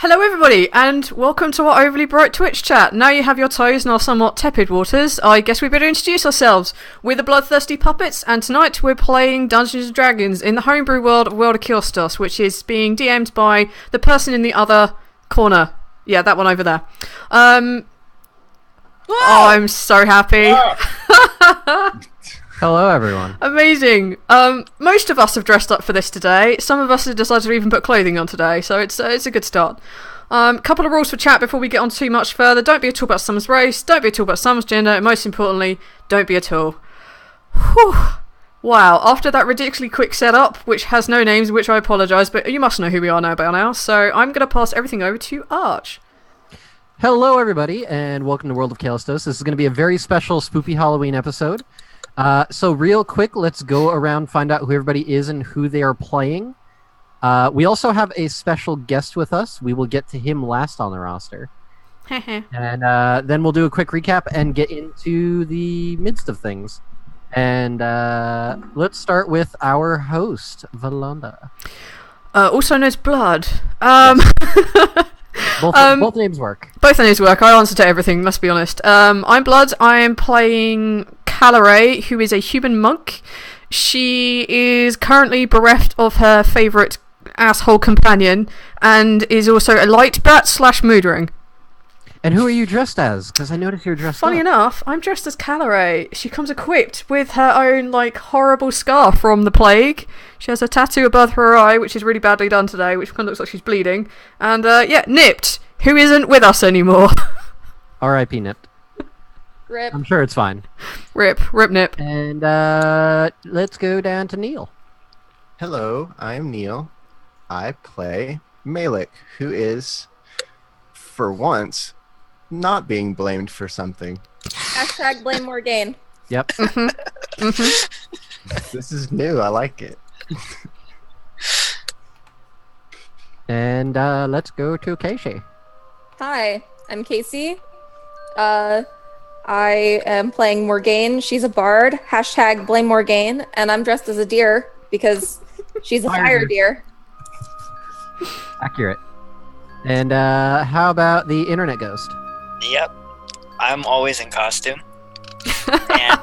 Hello everybody, and welcome to our overly bright Twitch chat. Now you have your toes in our somewhat tepid waters, I guess we better introduce ourselves. We're the Bloodthirsty Puppets, and tonight we're playing Dungeons & Dragons in the homebrew world of Kaelstos, which is being DM'd by the person in the other corner. Yeah, that one over there. Oh, I'm so happy. Hello, everyone. Amazing. Most of us have dressed up for this today. Some of us have decided to even put clothing on today, so it's a good start. Couple of rules for chat before we get on too much further. Don't be at all about someone's race. Don't be at all about someone's gender. And most importantly, don't be at all. Whew. Wow. After that ridiculously quick setup, which has no names, which I apologise, but you must know who we are now by now. So I'm going to pass everything over to Arch. Hello, everybody, and welcome to World of Kaelstos. This is going to be a very special Spoopy Halloween episode. So real quick, let's go around, find out who everybody is and who they are playing. We also have a special guest with us. We will get to him last on the roster. And then we'll do a quick recap and get into the midst of things. And let's start with our host, Valanda. Also known as Blood. Both names work. Both names work. I answer to everything, must be honest. I'm Blood. I am playing Callare, who is a human monk. She is currently bereft of her favourite asshole companion, and is also a light bat / mood ring. And who are you dressed as? Because I noticed you're dressed Funny up. enough, I'm dressed as Callare. She comes equipped with her own, horrible scar from the plague. She has a tattoo above her eye, which is really badly done today, which kind of looks like she's bleeding. And, Nipped, who isn't with us anymore. R.I.P. Nipped. Rip. I'm sure it's fine. Rip Nip. And let's go down to Neil. Hello, I'm Neil. I play Malik, who is, for once, not being blamed for something. Hashtag blame Morgaine. Yep. This is new, I like it. And let's go to Casey. Hi, I'm Casey. I am playing Morgaine. She's a bard. Hashtag blame Morgaine. And I'm dressed as a deer because she's a fire deer. Accurate. And how about the internet ghost? Yep. I'm always in costume. And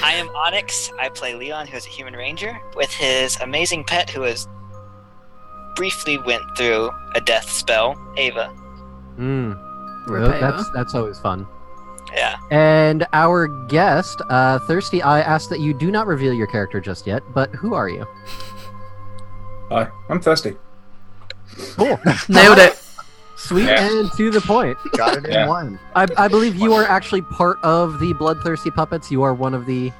I am Onyx. I play Leon, who is a human ranger, with his amazing pet who has briefly went through a death spell, Ava. That's always fun. Yeah. And our guest, Thirsty, I ask that you do not reveal your character just yet, but who are you? Hi, I'm Thirsty. Cool. Nailed it. Sweet Yeah. and to the point. Got it in one. I believe you are actually part of the Bloodthirsty Puppets. You are one of the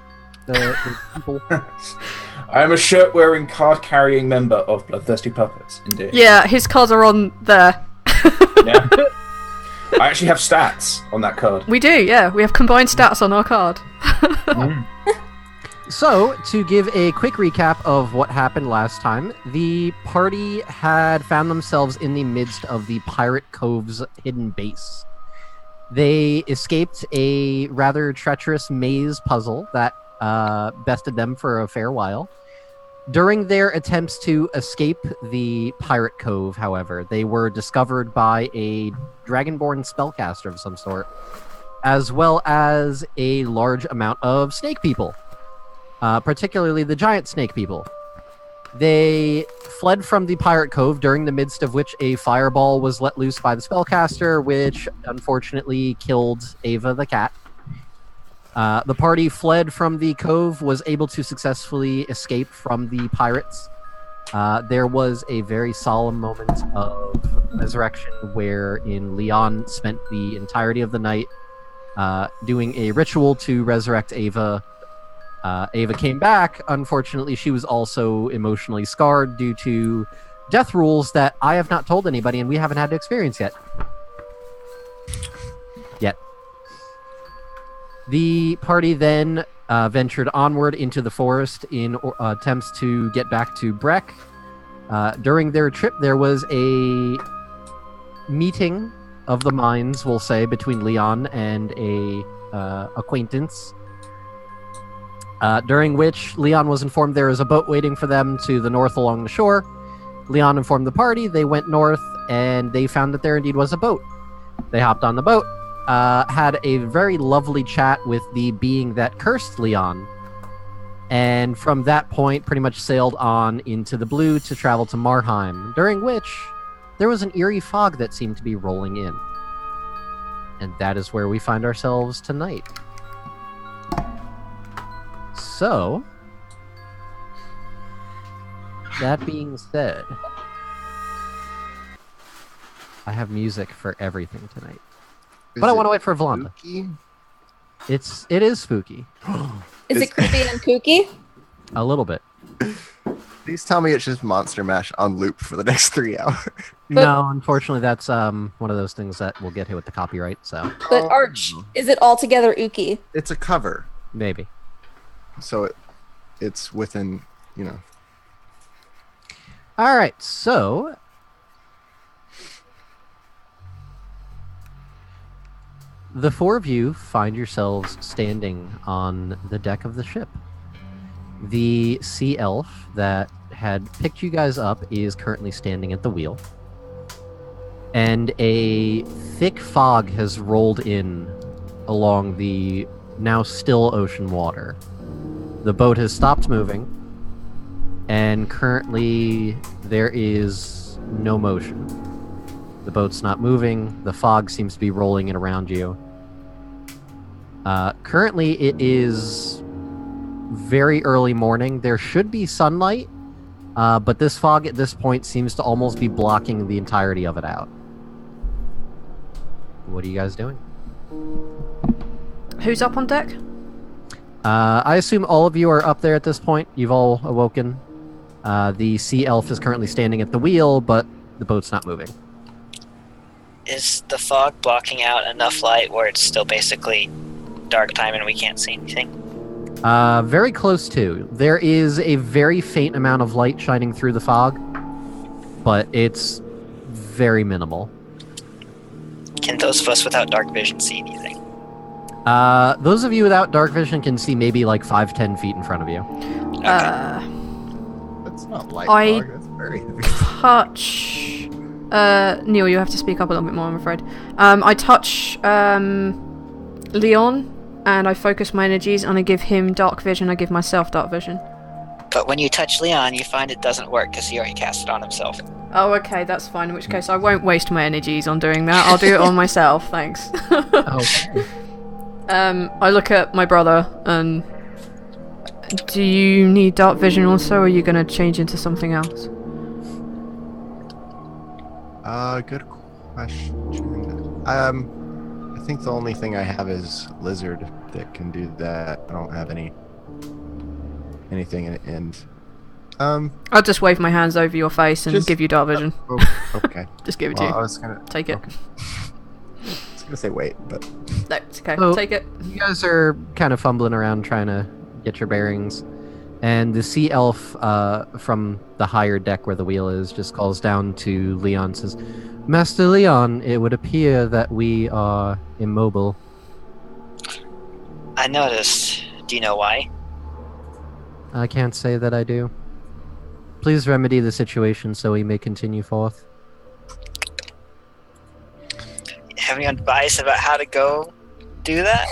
people. I am a shirt-wearing, card-carrying member of Bloodthirsty Puppets, indeed. Yeah, his cards are on there. Yeah. I actually have stats on that card. We do, yeah. We have combined stats on our card. So, to give a quick recap of what happened last time, the party had found themselves in the midst of the Pirate Cove's hidden base. They escaped a rather treacherous maze puzzle that bested them for a fair while. During their attempts to escape the Pirate Cove, however, they were discovered by a dragonborn spellcaster of some sort, as well as a large amount of snake people. Particularly the giant snake people. They fled from the Pirate Cove, during the midst of which a fireball was let loose by the spellcaster, which unfortunately killed Ava the cat. The party fled from the cove, was able to successfully escape from the pirates. There was a very solemn moment of resurrection wherein Leon spent the entirety of the night doing a ritual to resurrect Ava. Ava came back. Unfortunately, she was also emotionally scarred due to death rules that I have not told anybody and we haven't had to experience yet. The party then ventured onward into the forest in attempts to get back to Breck. During their trip, there was a meeting of the minds, we'll say, between Leon and a acquaintance. During which Leon was informed there was a boat waiting for them to the north along the shore. Leon informed the party. They went north and they found that there indeed was a boat. They hopped on the boat, had a very lovely chat with the being that cursed Leon, and from that point pretty much sailed on into the blue to travel to Marheim, during which there was an eerie fog that seemed to be rolling in. And that is where we find ourselves tonight. So, that being said, I have music for everything tonight. But I want to wait for Vlonda. It is spooky. Is it creepy and kooky? A little bit. Please tell me it's just Monster Mash on loop for the next 3 hours. No, unfortunately, that's one of those things that will get hit with the copyright. So But Arch, is it altogether ooky? It's a cover, maybe. so it's within, you know. All right, so the four of you find yourselves standing on the deck of the ship. The sea elf that had picked you guys up is currently standing at the wheel. And a thick fog has rolled in along the now still ocean water. The boat has stopped moving, and currently there is no motion. The boat's not moving, the fog seems to be rolling in around you. Currently it is very early morning. There should be sunlight, but this fog at this point seems to almost be blocking the entirety of it out. What are you guys doing? Who's up on deck? I assume all of you are up there at this point. You've all awoken. The sea elf is currently standing at the wheel, but the boat's not moving. Is the fog blocking out enough light where it's still basically dark time and we can't see anything? Very close to. There is a very faint amount of light shining through the fog, but it's very minimal. Can those of us without dark vision see anything? Those of you without dark vision can see maybe like 5-10 feet in front of you. That's not light I fog, that's very heavy. touch... Neil, you have to speak up a little bit more, I'm afraid. I touch Leon, and I focus my energies, and I give him dark vision, I give myself dark vision. But when you touch Leon, you find it doesn't work because he already cast it on himself. Oh, okay, that's fine, in which case I won't waste my energies on doing that. I'll do it on myself, thanks. Okay. I look at my brother, and... Do you need dark vision also, or are you going to change into something else? Good question. I think the only thing I have is lizard that can do that. I don't have anything in it. I'll just wave my hands over your face and give you dark vision. Okay. Just give it to you. I was gonna Take it. okay. I was gonna say wait, but No, it's okay. So- Take it. You guys are kind of fumbling around trying to get your bearings, and the sea elf from the higher deck where the wheel is just calls down to Leon and says, Master Leon, it would appear that we are immobile. I noticed. Do you know why? I can't say that I do. Please remedy the situation so we may continue forth. Have any advice about how to go do that?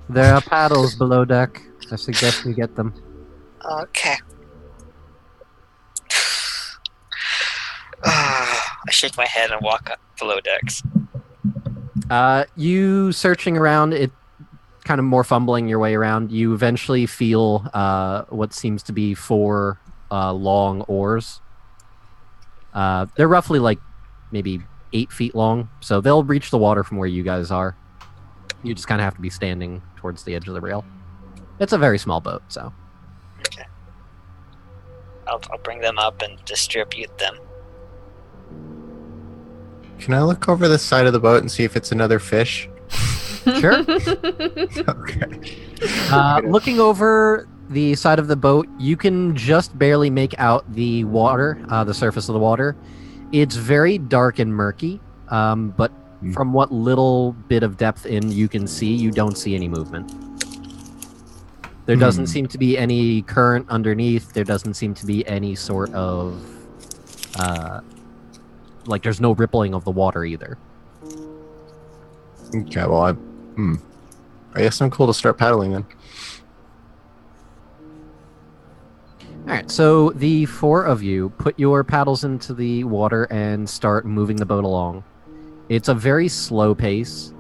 There are paddles below deck. I suggest we get them. Okay. I shake my head and walk up below decks. You searching around, it kind of more fumbling your way around. You eventually feel what seems to be 4 long oars. They're roughly like maybe 8 feet long, so they'll reach the water from where you guys are. You just kind of have to be standing towards the edge of the rail. It's a very small boat, so. Okay. I'll bring them up and distribute them. can I look over the side of the boat and see if it's another fish? Sure. Okay. Looking over the side of the boat, you can just barely make out the water, the surface of the water. It's very dark and murky, but from what little bit of depth in you can see, you don't see any movement. There doesn't seem to be any current underneath. There doesn't seem to be any sort of like there's no rippling of the water either. Okay, well, I guess I'm cool to start paddling then. All right, so the four of you put your paddles into the water and start moving the boat along. It's a very slow pace.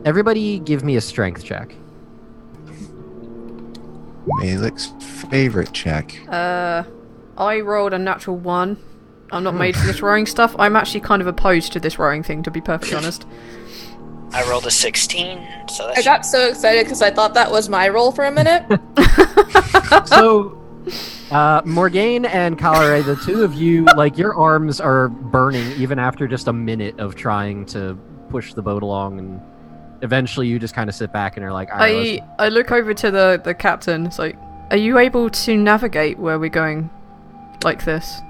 Everybody give me a strength check. Malik's favorite check. I rolled a natural 1. I'm not made for this rowing stuff. I'm actually kind of opposed to this rowing thing, to be perfectly honest. I rolled a 16, so I that's got so excited because I thought that was my role for a minute. So, Morgaine and Calare, the two of you, like, your arms are burning even after just a minute of trying to push the boat along, and eventually you just kind of sit back and are like, all right, I look over to the captain. It's like, are you able to navigate where we're going like this?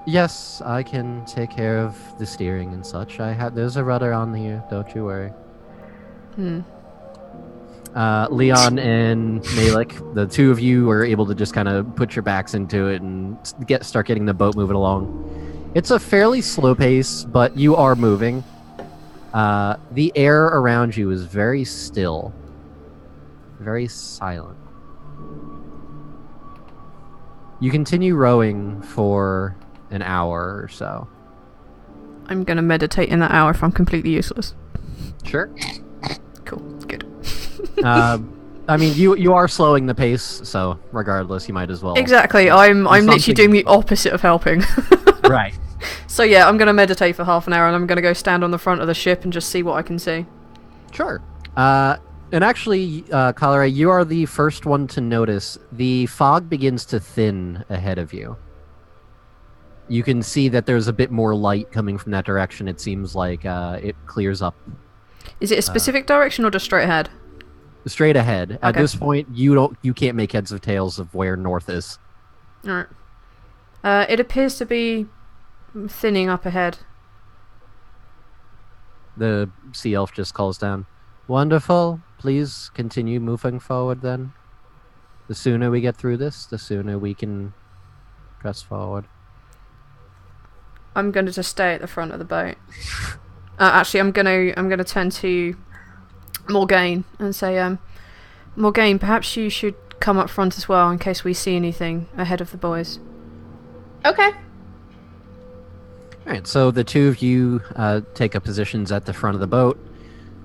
yes, I can take care of the steering and such. There's a rudder on here, don't you worry. Leon and Malik, the two of you are able to just kind of put your backs into it and start getting the boat moving along. It's a fairly slow pace, but you are moving. The air around you is very still, very silent. You continue rowing for an hour or so. I'm gonna meditate in that hour if I'm completely useless. Sure. Cool. Good. I mean, you are slowing the pace, so regardless, you might as well. Exactly. I'm literally doing the opposite of helping. Right. So yeah, I'm gonna meditate for half an hour, and I'm gonna go stand on the front of the ship and just see what I can see. Sure. And actually, Calare, you are the first one to notice the fog begins to thin ahead of you. You can see that there's a bit more light coming from that direction. It seems like it clears up. Is it a specific direction or just straight ahead? Straight ahead. At Okay. this point, you can't make heads or tails of where north is. Alright. It appears to be thinning up ahead. The sea elf just calls down. Wonderful. Please continue moving forward then. The sooner we get through this, the sooner we can press forward. I'm gonna just stay at the front of the boat. Actually, I'm gonna turn to Morgaine and say, Morgaine, perhaps you should come up front as well in case we see anything ahead of the boys. Okay. Alright, so the two of you take up positions at the front of the boat.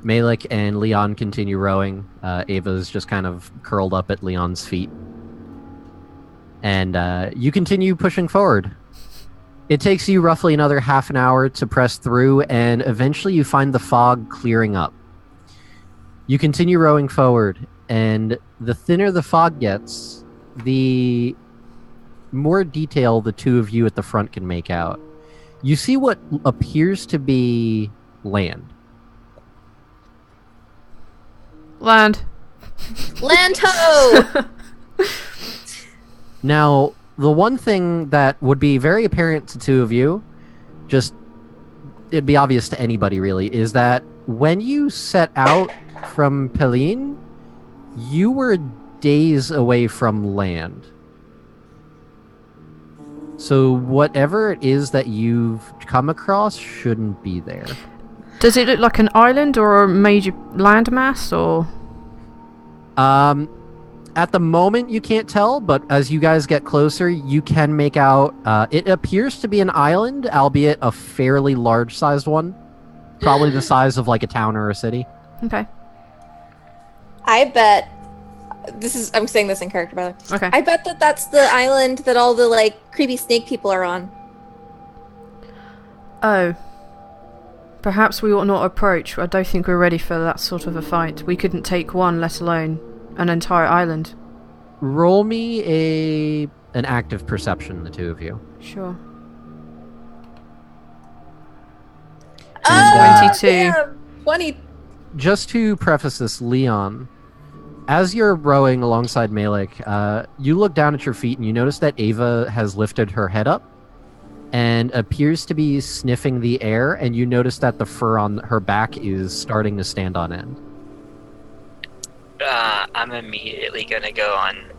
Malik and Leon continue rowing. Ava's just kind of curled up at Leon's feet. And you continue pushing forward. It takes you roughly another half an hour to press through, and eventually you find the fog clearing up. You continue rowing forward, and the thinner the fog gets, the more detail the two of you at the front can make out. You see what appears to be land. Land. Lanto! Now, the one thing that would be very apparent to two of you, it'd be obvious to anybody really, is that when you set out from Peline, you were days away from land. So whatever it is that you've come across shouldn't be there. Does it look like an island or a major landmass, or? At the moment you can't tell, but as you guys get closer, you can make out, it appears to be an island, albeit a fairly large-sized one. Probably the size of like a town or a city. Okay. I bet I'm saying this in character, by the way. Okay. I bet that's the island that all the like creepy snake people are on. Oh. Perhaps we ought not approach. I don't think we're ready for that sort of a fight. We couldn't take one, let alone an entire island. Roll me an active perception, the two of you. Sure. Oh, 22. damn. 20. Just to preface this, Leon, as you're rowing alongside Malik, you look down at your feet and you notice that Ava has lifted her head up and appears to be sniffing the air, and you notice that the fur on her back is starting to stand on end. I'm immediately gonna go on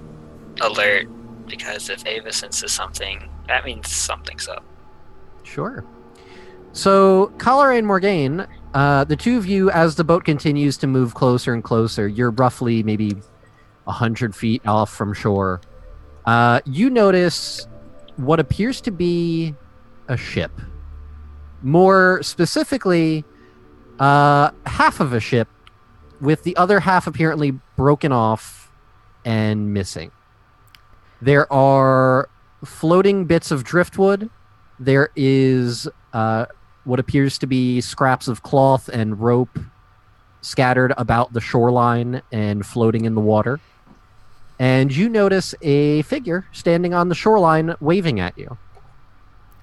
alert, because if Ava senses something, that means something's up. Sure. So, Collar and Morgaine, the two of you, as the boat continues to move closer and closer, you're roughly maybe 100 feet off from shore. You notice what appears to be a ship. More specifically, half of a ship, with the other half apparently broken off and missing. There are floating bits of driftwood. There is what appears to be scraps of cloth and rope scattered about the shoreline and floating in the water. And you notice a figure standing on the shoreline waving at you.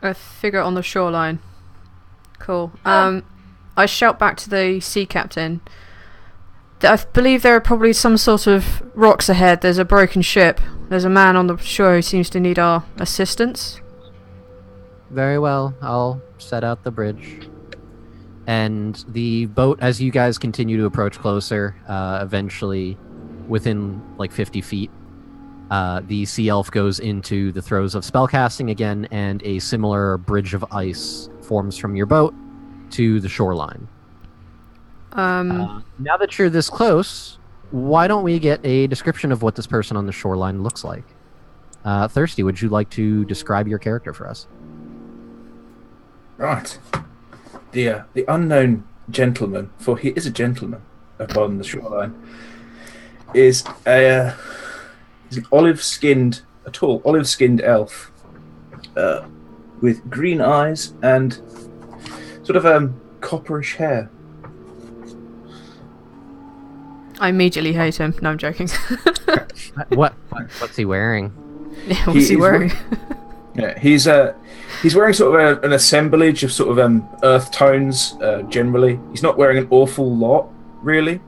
A figure on the shoreline. Cool. I shout back to the sea captain. I believe there are probably some sort of rocks ahead. There's a broken ship. There's a man on the shore who seems to need our assistance. Very well. I'll set out the bridge. And the boat, as you guys continue to approach closer, eventually, within like 50 feet, the sea elf goes into the throes of spellcasting again, and a similar bridge of ice forms from your boat to the shoreline. Now that you're this close, why don't we get a description of what this person on the shoreline looks like? Thirsty, would you like to describe your character for us? Right. The unknown gentleman, for he is a gentleman upon the shoreline, is an olive-skinned elf with green eyes and sort of copperish hair. I immediately hate him. No, I'm joking. What's he wearing? Yeah, what's he wearing? Yeah, he's wearing sort of an assemblage of sort of earth tones generally. He's not wearing an awful lot, really.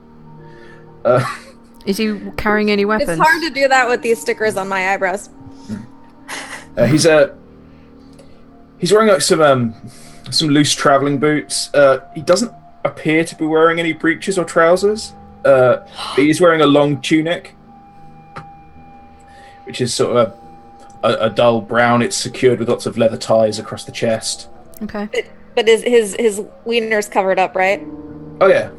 Is he carrying any weapons? It's hard to do that with these stickers on my eyebrows. He's wearing like some loose traveling boots. He doesn't appear to be wearing any breeches or trousers. But he's wearing a long tunic, which is sort of a dull brown. It's secured with lots of leather ties across the chest. Okay. But his wiener's covered up, right? Oh yeah.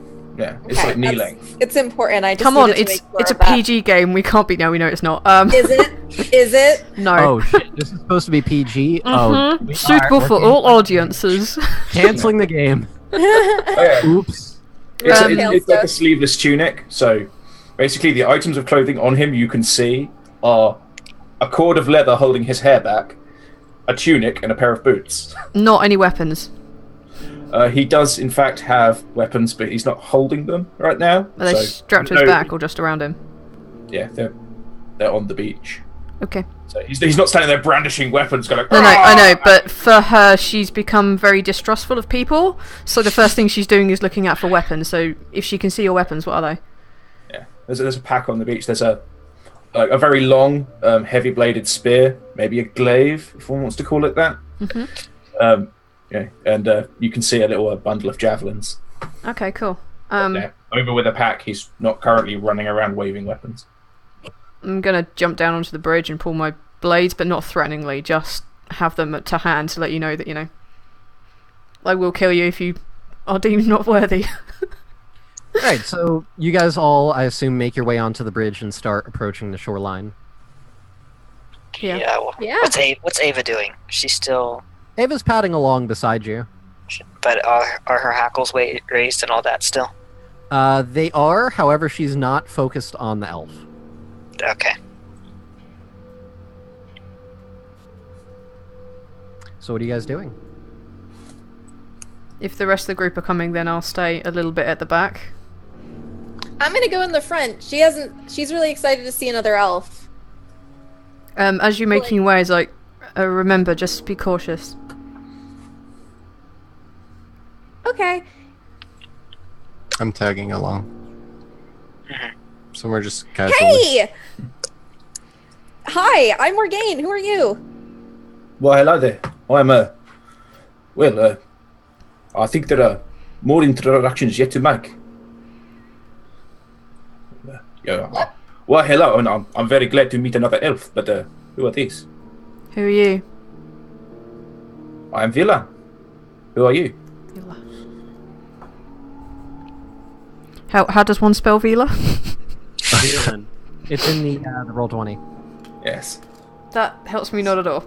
It's Okay, like knee length. It's important. I just Come on, needed to make sure it's a of that. PG game. We can't be. No, we know it's not. Is it? Is it? No. Oh shit! This is supposed to be PG. Oh, Suitable for all audiences. canceling the game. Oh, yeah. Oops. It's like a sleeveless tunic. So basically, the items of clothing on him you can see are a cord of leather holding his hair back, a tunic, and a pair of boots. Not any weapons. He does, in fact, have weapons, but he's not holding them right now. Are they strapped to his back or just around him? Yeah, they're on the beach. Okay. So he's not standing there brandishing weapons, going like, No, I know, but for her, she's become very distrustful of people, so the first thing she's doing is looking out for weapons, so if she can see your weapons, what are they? Yeah, there's a pack on the beach. There's a very long, heavy-bladed spear, maybe a glaive, if one wants to call it that. Mm-hmm. Yeah, and you can see a little bundle of javelins. Okay, cool. Over with a pack. He's not currently running around waving weapons. I'm gonna jump down onto the bridge and pull my blades, but not threateningly, just have them to hand to let you know that, I will kill you if you are deemed not worthy. Right, so you guys all, I assume, make your way onto the bridge and start approaching the shoreline. Yeah. Yeah. What's Ava doing? She's still. Ava's padding along beside you. But are her hackles raised and all that still? They are, however, she's not focused on the elf. Okay. So what are you guys doing? If the rest of the group are coming, then I'll stay a little bit at the back. I'm gonna go in the front. She's really excited to see another elf. As you're making your way, remember, just be cautious. Okay. I'm tagging along. So we're just casually. Hey! Hi, I'm Morgaine. Who are you? Well, hello there. I'm I think there are more introductions yet to make. Yeah. Well, hello, and I'm very glad to meet another elf. But who are these? Who are you? I'm Villa. Who are you? Vila. How does one spell Vila? Villain. It's in the Roll20. Yes. That helps me not at all.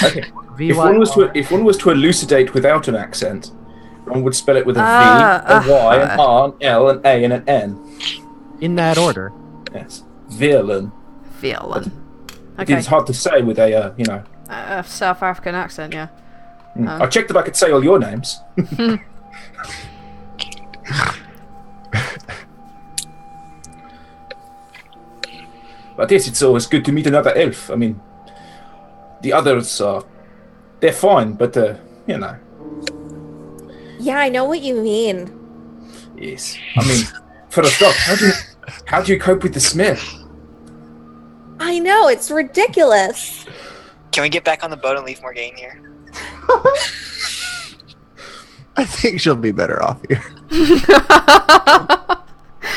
Okay. If one was to elucidate without an accent, one would spell it with a V, a Y, an R, an L, an A, and an N. In that order. Yes. Villain. Villain. Okay. It's hard to say with a, South African accent, yeah. I checked if I could say all your names. But yes, it's always good to meet another elf. I mean, the others are... They're fine, but, Yeah, I know what you mean. Yes. I mean, for a start, how do you cope with the smell? I know, it's ridiculous. Can we get back on the boat and leave Morgane here? I think she'll be better off here.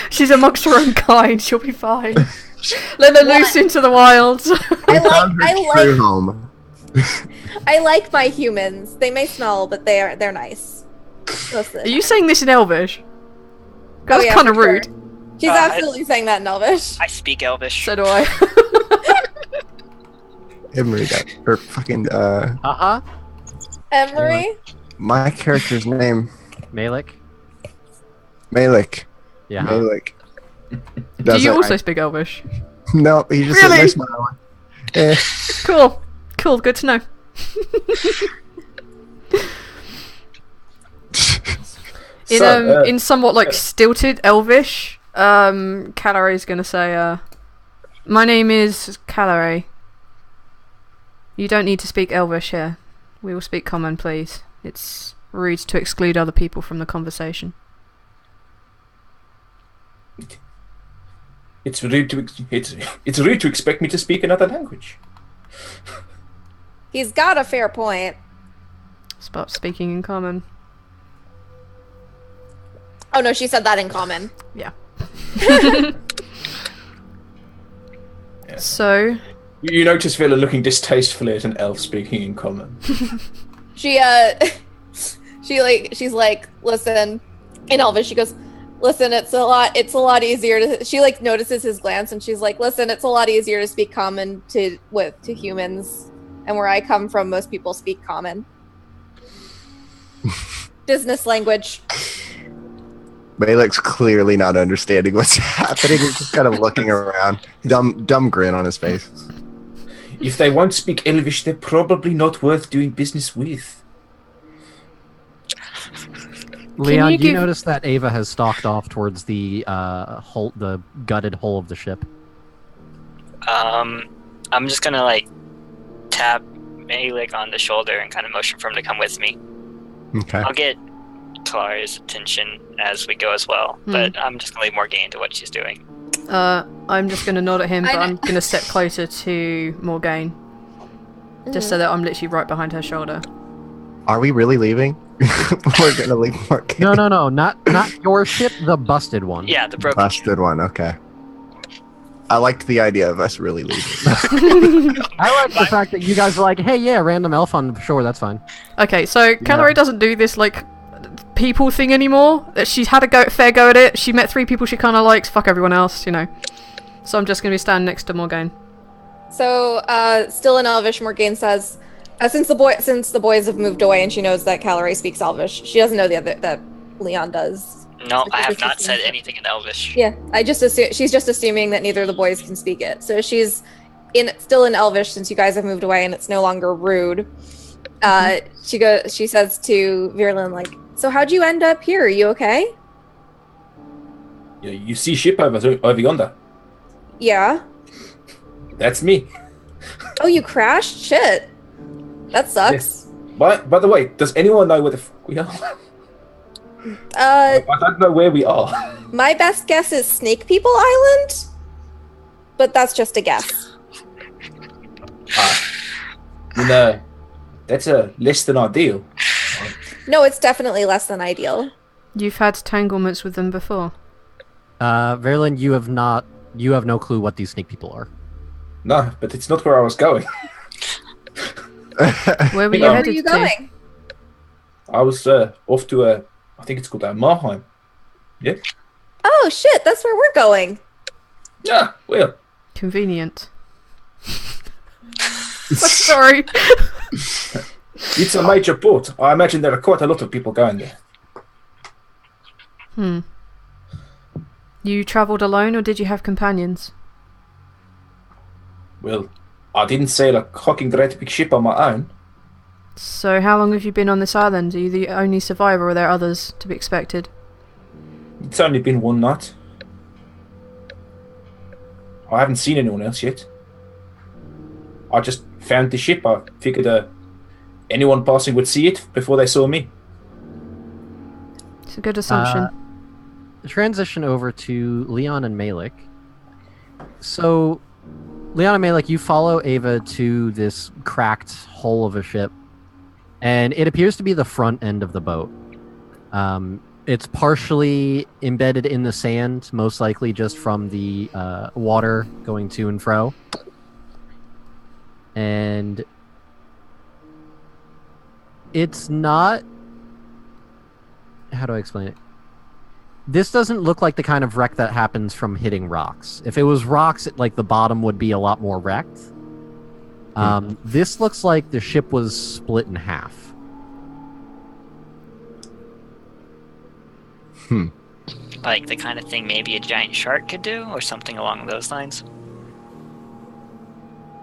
She's amongst her own kind. She'll be fine. Let her loose into the wild. Home. I like my humans. They may smell, but they're nice. Listen. Are you saying this in Elvish? That's yeah, kind of for rude. Sure. She's absolutely saying that in Elvish. I speak Elvish. So do I. Emery, or fucking, Emery? my character's name. Malik? Malik. Yeah. Malik. Do you also speak Elvish? No, he just Really? said no smile. Cool, good to know. In somewhat like stilted Elvish, Calare's gonna say, my name is Calare. You don't need to speak Elvish here. We will speak Common, please. It's rude to exclude other people from the conversation. It's rude to expect me to speak another language. He's got a fair point. Stop speaking in Common. Oh no, she said that in common. Yeah. Yeah. So... You notice Villa looking distastefully at an elf speaking in common. She's like, listen, in Elvish, she goes, listen, it's a lot easier to, she like notices his glance and she's like, listen, it's a lot easier to speak common to humans. And where I come from, most people speak common. Business language. Malik's clearly not understanding what's happening. He's just kind of looking around. Dumb grin on his face. If they won't speak Elvish, they're probably not worth doing business with. Leon, do you notice that Ava has stalked off towards the the gutted hull of the ship? I'm just gonna like tap Malik on the shoulder and kind of motion for him to come with me. Okay. I'll get Clara's attention as we go as well, but I'm just gonna leave Morgane to what she's doing. I'm just going to nod at him, but I'm going to step closer to Morgane. Just so that I'm literally right behind her shoulder. Are we really leaving? We're going to leave Morgane. No, not your ship, the busted one. Yeah, the broken Busted one, okay. I liked the idea of us really leaving. I like the fact that you guys are like, hey, yeah, random elf on shore, that's fine. Okay, so Calare doesn't do this, like, people thing anymore. She's had a fair go at it. She met 3 people she kind of likes. Fuck everyone else, you know. So I'm just going to be standing next to Morgane. So, still in Elvish, Morgane says, since the boys have moved away and she knows that Calare speaks Elvish, she doesn't know that Leon does. No, I have not said anything in Elvish. Yeah, she's just assuming that neither of the boys can speak it. So she's still in Elvish since you guys have moved away and it's no longer rude. She says to Virlin, like, so how'd you end up here? Are you okay? Yeah, you see ship over yonder? Yeah. That's me. Oh, you crashed? Shit. That sucks. Yes. By the way, does anyone know where the fuck we are? I don't know where we are. My best guess is Snake People Island, but that's just a guess. That's less than ideal. No, it's definitely less than ideal. You've had tanglements with them before. Verlin, you have no clue what these snake people are. No, but it's not where I was going. Where were you Where Where are headed you to? going? I was off to I think it's called Marheim. Yeah. Oh shit, that's where we're going. Yeah. Well, Convenient. Sorry. it's a major port. I imagine there are quite a lot of people going there. You travelled alone, or did you have companions? Well, I didn't sail a fucking great big ship on my own. So how long have you been on this island? Are you the only survivor, or are there others to be expected? It's only been one night. I haven't seen anyone else yet. I just found the ship. I figured anyone passing would see it before they saw me. It's a good assumption. Transition over to Leon and Malik. So, Leon and Malik, you follow Ava to this cracked hull of a ship, and it appears to be the front end of the boat. It's partially embedded in the sand, most likely just from the water going to and fro. And it's not... How do I explain it? This doesn't look like the kind of wreck that happens from hitting rocks. If it was rocks, like the bottom would be a lot more wrecked. This looks like the ship was split in half. Like the kind of thing maybe a giant shark could do, or something along those lines.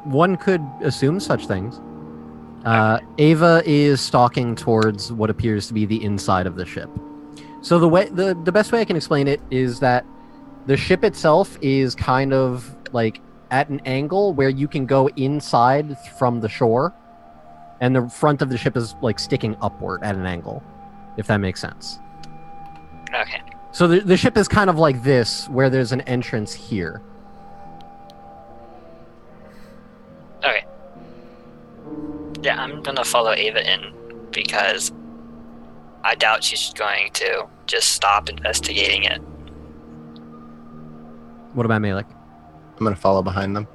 One could assume such things. Ava is stalking towards what appears to be the inside of the ship. So the best way I can explain it is that the ship itself is kind of like at an angle where you can go inside from the shore, and the front of the ship is like sticking upward at an angle, if that makes sense. Okay. So the ship is kind of like this, where there's an entrance here. Okay. Yeah, I'm gonna follow Ava in because I doubt she's going to just stop investigating it. What about Malik? I'm gonna follow behind them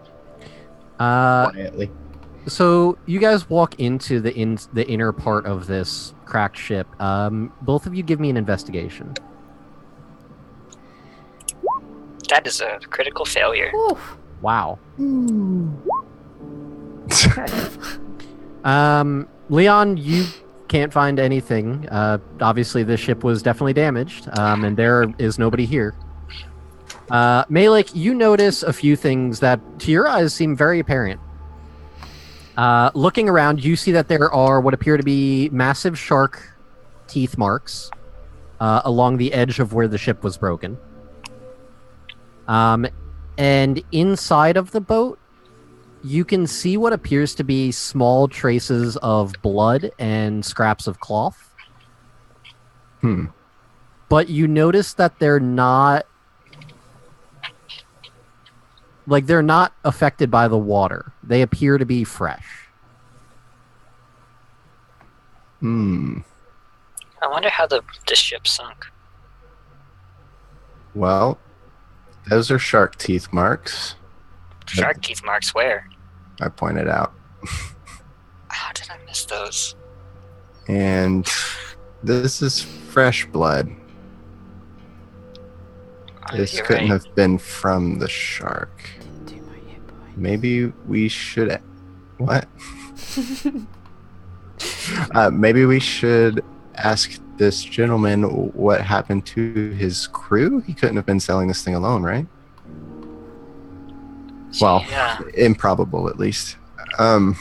Uh, quietly. So you guys walk into the inner part of this cracked ship. Both of you give me an investigation. That is a critical failure. Oof. Wow. Leon, you can't find anything. Obviously, the ship was definitely damaged, and there is nobody here. Malik, you notice a few things that, to your eyes, seem very apparent. Looking around, you see that there are what appear to be massive shark teeth marks along the edge of where the ship was broken. And inside of the boat, you can see what appears to be small traces of blood and scraps of cloth. But you notice that they're not... like, they're not affected by the water. They appear to be fresh. I wonder how the ship sunk. Well, those are shark teeth marks. Shark teeth marks where? I pointed out. How did I miss those? And this is fresh blood. This You're couldn't right. have been from the shark. Maybe we should... What? Maybe we should ask this gentleman what happened to his crew? He couldn't have been selling this thing alone, right? Well, Yeah. improbable at least. I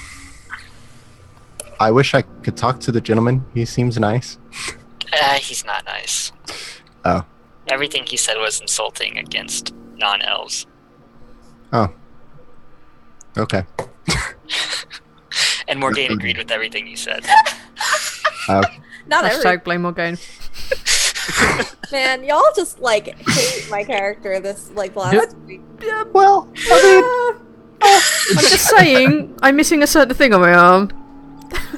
wish I could talk to the gentleman. He seems nice. He's not nice. Oh. Everything he said was insulting against non-elves. Oh. Okay. And Morgaine agreed with everything he said. Not every Hashtag blame Morgaine. man. Y'all just like hate my character this like last week. Well, I'm just saying, I'm missing a certain thing on my arm.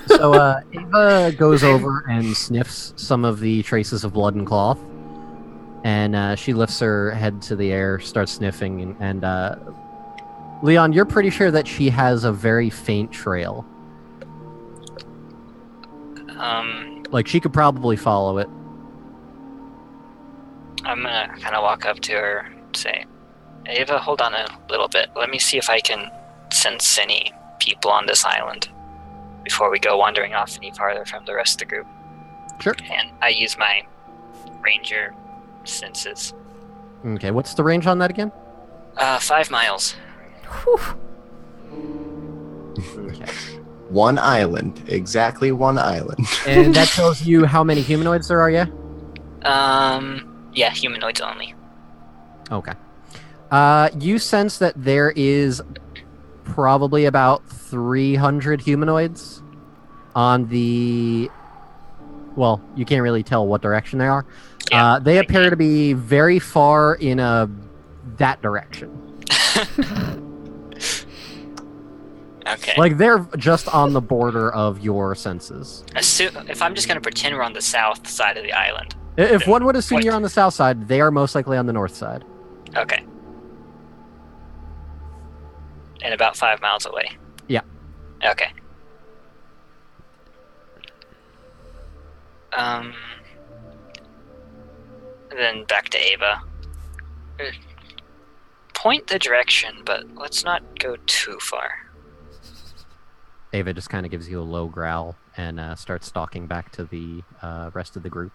So Ava goes over and sniffs some of the traces of blood and cloth. And she lifts her head to the air, starts sniffing, and Leon, you're pretty sure that she has a very faint trail. Like, she could probably follow it. I'm gonna kind of walk up to her and say, Ava, hold on a little bit. Let me see if I can sense any people on this island before we go wandering off any farther from the rest of the group. Sure. And I use my ranger senses. Okay, what's the range on that again? 5 miles. Whew. Okay. One island. Exactly one island. And that tells you how many humanoids there are, yeah? Yeah, humanoids only. Okay. You sense that there is probably about 300 humanoids on the... Well, you can't really tell what direction they are. Yeah, they appear to be very far in that direction. Okay. Like, they're just on the border of your senses. If I'm just gonna pretend we're on the south side of the island. If one would assume What? you're on the south side, they are most likely on the north side. Okay. And about 5 miles away. Yeah. Okay. Then back to Ava. Point the direction, but let's not go too far. Ava just kind of gives you a low growl and starts stalking back to the rest of the group.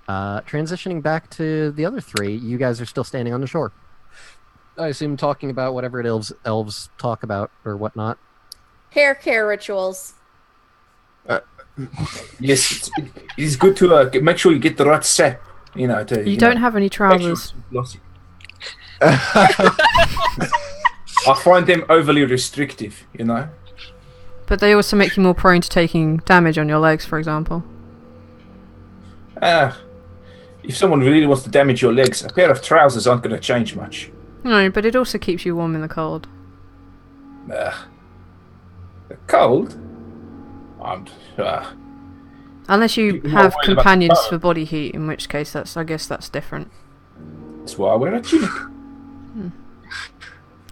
Transitioning back to the other three, you guys are still standing on the shore. I assume talking about whatever it elves talk about or whatnot. Hair care rituals. Yes, it's good to make sure you get the right sap. You know, You don't have any trousers. I find them overly restrictive, you know. But they also make you more prone to taking damage on your legs, for example. If someone really wants to damage your legs, a pair of trousers aren't going to change much. No, but it also keeps you warm in the cold. The cold? Unless you People are have worried about companions the for body heat, in which case I guess that's different. That's why I wear a tunic.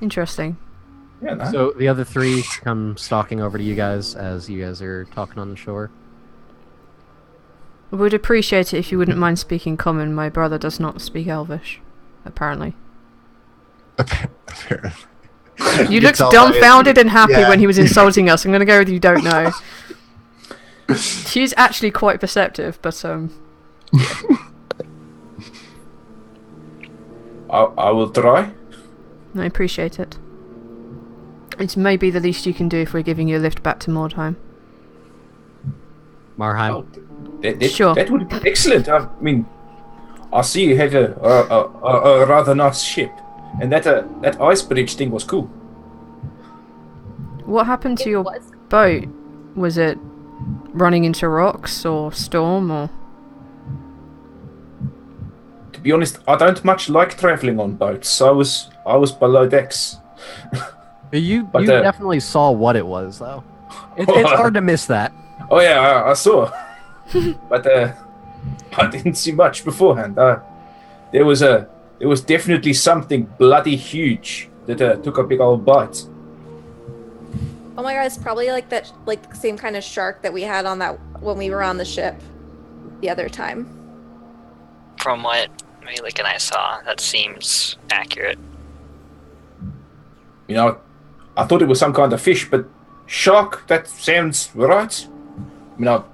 Interesting. Yeah, no? So the other three come stalking over to you guys as you guys are talking on the shore. I would appreciate it if you wouldn't mind speaking common. My brother does not speak Elvish, apparently. Apparently. You looked tell by dumbfounded and happy yeah. when he was insulting us. I'm going to go with you don't know. She's actually quite perceptive, but I will try. I appreciate it. It's maybe the least you can do if we're giving you a lift back to Mordheim. Marheim. Oh, that, Sure. That would be excellent. I mean, I see you had a rather nice ship, and that ice bridge thing was cool. What happened to It your was. boat? Was it running into rocks or storm or... To be honest, I don't much like traveling on boats. I was below decks. You But, definitely saw what it was, though. It's hard to miss that. Oh yeah, I saw, but I didn't see much beforehand. There was definitely something bloody huge that took a big old bite. Oh my god, it's probably like that, like the same kind of shark that we had on that when we were on the ship the other time. From what Malik and I saw, that seems accurate. You know, I thought it was some kind of fish, but shark, that sounds right. You know,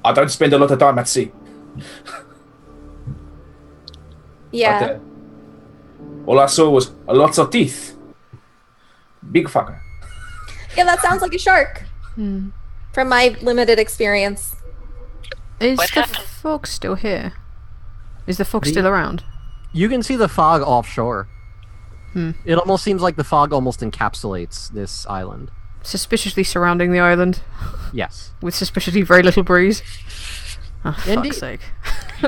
I don't spend a lot of time at sea. Yeah. But, all I saw was lots of teeth. Big fucker. Yeah, that sounds like a shark. Hmm. From my limited experience. Is What the happened? fog still here? Is the fog still around? You can see the fog offshore. Hmm. It almost seems like the fog almost encapsulates this island. Suspiciously surrounding the island, Yes. with suspiciously very little breeze. Oh, Indeed. fuck's sake.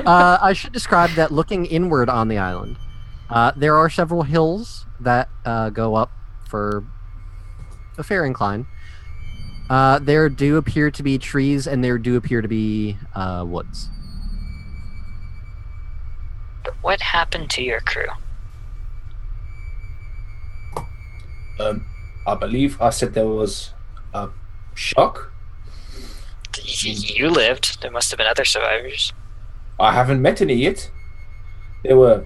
I should describe that looking inward on the island. There are several hills that go up for a fair incline. There do appear to be trees, and there do appear to be woods. What happened to your crew? I believe I said there was a shark. You lived. There must have been other survivors. I haven't met any yet. There were.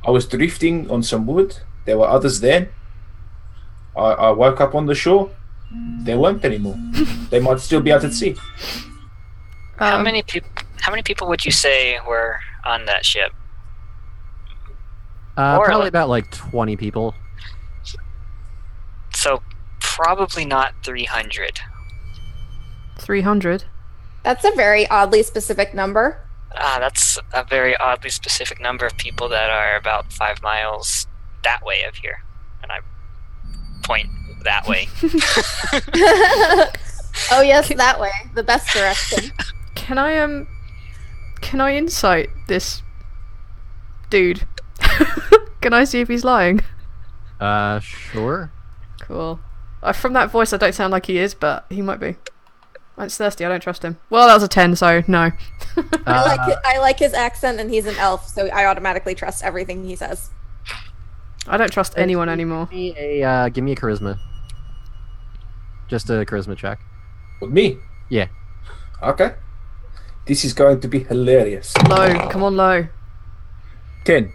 I was drifting on some wood. There were others then. I woke up on the shore. There weren't anymore. They might still be out at sea. How many people would you say were on that ship? Probably about like 20 people. So probably not 300. 300? That's a very oddly specific number. That's a very oddly specific number of people that are about 5 miles that way of here. And I point that way. Oh yes, that way. The best direction. Can I insight this dude? Can I see if he's lying? Sure. Cool. From that voice, I don't sound like he is, but he might be. It's thirsty. I don't trust him. Well, that was a 10, so no. I like his accent, and he's an elf, so I automatically trust everything he says. I don't trust anyone anymore. Give me a charisma. Just a charisma check. With me? Yeah. Okay. This is going to be hilarious. Low. Come on, low. 10.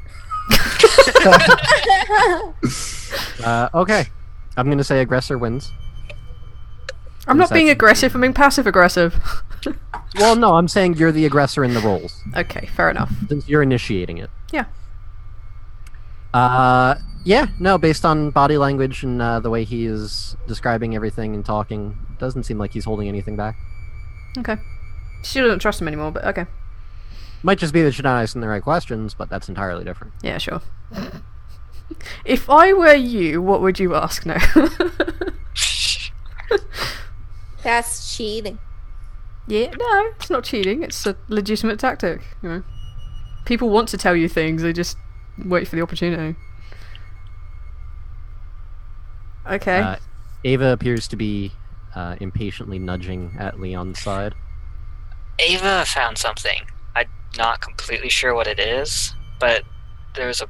Okay. I'm gonna say aggressor wins. I'm not being aggressive. I'm being passive aggressive. Well, no, I'm saying you're the aggressor in the roles. Okay, fair enough. Since you're initiating it. Yeah. Yeah, no, based on body language and the way he is describing everything and talking, doesn't seem like he's holding anything back. Okay. She doesn't trust him anymore, but okay. Might just be that you're not asking the right questions, but that's entirely different. Yeah, sure. If I were you, what would you ask now? That's cheating. Yeah, no, it's not cheating. It's a legitimate tactic. You know, people want to tell you things. They just wait for the opportunity. Okay. Ava appears to be impatiently nudging at Leon's side. Ava found something. I'm not completely sure what it is, but there's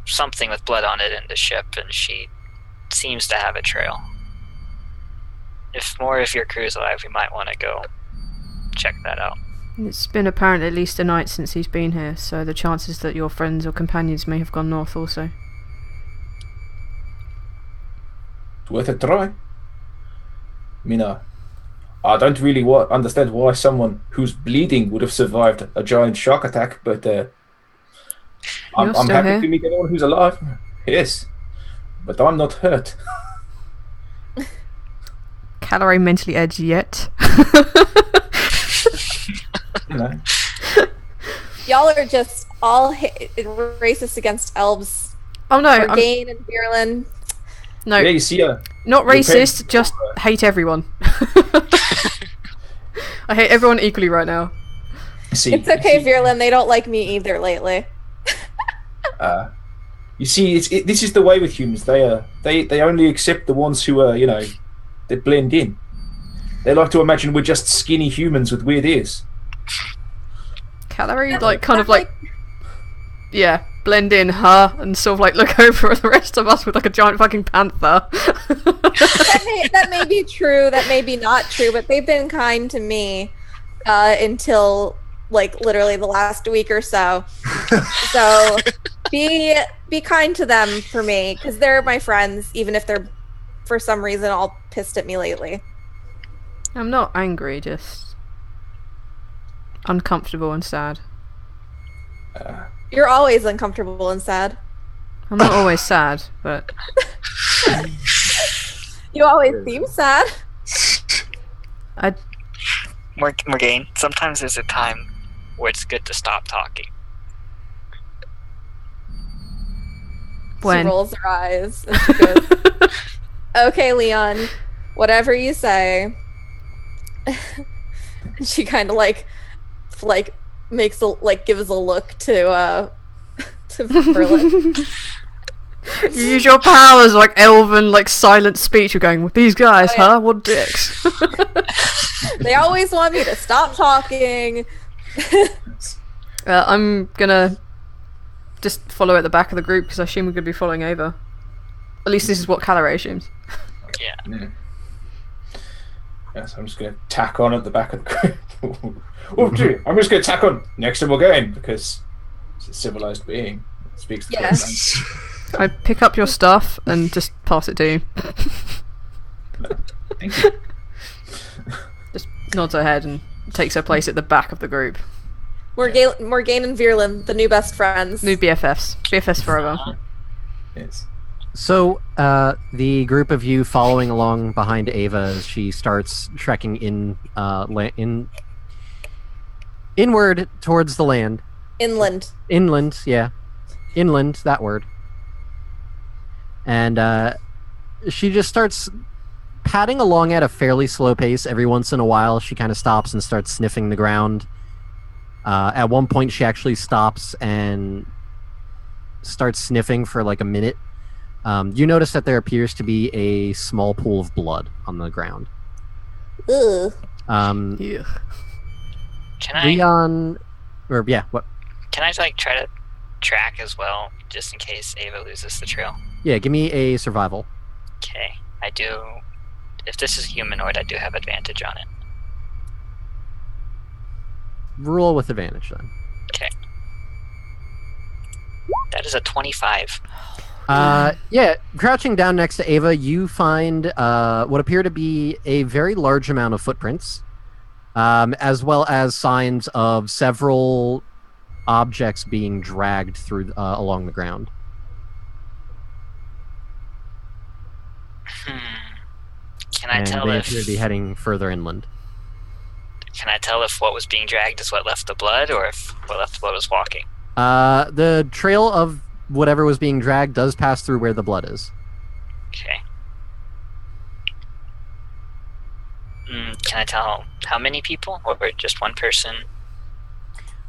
something with blood on it in the ship, and she seems to have a trail. If more of your crew's alive, we might want to go check that out. It's been apparent at least a night since he's been here, so the chances that your friends or companions may have gone north also. It's worth a try. I mean, I don't really understand why someone who's bleeding would have survived a giant shark attack, but I'm happy here? to meet anyone who's alive. Yes, but I'm not hurt. Calorie mentally edge yet. You know. Y'all are just all racist against elves. Oh no, Orgain and Virlin. no, Yeah, you see, not your racist. parents- Just hate everyone. I hate everyone equally right now. see, It's okay, Virlin. They don't like me either lately. You see, this is the way with humans. They only accept the ones who are, that blend in. They like to imagine we're just skinny humans with weird ears. Calorie, yeah, blend in, huh? And sort of like look over at the rest of us with like a giant fucking panther. That may be true. That may be not true. But they've been kind to me until like literally the last week or so. So be kind to them for me, because they're my friends, even if they're for some reason all pissed at me lately. I'm not angry, just uncomfortable and sad. You're always uncomfortable and sad. I'm not always sad, but You always seem sad. Morgaine, sometimes there's a time where it's good to stop talking. when She rolls her eyes and she goes, "Okay, Leon, whatever you say." She kind of like makes gives a look to Berlin. you use your powers like elven, like silent speech. You're going with these guys, Oh, yeah. huh? What dicks? They always want me to stop talking. I'm gonna just follow at the back of the group because I assume we're gonna be following over. At least this is what Calorie assumes. Yeah. Yes, I'm just going to tack on at the back of the group. Oh, gee, I'm just going to tack on next time again because it's a civilized being. It speaks the Yes. correct I pick up your stuff and just pass it to you. language. Thank you. Just nods her head and takes her place at the back of the group. Morgane and Virlin, the new best friends. New BFFs. BFFs forever. Yes. So, the group of you following along behind Ava as she starts trekking inward towards the land. Inland. Inland, yeah. Inland, that word. And she just starts padding along at a fairly slow pace. Every once in a while, she kind of stops and starts sniffing the ground. At one point, she actually stops and starts sniffing for like a minute. You notice that there appears to be a small pool of blood on the ground. Ugh. Yeah. Can I? Leon, or yeah, what? Can I like try to track as well, just in case Ava loses the trail? Yeah, give me a survival. Okay, I do. If this is humanoid, I do have advantage on it. Roll with advantage then. Okay. That is a 25. Yeah, crouching down next to Ava, you find what appear to be a very large amount of footprints, as well as signs of several objects being dragged through along the ground. Can I And tell they if appear to be heading further inland. Can I tell if what was being dragged is what left the blood, or if what left the blood was walking? The trail of whatever was being dragged does pass through where the blood is. Okay. Can I tell how many people, or just one person?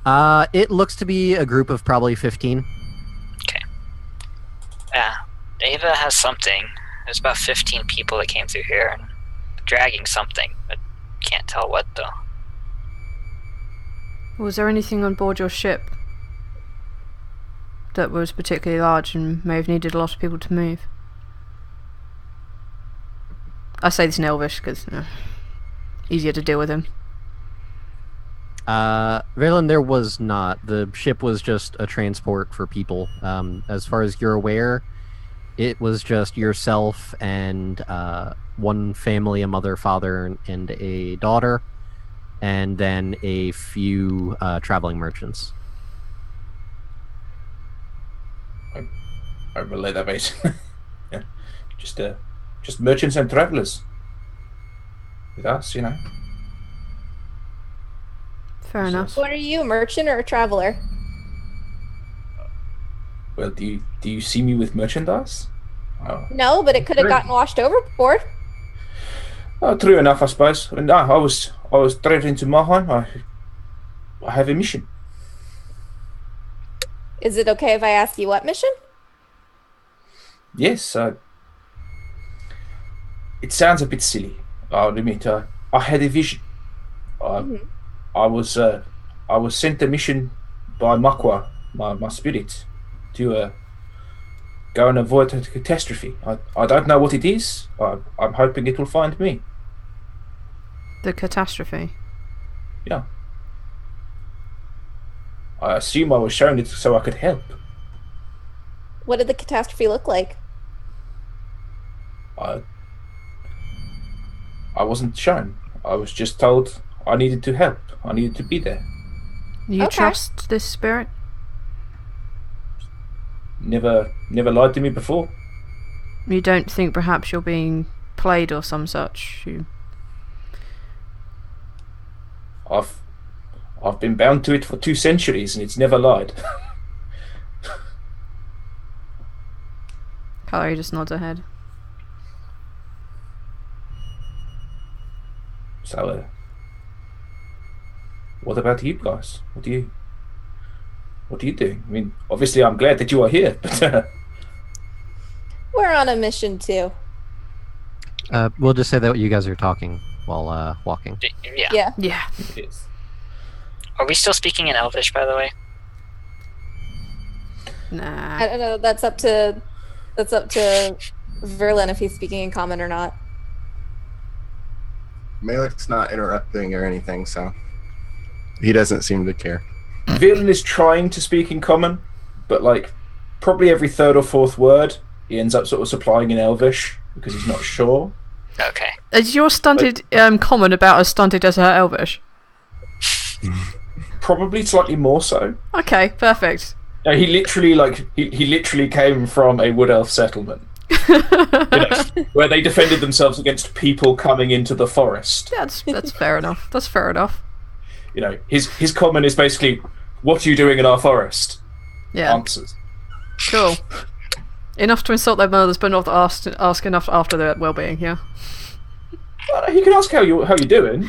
It looks to be a group of probably 15. Okay. Yeah, Ava has something. There's about 15 people that came through here and dragging something, but can't tell what though. Was there anything on board your ship that was particularly large and may have needed a lot of people to move? I say this in Elvish because easier to deal with him. Valen, there was not. The ship was just a transport for people. As far as you're aware, it was just yourself and one family, a mother, father, and a daughter, and then a few traveling merchants. I relay that, mate. Yeah. Just merchants and travelers. With us, you know. Fair enough. What are you, a merchant or a traveler? Well, do you see me with merchandise? Oh. No, but it could have gotten washed overboard. Oh, true enough, I suppose. No, I was traveling to Mahan. I have a mission. Is it okay if I ask you what mission? Yes, it sounds a bit silly. I'll admit. I had a vision. I was sent a mission by Makwa, my spirit, to go and avoid a catastrophe. I don't know what it is. I'm hoping it will find me. The catastrophe. Yeah. I assume I was shown it so I could help. What did the catastrophe look like? I wasn't shown. I was just told I needed to help. I needed to be there. You Okay. trust this spirit? Never lied to me before. You don't think perhaps you're being played or some such? I've been bound to it for 2 centuries and it's never lied. Kari just nods her head. So, what about you guys? What are you doing? I mean, obviously I'm glad that you are here, but We're on a mission too. We'll just say that you guys are talking while walking. Yeah. Yeah. Yeah. yes. Are we still speaking in Elvish, by the way? Nah. I don't know. That's up to Verlin if he's speaking in common or not. Malik's not interrupting or anything, so he doesn't seem to care. Villain is trying to speak in common, but like probably every third or fourth word he ends up sort of supplying in Elvish because he's not sure. Okay. Is your stunted common about as stunted as her Elvish? Probably slightly more so. Okay, perfect. No, he literally came from a wood elf settlement, where they defended themselves against people coming into the forest. That's fair enough. That's fair enough. His common is basically, "What are you doing in our forest?" Yeah. Answers. Cool. Enough to insult their mothers, but not ask enough after their well-being. Yeah. Well, he can ask how you're doing.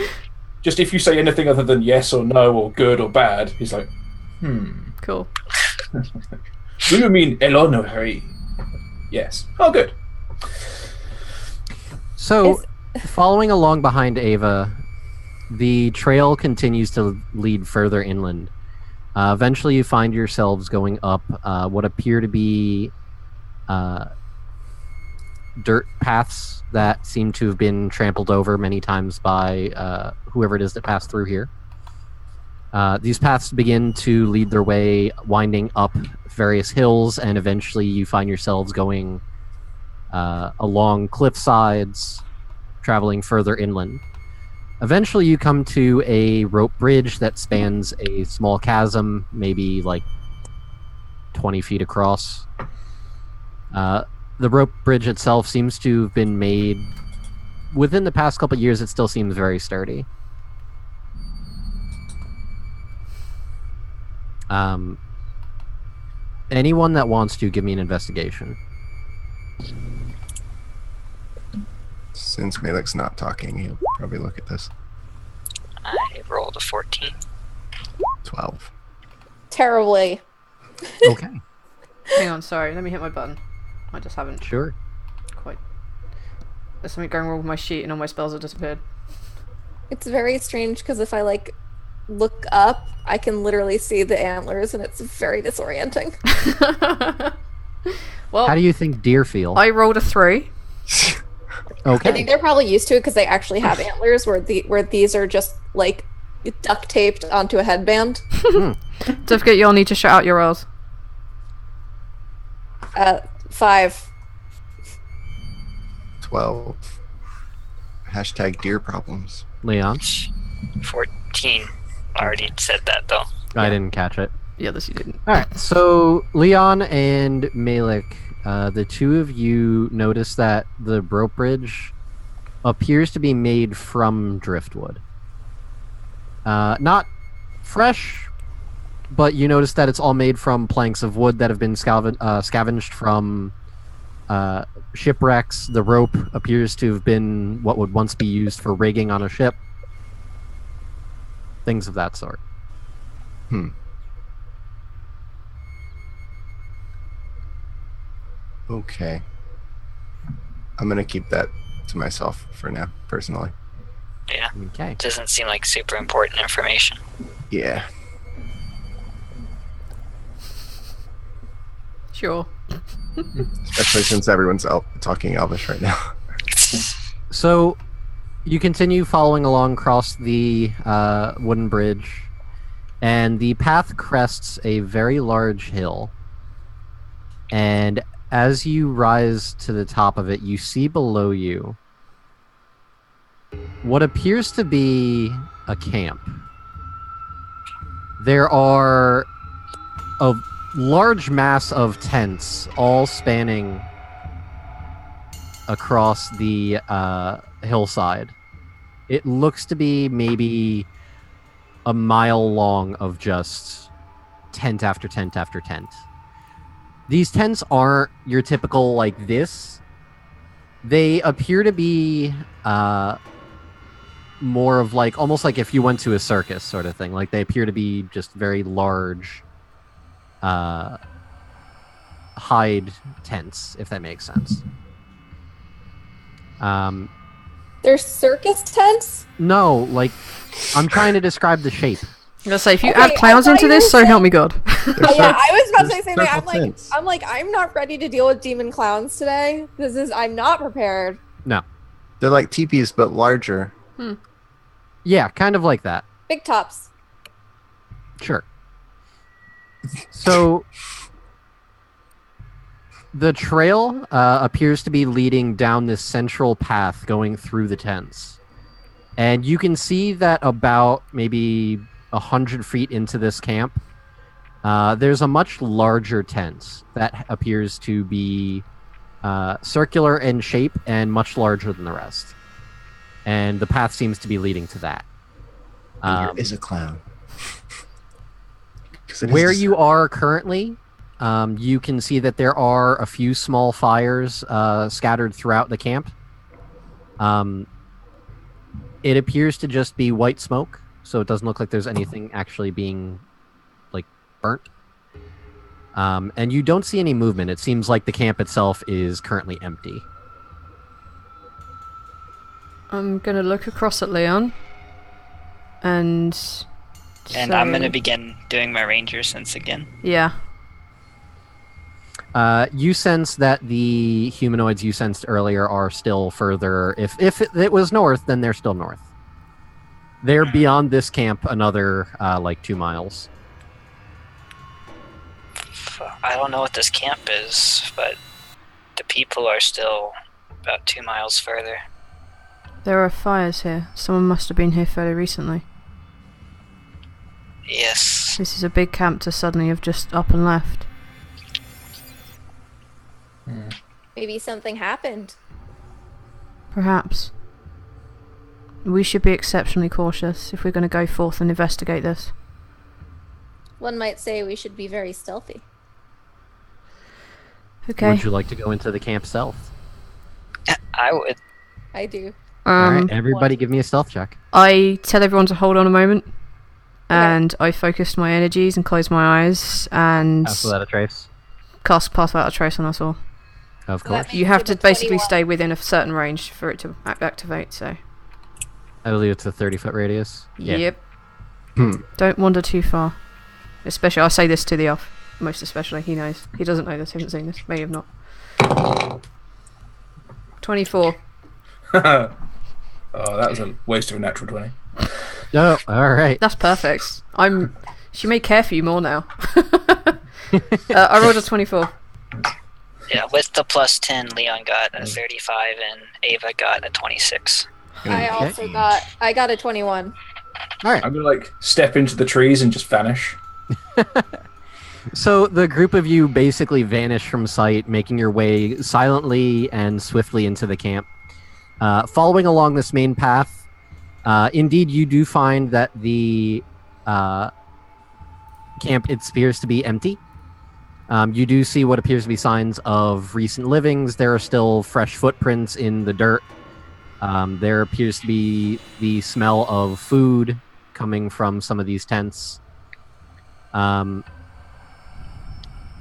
Just if you say anything other than yes or no or good or bad, he's like, Cool. Do you mean Elonori? Yes. Oh, good. So, following along behind Ava, the trail continues to lead further inland. Eventually, you find yourselves going up what appear to be dirt paths that seem to have been trampled over many times by whoever it is that passed through here. These paths begin to lead their way, winding up various hills, and eventually you find yourselves going along cliff sides, traveling further inland. Eventually you come to a rope bridge that spans a small chasm, maybe like 20 feet across. The rope bridge itself seems to have been made within the past couple of years. It still seems very sturdy. Anyone that wants to give me an investigation. Since Malik's not talking, he'll probably look at this. I rolled a 14. 12. Terribly. Okay. Hang on, sorry. Let me hit my button. I just haven't Sure. quite... There's something going wrong with my sheet and all my spells have disappeared. It's very strange because if I look up, I can literally see the antlers, and it's very disorienting. Well, How do you think deer feel? I rolled a 3. I Okay. think they're probably used to it because they actually have antlers, where these are just like duct taped onto a headband. Don't forget you'll need to shout out your rolls. 5. 12. Hashtag deer problems. Leon? 14. I already said that, though. I didn't catch it. Yeah, this you didn't. Alright, so Leon and Malik, the two of you notice that the rope bridge appears to be made from driftwood. Not fresh, but you notice that it's all made from planks of wood that have been scavenged from shipwrecks. The rope appears to have been what would once be used for rigging on a ship. Things of that sort. Okay. I'm gonna keep that to myself for now, personally. Yeah. Okay. Doesn't seem like super important information. Yeah. Sure. Especially since everyone's talking Elvish right now. So, you continue following along across the wooden bridge, and the path crests a very large hill. And as you rise to the top of it, you see below you what appears to be a camp. There are a large mass of tents all spanning across the hillside. It looks to be maybe a mile long of just tent after tent after tent. These tents aren't your typical like this. They appear to be more of like almost like if you went to a circus sort of thing. Like they appear to be just very large hide tents, if that makes sense. They're circus tents? No, like I'm trying to describe the shape. I'm gonna say, if you Okay, add clowns I thought into you this, were so help me God. Yeah, I was about to say the same thing. circle tents. I'm not ready to deal with demon clowns today. I'm not prepared. No. They're like teepees, but larger. Yeah, kind of like that. Big tops. Sure. So the trail appears to be leading down this central path going through the tents. And you can see that about maybe 100 feet into this camp, there's a much larger tent that appears to be circular in shape and much larger than the rest. And the path seems to be leading to that. There is a clown. Where you are currently, you can see that there are a few small fires scattered throughout the camp. It appears to just be white smoke, so it doesn't look like there's anything actually being, like, burnt. And you don't see any movement. It seems like the camp itself is currently empty. I'm gonna look across at Leon, and I'm gonna begin doing my ranger sense again. Yeah. You sense that the humanoids you sensed earlier are still further. If it was north, then they're still north. They're beyond this camp another, 2 miles. I don't know what this camp is, but the people are still about 2 miles further. There are fires here. Someone must have been here fairly recently. Yes. This is a big camp to suddenly have just up and left. Maybe something happened. Perhaps. We should be exceptionally cautious if we're going to go forth and investigate this. One might say we should be very stealthy. Okay. Would you like to go into the camp stealth? I would. I do. All right, everybody give me a stealth check. I tell everyone to hold on a moment, and I focus my energies and close my eyes and Pass without a trace. cast Pass Without a Trace on us all. Of So that course. makes You have it to a basically 21. stay within a certain range for it to activate, so... I believe it's a 30-foot radius. Yep. Don't wander too far. Especially, I say this to the elf, most especially. He knows. He doesn't know this, he hasn't seen this. May have not. 24. Oh, that was a waste of a natural 20. Oh, all right. That's perfect. She may care for you more now. I rolled a 24. Yeah, with the plus 10, Leon got a 35 and Ava got a 26. I got a 21. All right. I'm gonna step into the trees and just vanish. So the group of you basically vanish from sight, making your way silently and swiftly into the camp. Following along this main path, indeed you do find that the camp appears to be empty. You do see what appears to be signs of recent livings. There are still fresh footprints in the dirt. There appears to be the smell of food coming from some of these tents.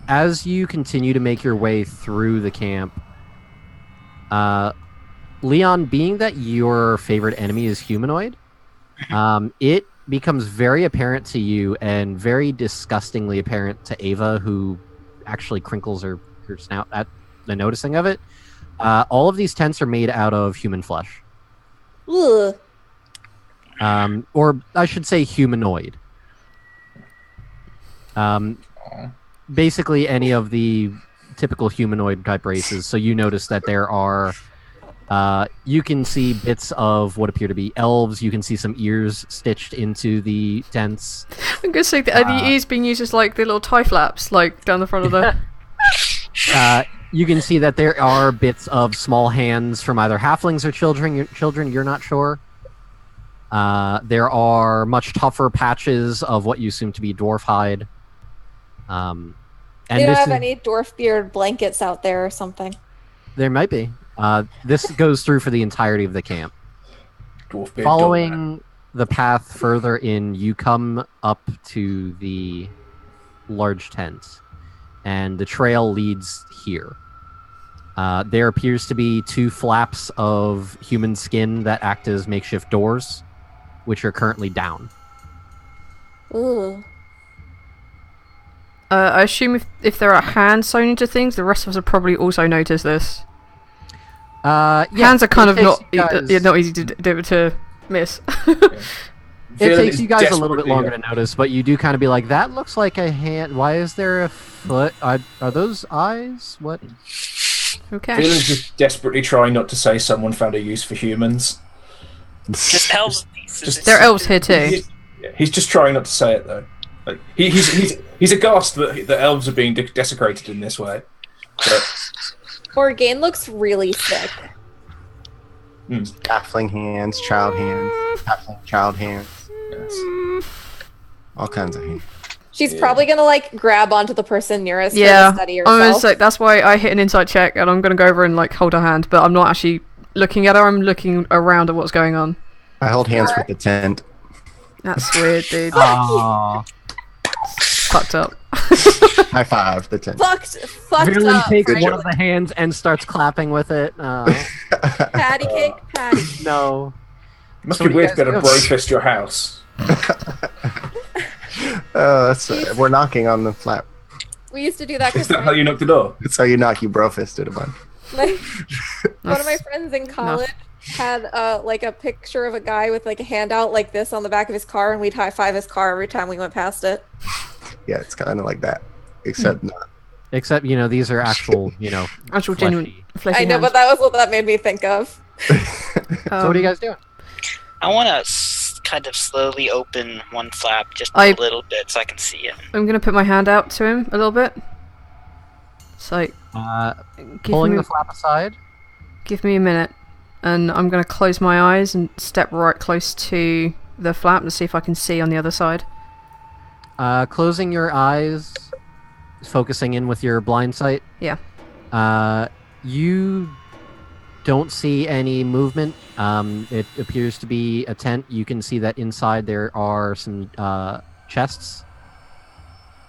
As you continue to make your way through the camp, Leon, being that your favorite enemy is humanoid, it becomes very apparent to you and very disgustingly apparent to Ava, who actually crinkles her snout at the noticing of it. All of these tents are made out of human flesh. Ugh. Or I should say humanoid. Basically any of the typical humanoid type races. So you notice that there are... you can see bits of what appear to be elves. You can see some ears stitched into the tents. I'm going to say that the ears being used as the little tie flaps, down the front of the... You can see that there are bits of small hands from either halflings or children, you're not sure. There are much tougher patches of what you assume to be dwarf hide. And They don't have any dwarf beard blankets out there or something. There might be. This goes through for the entirety of the camp. Dwarf beard Following the path further in, you come up to the large tent, and the trail leads here. There appears to be 2 flaps of human skin that act as makeshift doors, which are currently down. Ooh. I assume if there are hands sewn into things, the rest of us have probably also noticed this. Yeah, Hands are kind of in not case you guys- not easy to Miss. It Viren takes is you guys a little bit desperately- longer to notice, but you do kind of be like, that looks like a hand. Why is there a foot? Are those eyes? What? Okay. Viren's just desperately trying not to say someone found a use for humans. Just elves. There are elves here too. He's just trying not to say it though. Like he's aghast that the elves are being desecrated in this way. But, Morgane looks really sick. Halfling hands, child hands, halfling child hands, yes. all kinds of hands. She's probably gonna like grab onto the person nearest her Yeah. to study I was herself. like, that's why I hit an insight check, and I'm gonna go over and like hold her hand, but I'm not actually looking at her. I'm looking around at what's going on. I hold hands with the tent. That's weird, dude. Aww. Fucked up. High five the tent. Fucked Really up. takes Right? one of the hands and starts clapping with it. Patty cake, patty. No. It must So be what do weird you to be guys able to do? bro-fist your house. We're knocking on the flap. We used to do that Is because that how you knock the door? That's how you knock. You bro fisted a bunch. one of my friends in college had like a picture of a guy with like a handout like this on the back of his car, and we'd high five his car every time we went past it. Yeah, it's kind of like that, except not. Except, these are actual, Actual fleshy. genuine fleshy I know, hands. but that was what that made me think of. So what are you guys doing? I want to kind of slowly open one flap just I- a little bit so I can see it. I'm gonna put my hand out to him a little bit. So, Pulling me, the flap aside. give me a minute, and I'm gonna close my eyes and step right close to the flap and see if I can see on the other side. Closing your eyes, focusing in with your blind sight. Yeah. You don't see any movement. It appears to be a tent. You can see that inside there are some chests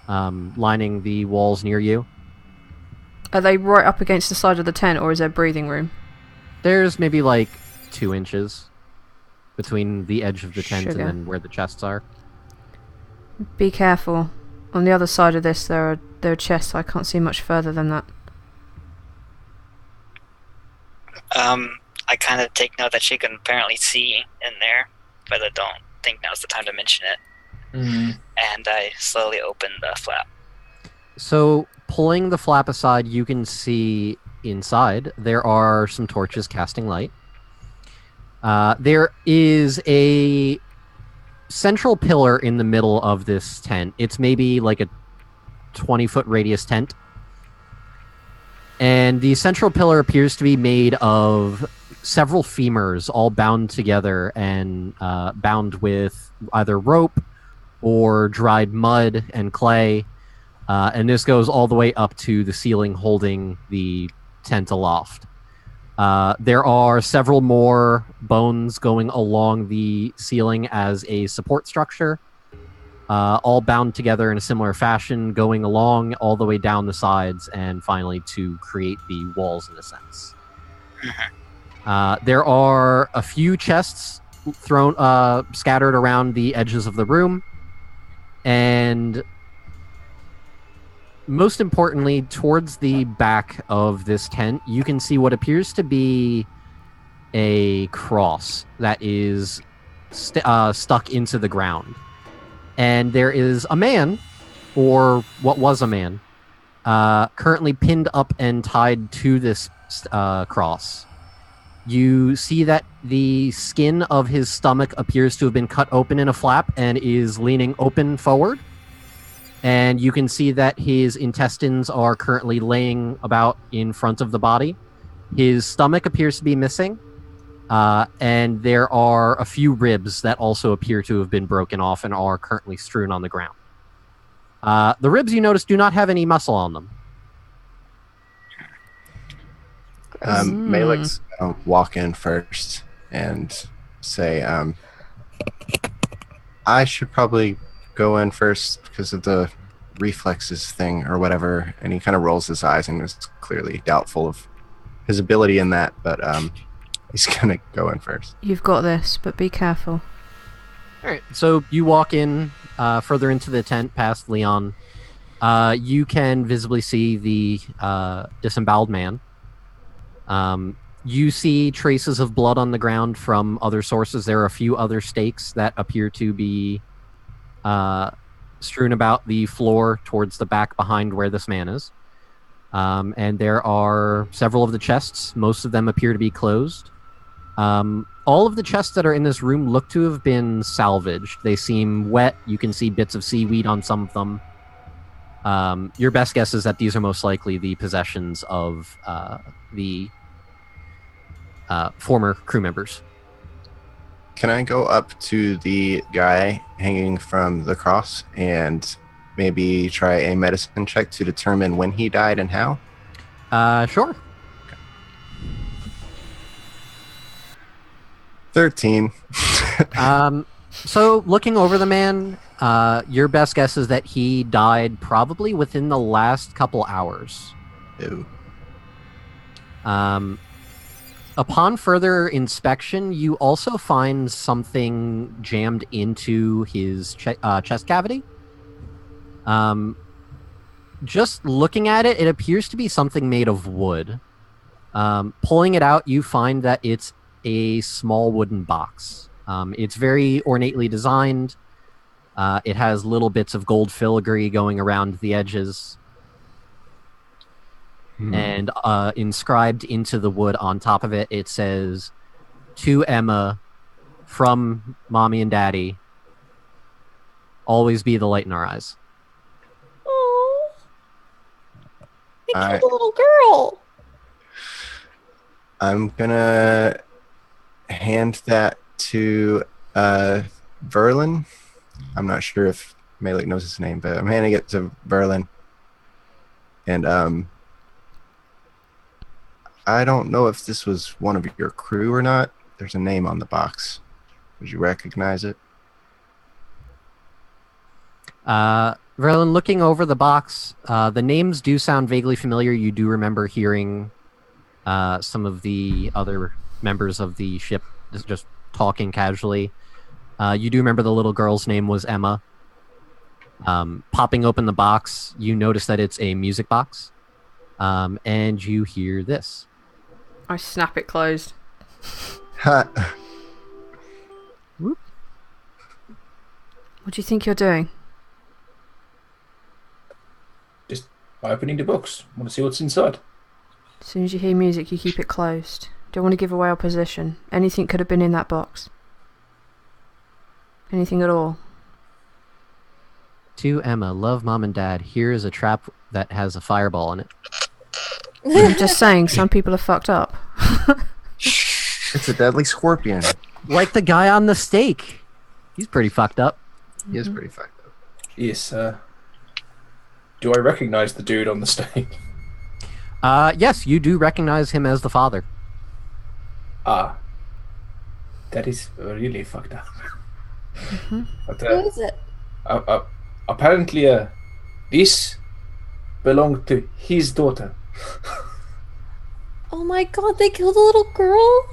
lining the walls near you. Are they right up against the side of the tent, or is there breathing room? There's maybe like 2 inches between the edge of the tent Sugar. and then where the chests are. Be careful. On the other side of this, there are chests. I can't see much further than that. I kind of take note that she can apparently see in there, but I don't think now's the time to mention it. And I slowly open the flap. So, pulling the flap aside, you can see inside. There are some torches casting light. There is a central pillar in the middle of this tent. It's maybe like a 20-foot radius tent. And the central pillar appears to be made of several femurs all bound together and bound with either rope or dried mud and clay. And this goes all the way up to the ceiling holding the tent aloft. There are several more bones going along the ceiling as a support structure, all bound together in a similar fashion, going along all the way down the sides and finally to create the walls in a sense. There are a few chests scattered around the edges of the room, and most importantly, towards the back of this tent, you can see what appears to be a cross that is stuck into the ground. And there is a man, or what was a man, currently pinned up and tied to this cross. You see that the skin of his stomach appears to have been cut open in a flap and is leaning open forward. And you can see that his intestines are currently laying about in front of the body. His stomach appears to be missing. And there are a few ribs that also appear to have been broken off and are currently strewn on the ground. The ribs, you notice, do not have any muscle on them. Malik's gonna walk in first and say, I should probably go in first because of the reflexes thing or whatever. And he kind of rolls his eyes and is clearly doubtful of his ability in that, but he's gonna go in first. You've got this, but be careful. All right, so you walk in further into the tent past Leon. You can visibly see the disemboweled man. You see traces of blood on the ground from other sources. There are a few other stakes that appear to be strewn about the floor towards the back behind where this man is. And there are several of the chests. Most of them appear to be closed. All of the chests that are in this room look to have been salvaged. They seem wet. You can see bits of seaweed on some of them. Your best guess is that these are most likely the possessions of the former crew members. Can I go up to the guy hanging from the cross and maybe try a medicine check to determine when he died and how? Sure. 13. So looking over the man, your best guess is that he died probably within the last couple hours. Ew. Upon further inspection, you also find something jammed into his chest cavity. Just looking at it, it appears to be something made of wood. Pulling it out, you find that it's a small wooden box. It's very ornately designed. It has little bits of gold filigree going around the edges. And inscribed into the wood on top of it, it says, "To Emma, from Mommy and Daddy, always be the light in our eyes." Oh, I I- killed a little girl. I'm gonna hand that to Verlin. I'm not sure if Malik knows his name, but I'm handing it to Verlin. And I don't know if this was one of your crew or not. There's a name on the box. Would you recognize it? Verlin, looking over the box, the names do sound vaguely familiar. You do remember hearing some of the other members of the ship just talking casually. You do remember the little girl's name was Emma. Popping open the box, you notice that it's a music box. And you hear this. I snap it closed. Ha. What do you think you're doing? Just opening the box. Want to see what's inside. As soon as you hear music, you keep it closed. Don't want to give away our position. Anything could have been in that box. Anything at all. To Emma, love Mom and Dad. Here is a trap that has a fireball in it. I'm just saying, some people are fucked up. It's a deadly scorpion. Like the guy on the stake. He's pretty fucked up. He is pretty fucked up. Yes, do I recognize the dude on the stage? Yes, you do recognize him as the father. Ah. That is really fucked up. But, Who is it? apparently, this belonged to his daughter. Oh my god, they killed a little girl?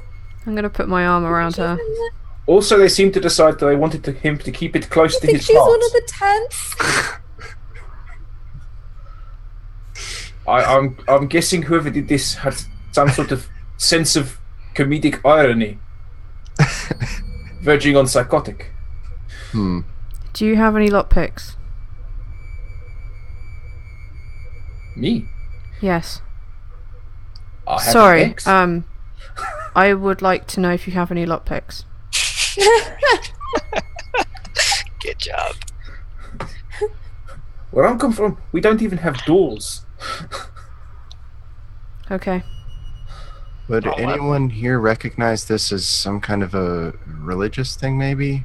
I'm gonna put my arm around her. Also, they seemed to decide that they wanted him to keep it close I to think his she's heart. one of the tents. I'm guessing whoever did this had some sort of sense of comedic irony, verging on psychotic. Do you have any lockpicks? Me? Yes. I have Sorry, X. I would like to know if you have any lockpicks. Good job. Where I'm come from, we don't even have doors. Okay. Would Oh, wow. anyone here recognize this as some kind of a religious thing, maybe?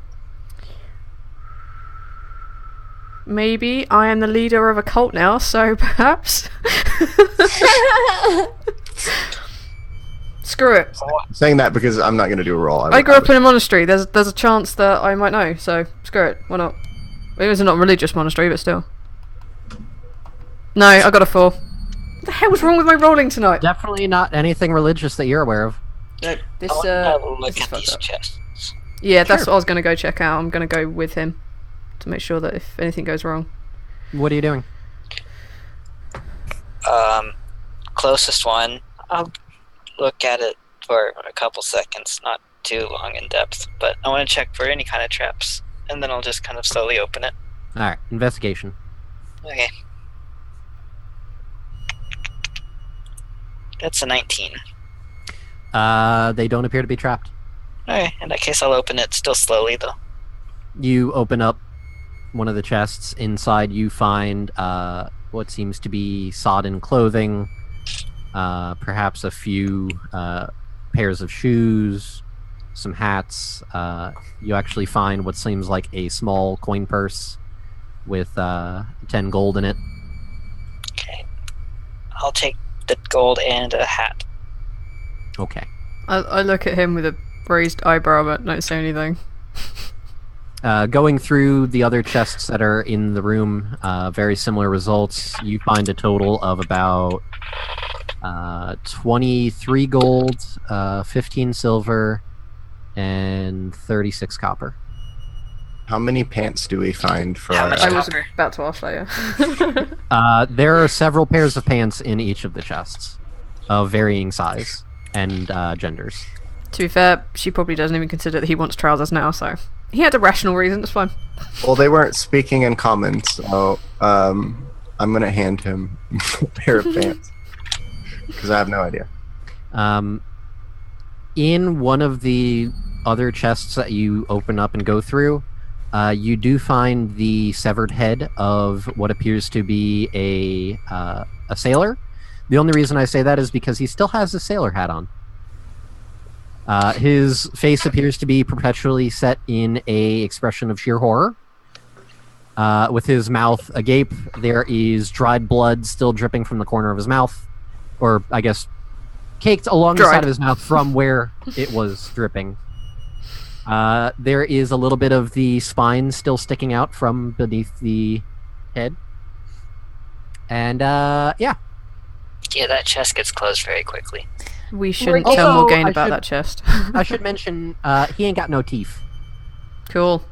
Maybe I am the leader of a cult now, so perhaps. Screw it. I'm saying that because I'm not going to do a roll. I grew up in a monastery. There's a chance that I might know, so screw it. Why not? It was not a religious monastery, but still. No, I got a 4. What the hell was wrong with my rolling tonight? Definitely not anything religious that you're aware of. No, this I want to have a this look is at fucked these up. chests. Yeah, that's Sure. what I was going to go check out. I'm going to go with him to make sure that if anything goes wrong. What are you doing? Closest one. I'll look at it for a couple seconds, not too long in depth, but I want to check for any kind of traps, and then I'll just kind of slowly open it. Alright, investigation. Okay. That's a 19. They don't appear to be trapped. Okay, in that case I'll open it, still slowly though. You open up one of the chests. Inside you find what seems to be sodden clothing, perhaps a few pairs of shoes, some hats. You actually find what seems like a small coin purse with 10 gold in it. Okay. I'll take the gold and a hat. Okay. I look at him with a raised eyebrow but don't say anything. Going through the other chests that are in the room, very similar results. You find a total of about 23 gold, 15 silver, and 36 copper. How many pants do we find for How our... much I was copper? about to ask that, yeah. There are several pairs of pants in each of the chests, of varying size and genders. To be fair, she probably doesn't even consider that he wants trousers now, so he had a rational reason, it's fine. Well, they weren't speaking in common, so I'm going to hand him a pair of pants. Because I have no idea. In one of the other chests that you open up and go through, you do find the severed head of what appears to be a sailor. The only reason I say that is because he still has a sailor hat on. His face appears to be perpetually set in a expression of sheer horror. With his mouth agape, there is dried blood still dripping from the corner of his mouth. Or, I guess, caked along the side of his mouth from where it was dripping. There is a little bit of the spine still sticking out from beneath the head. And, yeah. Yeah, that chest gets closed very quickly. We shouldn't Also, tell Morgaine I about should- that chest. I should mention, he ain't got no teeth. Cool.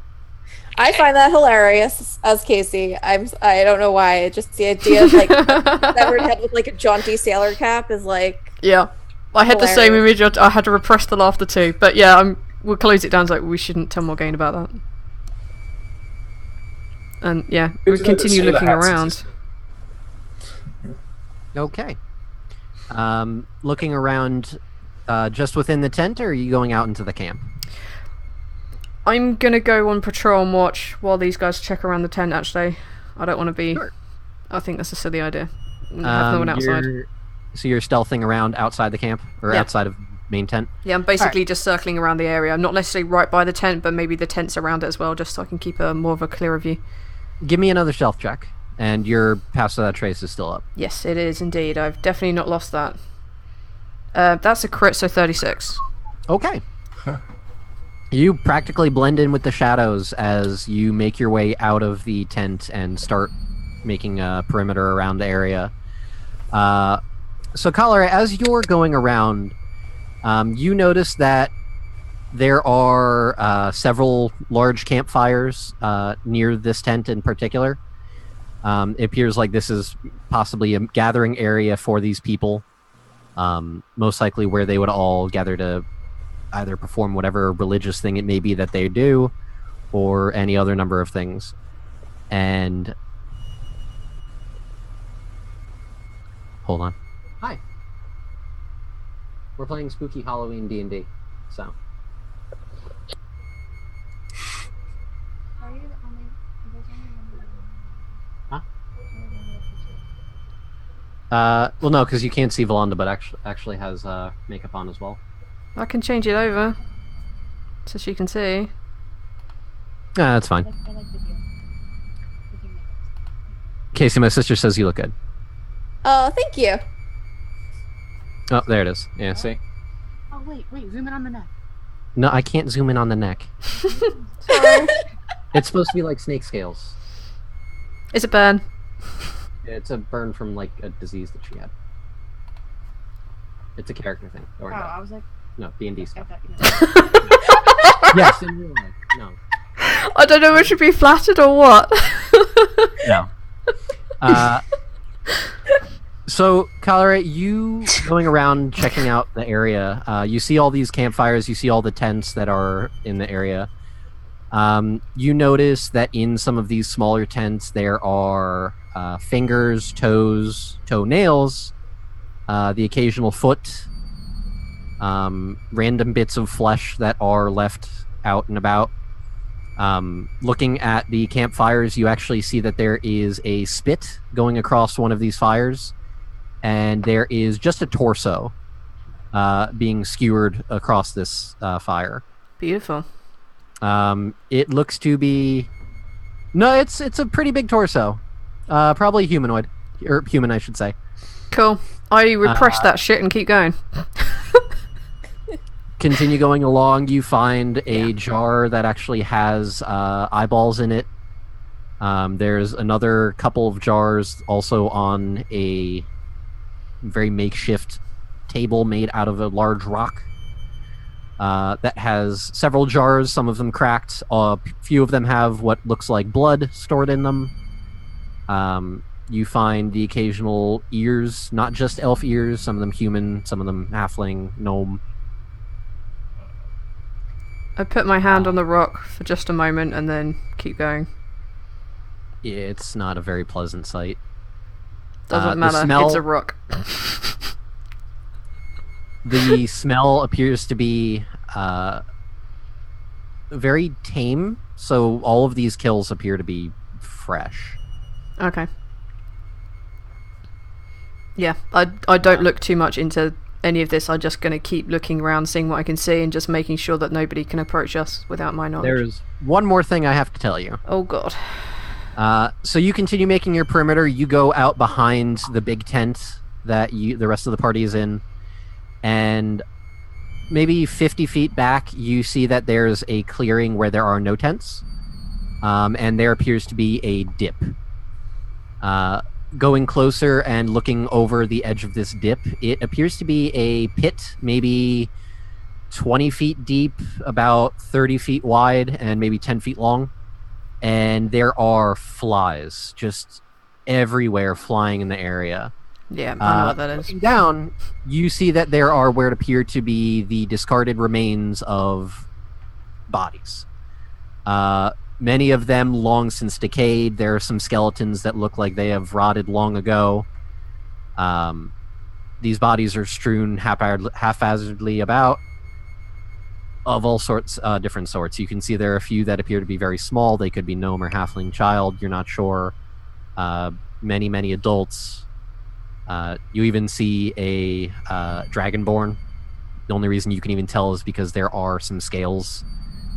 I find that hilarious as Casey. I don't know why. Just the idea of like severed head with like a jaunty sailor cap is like Yeah. I had the same Hilarious. image, I had to repress the laughter too. But yeah, we'll close it down, it's like we shouldn't tell Morgaine about that. And yeah, Good we to know that continue sailor looking hats around. exist. Okay. Looking around just within the tent, or are you going out into the camp? I'm gonna go on patrol and watch while these guys check around the tent, actually. I don't want to be... Sure. I think that's a silly idea. Have no one outside. So you're stealthing around outside the camp? Or Yeah. outside of main tent? Yeah, I'm basically just circling around the area. I'm not necessarily right by the tent, but maybe the tents around it as well, just so I can keep a more of a clearer view. Give me another stealth check. And your pass to that trace is still up. Yes, it is indeed. I've definitely not lost that. That's a crit, so 36. Okay. You practically blend in with the shadows as you make your way out of the tent and start making a perimeter around the area. So, Cholera, as you're going around, you notice that there are several large campfires near this tent in particular. It appears like this is possibly a gathering area for these people. Most likely where they would all gather to either perform whatever religious thing it may be that they do, or any other number of things. And... Hold on. Hi. We're playing Spooky Halloween D&D, so... well, no, because you can't see Valanda, but actually has makeup on as well. I can change it over so she can see. That's fine. Casey, my sister says you look good. oh, thank you. Oh, there it is. Yeah, see? Oh, wait, zoom in on the neck. No, I can't zoom in on the neck. It's supposed to be like snake scales. Is it burn? It's a burn from, like, a disease that she had. It's a character thing. Don't worry Oh, about I was like, it. No, D&D I stuff. thought, you know. Yes, in real life. No. I don't know if I should be flattered or what. No. So, Kalare, you going around checking out the area, you see all these campfires, you see all the tents that are in the area. You notice that in some of these smaller tents there are fingers, toes, toenails, the occasional foot, random bits of flesh that are left out and about. Looking at the campfires, you actually see that there is a spit going across one of these fires, and there is just a torso being skewered across this fire. Beautiful. It looks to be... No, it's a pretty big torso. Probably humanoid. Or human, I should say. Cool. I repress that shit and keep going. Continue going along, you find a jar that actually has eyeballs in it. There's another couple of jars also on a very makeshift table made out of a large rock that has several jars, some of them cracked. A few of them have what looks like blood stored in them. You find the occasional ears, not just elf ears, some of them human, some of them halfling, gnome. I put my hand on the rock for just a moment and then keep going. It's not a very pleasant sight. Doesn't matter, it's a rock. The smell appears to be very tame, so all of these kills appear to be fresh. Okay. Yeah, I don't look too much into any of this. I'm just going to keep looking around, seeing what I can see, and just making sure that nobody can approach us without my knowledge. There's one more thing I have to tell you. Oh, God. So you continue making your perimeter. You go out behind the big tent that the rest of the party is in, and maybe 50 feet back, you see that there's a clearing where there are no tents, and there appears to be a dip. Going closer and looking over the edge of this dip, it appears to be a pit, maybe 20 feet deep, about 30 feet wide, and maybe 10 feet long. And there are flies just everywhere flying in the area. Yeah, I know what that is. Looking down, you see that there are what appear to be the discarded remains of bodies. Many of them long since decayed. There are some skeletons that look like they have rotted long ago. These bodies are strewn haphazardly about, of all sorts, different sorts. You can see there are a few that appear to be very small. They could be gnome or halfling child. You're not sure. Many adults. You even see a dragonborn. The only reason you can even tell is because there are some scales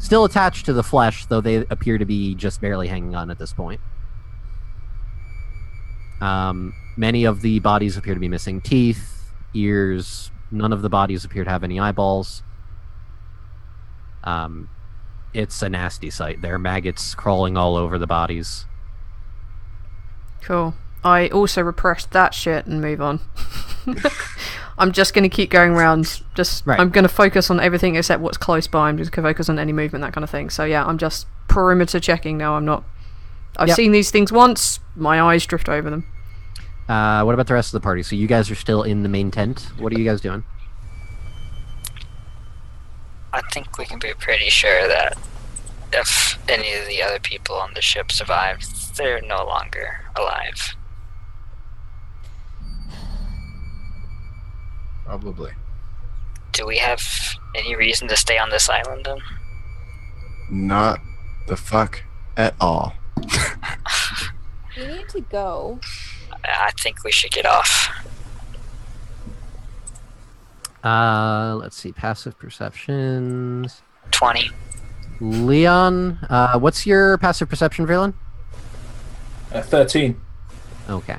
still attached to the flesh, though they appear to be just barely hanging on at this point. Many of the bodies appear to be missing teeth, ears. None of the bodies appear to have any eyeballs. It's a nasty sight. There are maggots crawling all over the bodies. Cool. I also repressed that shit and move on. I'm just going to keep going around. I'm going to focus on everything except what's close by. I'm just going to focus on any movement, that kind of thing. So yeah, I'm just perimeter checking now. I've seen these things once. My eyes drift over them. What about the rest of the party? So you guys are still in the main tent. What are you guys doing? I think we can be pretty sure that if any of the other people on the ship survived, they're no longer alive. Probably. Do we have any reason to stay on this island then? Not the fuck at all. We need to go. I think we should get off. Let's see. Passive perceptions. 20. Leon, what's your passive perception, Valen? 13. Okay.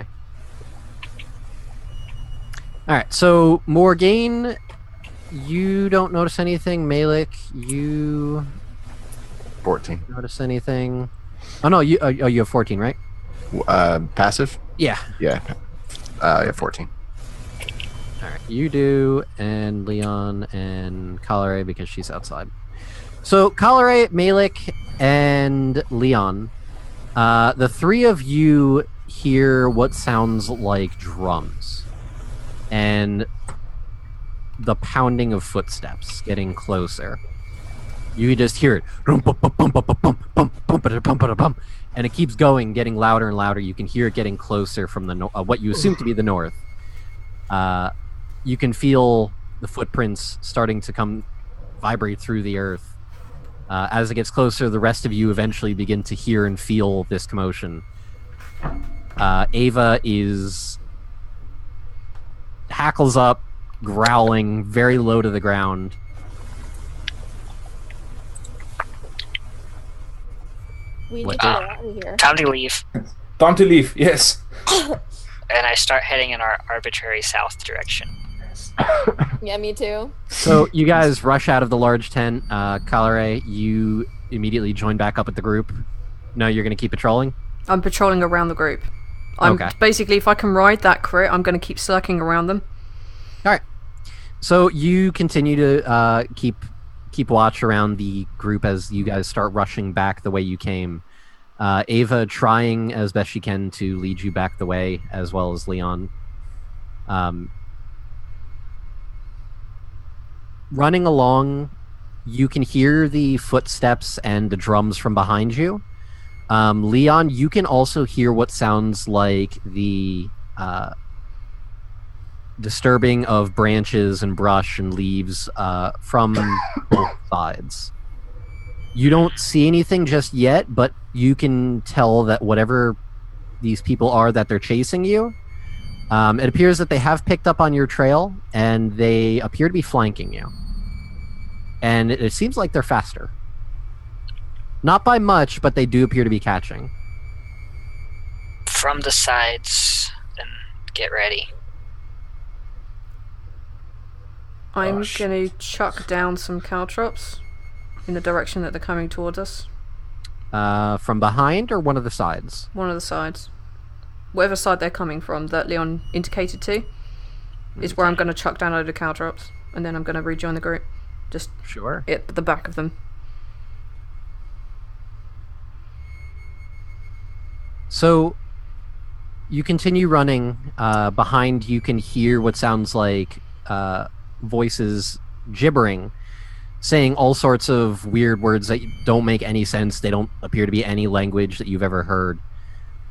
Alright, so Morgaine, you don't notice anything. Malik, you 14. notice anything? Oh no, you have 14, right? Passive? Yeah. Yeah. 14. Alright, you do, and Leon and Kalare because she's outside. So Kalare, Malik, and Leon, the three of you hear what sounds like drums and the pounding of footsteps getting closer. You just hear it, and it keeps going, getting louder and louder. You can hear it getting closer from the what you assume to be the north. You can feel the footprints starting to vibrate through the earth. As it gets closer, the rest of you eventually begin to hear and feel this commotion. Ava hackles up, growling, very low to the ground. We What need to the- get out of here. Time to leave. Time to leave. Yes. And I start heading in our arbitrary south direction. Yeah, me too. So you guys rush out of the large tent. Kalare, you immediately join back up with the group. No, you're going to keep patrolling? I'm patrolling around the group. Okay. Basically, if I can ride that crit, I'm going to keep circling around them. All right. So you continue to keep watch around the group as you guys start rushing back the way you came. Ava trying as best she can to lead you back the way, as well as Leon. Running along, you can hear the footsteps and the drums from behind you. Leon, you can also hear what sounds like the disturbing of branches and brush and leaves from both sides. You don't see anything just yet, but you can tell that whatever these people are that they're chasing you, it appears that they have picked up on your trail, and they appear to be flanking you. And it seems like they're faster. Not by much, but they do appear to be catching. From the sides, then get ready. I'm Gosh. going to chuck down some caltrops in the direction that they're coming towards us. From behind or one of the sides? One of the sides. Whatever side they're coming from that Leon indicated to is where I'm going to chuck down a load of caltrops, and then I'm going to rejoin the group. Just Sure. at the back of them. So you continue running. Behind you can hear what sounds like voices gibbering, saying all sorts of weird words that don't make any sense. They don't appear to be any language that you've ever heard.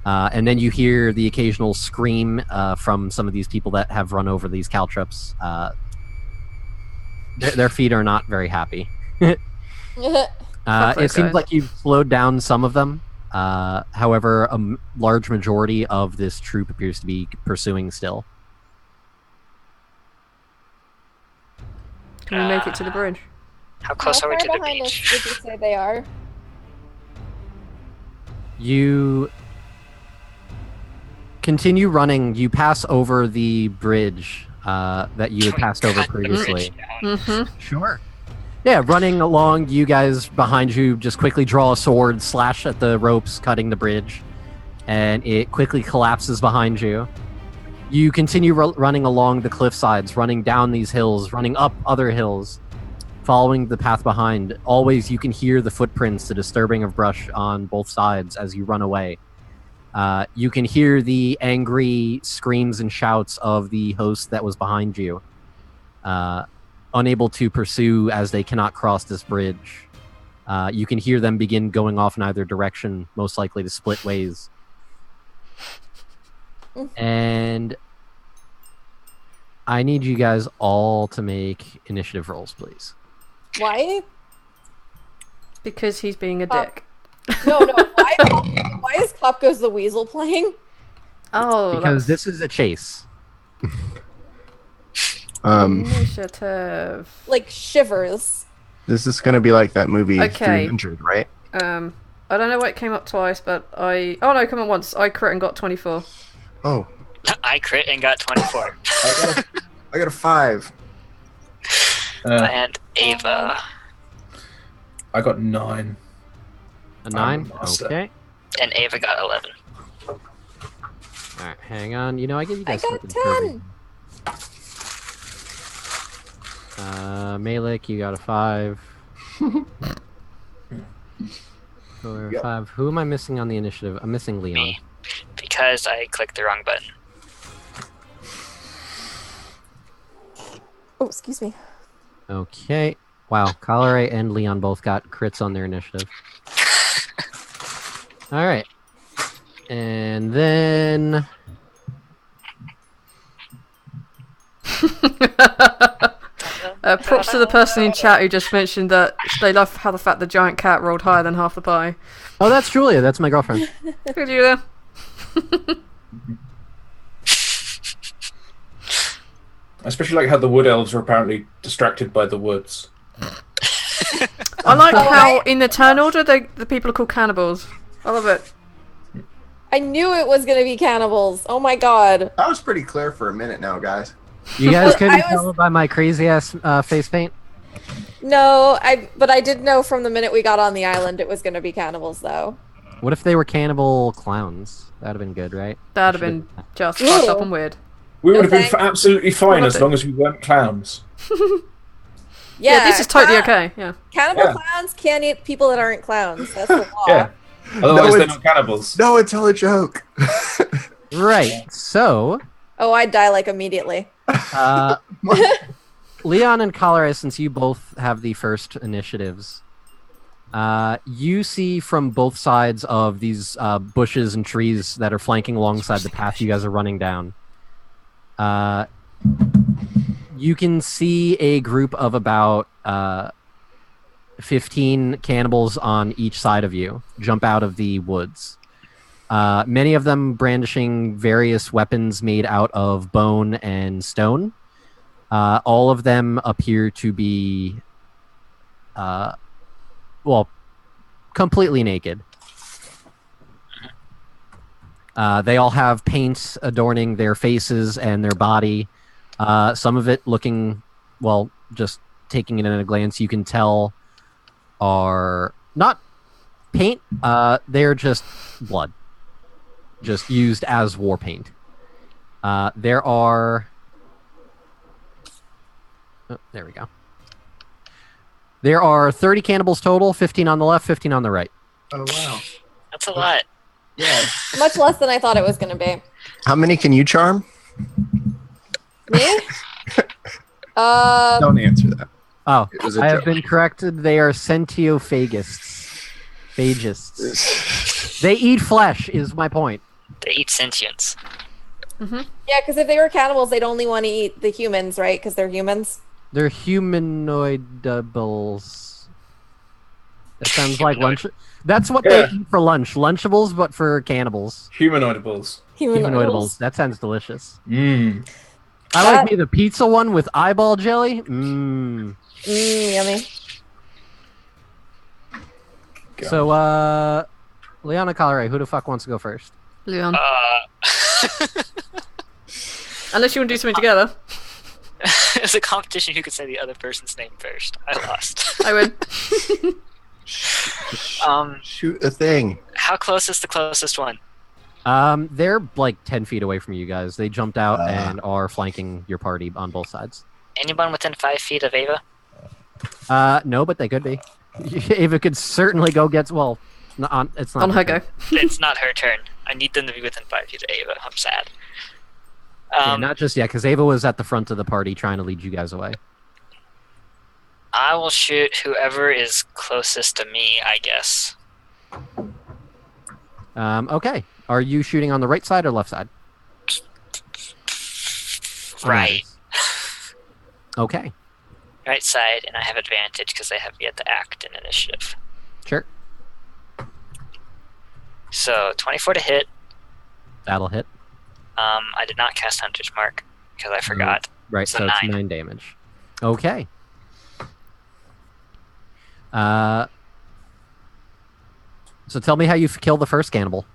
And then you hear the occasional scream from some of these people that have run over these caltrops. Their feet are not very happy. It those seems guys. like you've slowed down some of them. However, a large majority of this troop appears to be pursuing still. Can we make it to the bridge? How close How are we far to the behind us beach? would you say they are? You continue running. You pass over the bridge that you had passed over Cut the previously. bridge down. Mm-hmm. Sure. Yeah, running along, you guys behind you just quickly draw a sword, slash at the ropes, cutting the bridge, and it quickly collapses behind you. You continue running along the cliff sides, running down these hills, running up other hills, following the path behind. Always you can hear the footprints, the disturbing of brush on both sides as you run away. You can hear the angry screams and shouts of the host that was behind you. Unable to pursue as they cannot cross this bridge. You can hear them begin going off in either direction, most likely to split ways. And I need you guys all to make initiative rolls, please. Why? Because he's being a dick. No. Why is Cop Goes the Weasel playing? Oh, Because that's this is a chase. initiative. Like shivers. This is gonna be like that movie Okay. 300, right? I don't know why it came up twice, but oh no, come on once. I crit and got 24. Oh, I crit and got 24. I got a 5. And Ava. I got 9. A 9? master. Okay. And Ava got 11. Alright, hang on. You know, I give you I guys got something for me. 10. Malik, you got a 5. 4, Yep. 5. Who am I missing on the initiative? I'm missing Leon. Me. Because because I clicked the wrong button. Oh, excuse me. Okay. Wow, Cholera and Leon both got crits on their initiative. All right. And then... Props to the person in chat who just mentioned that they love how the fact the giant cat rolled higher than half the pie. Oh, that's Julia. That's my girlfriend. Good, Julia. I especially like how the wood elves are apparently distracted by the woods. I like how in the turn order the people are called cannibals. I love it. I knew it was gonna be cannibals. Oh my god. That was pretty clear for a minute now, guys. You guys couldn't I was- tell by my crazy ass face paint? No, but I did know from the minute we got on the island it was gonna be cannibals though. What if they were cannibal clowns? That'd have been good, right? That'd have been just fucked up and weird. We would have been thanks. absolutely fine as Loved it. long as we weren't clowns. Yeah, this is totally clown- okay. Yeah. Cannibal Yeah. clowns can't eat people that aren't clowns. That's the law. Yeah. Otherwise, No, they're it's- not cannibals. No, it's all a joke. Right. So, Oh, I'd die like immediately. Leon and Cholera, since you both have the first initiatives, you see from both sides of these bushes and trees that are flanking alongside the path you guys are running down. You can see a group of about 15 cannibals on each side of you jump out of the woods. Many of them brandishing various weapons made out of bone and stone. All of them appear to be, completely naked. They all have paint adorning their faces and their body. Some of it looking, just taking it at a glance, you can tell are not paint. They're just blood. Just used as war paint. There are... Oh, there we go. There are 30 cannibals total, 15 on the left, 15 on the right. Oh, wow. That's a lot. Yeah. Much less than I thought it was gonna be. How many can you charm? Me? Don't answer that. Oh, It was a I have joke. been corrected. They are sentiophagists. Phagists. They eat flesh, is my point. They eat sentience. Yeah, because if they were cannibals, they'd only want to eat the humans, right? Because they're humans. They're humanoidables. That sounds like lunch. That's what Yeah. they eat for lunch. Lunchables, but for cannibals. Humanoidables. Humanoidables. That sounds delicious. Mmm. I like me the pizza one with eyeball jelly. Mmm. Yummy. So, Leona Colore, who the fuck wants to go first? Leon. Unless you want to do something together. It's a competition who could say the other person's name first. I lost. I win. Shoot a thing. How close is the closest one? They're like 10 feet away from you guys. They jumped out and are flanking your party on both sides. Anyone within 5 feet of Ava? No, but they could be. Ava could certainly go get. Well, it's not On her go. It's not her turn. I need them to be within 5 feet of Ava. I'm sad. Yeah, not just yet, because Ava was at the front of the party trying to lead you guys away. I will shoot whoever is closest to me, I guess. Okay. Are you shooting on the right side or left side? Right. Okay. Right side, and I have advantage because I have yet to act in initiative. Sure. So, 24 to hit. That'll hit. I did not cast Hunter's Mark because I forgot. Right, So so it's 9. 9 damage. Okay. So tell me how you kill the first cannibal.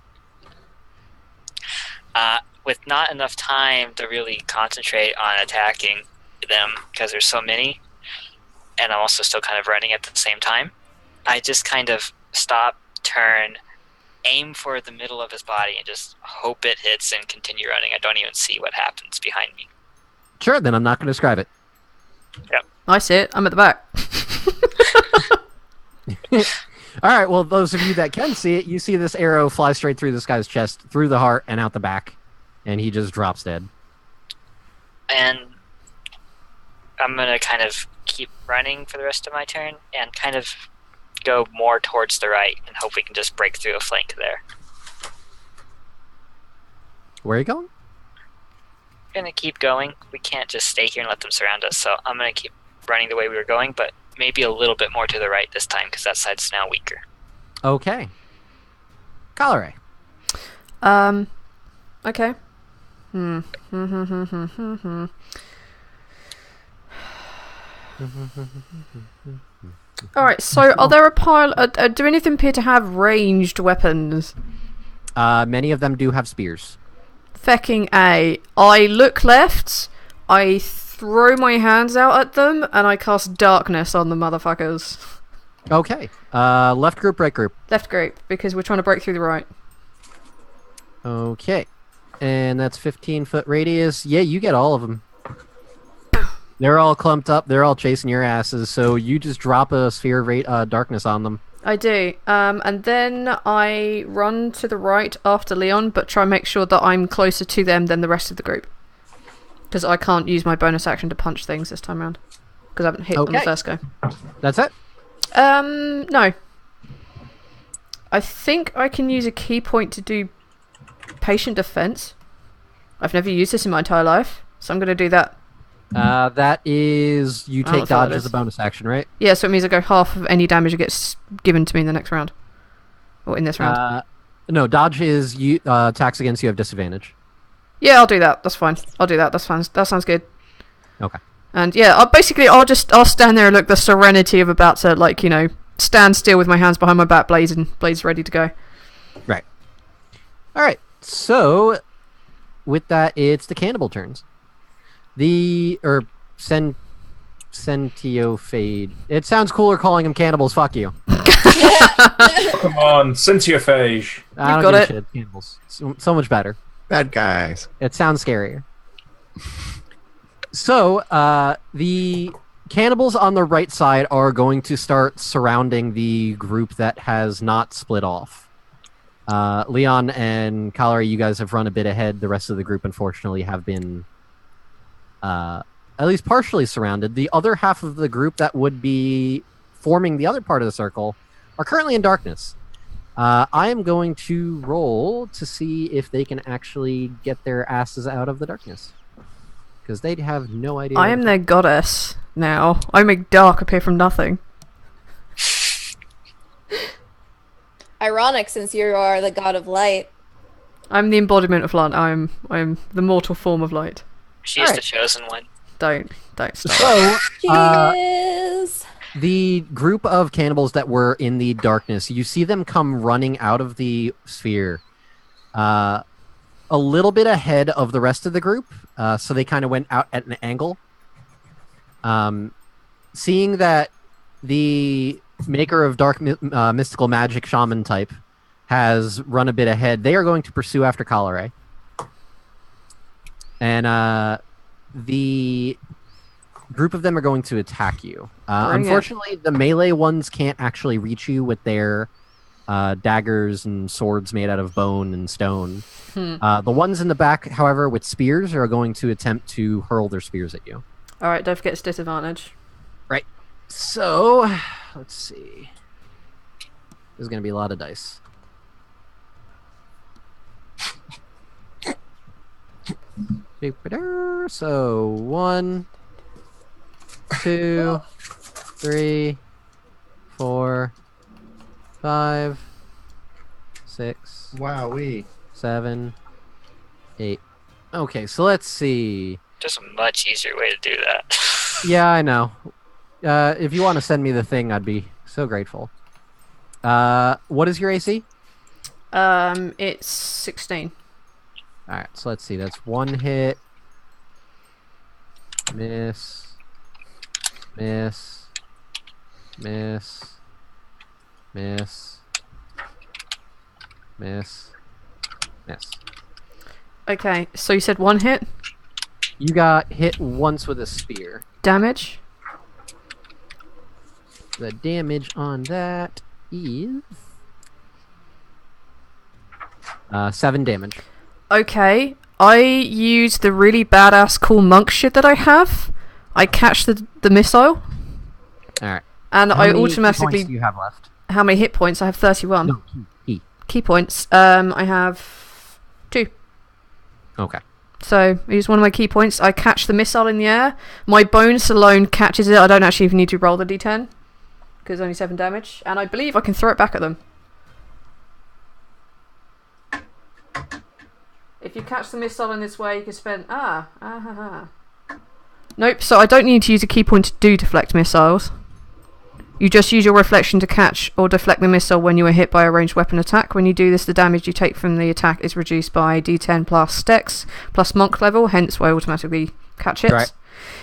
With not enough time to really concentrate on attacking them because there's so many, and I'm also still kind of running at the same time, I just kind of stop, turn, aim for the middle of his body, and just hope it hits and continue running. I don't even see what happens behind me. Sure, then I'm not going to describe it. I see it. I'm at the back. All right. Well, those of you that can see it, you see this arrow fly straight through this guy's chest, through the heart, and out the back, and he just drops dead. And I'm gonna kind of keep running for the rest of my turn and kind of go more towards the right and hope we can just break through a flank there. Where are you going? Gonna keep going. We can't just stay here and let them surround us, so I'm gonna keep running the way we were going, but maybe a little bit more to the right this time because that side's now weaker. Okay. Cholera. Okay. Alright, so are there a pile... do any of them appear to have ranged weapons? Many of them do have spears. Fecking A. I look left, I throw my hands out at them, and I cast darkness on the motherfuckers. Okay. Left group, right group. Left group, because we're trying to break through the right. Okay. And that's 15-foot radius. Yeah, you get all of them. They're all clumped up. They're all chasing your asses. So you just drop a sphere of darkness on them. I do. And then I run to the right after Leon, but try and make sure that I'm closer to them than the rest of the group. Because I can't use my bonus action to punch things this time around. Because I haven't hit on the first go. That's it? No. I think I can use a key point to do patient defense. I've never used this in my entire life, so I'm going to do that. That is... You take dodge as is. a bonus action, right? Yeah, so it means I go half of any damage that gets given to me in the next round. Or in this round. No, dodge is you attacks against you have disadvantage. Yeah, I'll do that. That's fine. I'll do that. That's fine. That sounds good. Okay. And yeah, I'll stand there and look the serenity of about to, like, you know, stand still with my hands behind my back, blades ready to go. Right. All right. So, with that, it's the cannibal turns. Sentio Fade. It sounds cooler calling them cannibals. Fuck you. Come on, Sentiophage. I don't got give a it. shit. Cannibals. So much better. Bad guys. It sounds scarier. So, the cannibals on the right side are going to start surrounding the group that has not split off. Leon and Cholera, you guys have run a bit ahead. The rest of the group, unfortunately, have been at least partially surrounded. The other half of the group that would be forming the other part of the circle are currently in darkness. I am going to roll to see if they can actually get their asses out of the darkness. Because they'd have no idea. I am their goddess now. I make dark appear from nothing. Ironic, since you are the god of light. I'm the embodiment of light. I'm the mortal form of light. She is Alright. the chosen one. Don't stop. So, She is. the group of cannibals that were in the darkness, you see them come running out of the sphere a little bit ahead of the rest of the group, so they kind of went out at an angle. Seeing that the maker of dark mystical magic shaman type has run a bit ahead, they are going to pursue after Cholera. And the group of them are going to attack you. Bring it. Unfortunately, the melee ones can't actually reach you with their daggers and swords made out of bone and stone. The ones in the back, however, with spears are going to attempt to hurl their spears at you. Alright, don't forget it's disadvantage. Right. So, let's see. There's going to be a lot of dice. So, 1, 2, 3, 4, 5, 6, Wowee. 7, 8. Okay, so let's see. Just a much easier way to do that. Yeah, I know. If you want to send me the thing, I'd be so grateful. What is your AC? It's 16. Alright, so let's see. That's 1 hit. Miss. Miss. Miss. Miss. Miss. Miss. Okay, so you said 1 hit? You got hit once with a spear. Damage? The damage on that is 7 damage. Okay, I use the really badass cool monk shit that I have. I catch the missile. Alright. And How I many automatically... points do you have left? How many hit points? I have 31. No, key. Key points. I have 2. Okay. So I use one of my key points. I catch the missile in the air. My bonus alone catches it. I don't actually even need to roll the d10 because only 7 damage. And I believe I can throw it back at them. If you catch the missile in this way, you can spend... Nope, so I don't need to use a key point to do deflect missiles. You just use your reflection to catch or deflect the missile when you are hit by a ranged weapon attack. When you do this, the damage you take from the attack is reduced by d10 plus dex plus monk level, hence why I automatically catch it. Right.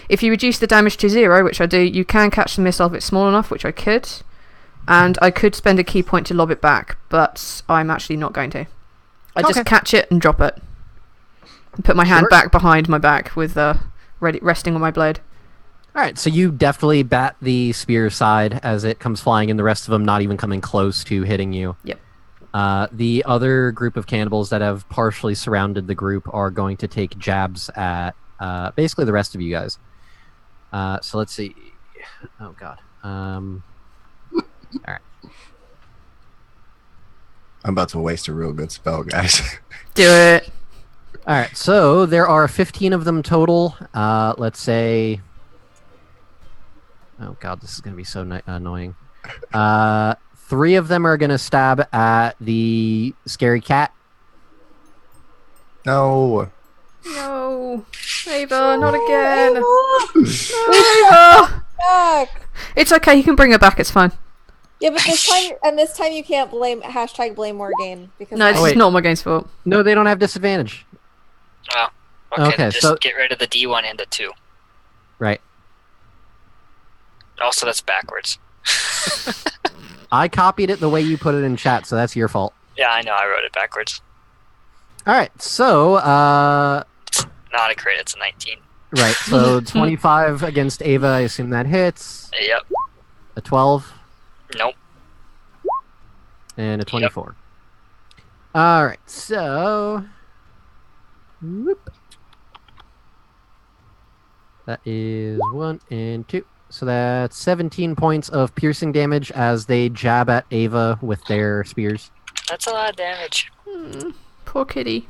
If you reduce the damage to 0, which I do, you can catch the missile if it's small enough, which I could. And I could spend a key point to lob it back, but I'm actually not going to. I just catch it and drop it. And put my hand back behind my back with resting on my blade. Alright, so you definitely bat the spear side as it comes flying, and the rest of them not even coming close to hitting you. Yep. The other group of cannibals that have partially surrounded the group are going to take jabs at basically the rest of you guys. So let's see. Oh, God. Alright. I'm about to waste a real good spell, guys. Do it. Alright, so there are 15 of them total. Let's say... Oh god, this is going to be so annoying. 3 of them are going to stab at the scary cat. No. No. Ava, not again. No, Ava. back. It's okay, you can bring her back, it's fine. Yeah, but this time you can't blame #blame because No, it's not my game's fault. No, they don't have disadvantage. Oh, Okay, then just so- get rid of the D1 and the 2. Right. Also, that's backwards. I copied it the way you put it in chat, so that's your fault. Yeah, I know, I wrote it backwards. Alright, so, Not a crit, it's a 19. right, so 25 against Ava, I assume that hits. Yep. A 12. Nope. And a 24. Alright, so... Whoop. That is 1 and 2. So that's 17 points of piercing damage as they jab at Ava with their spears. That's a lot of damage. Poor kitty.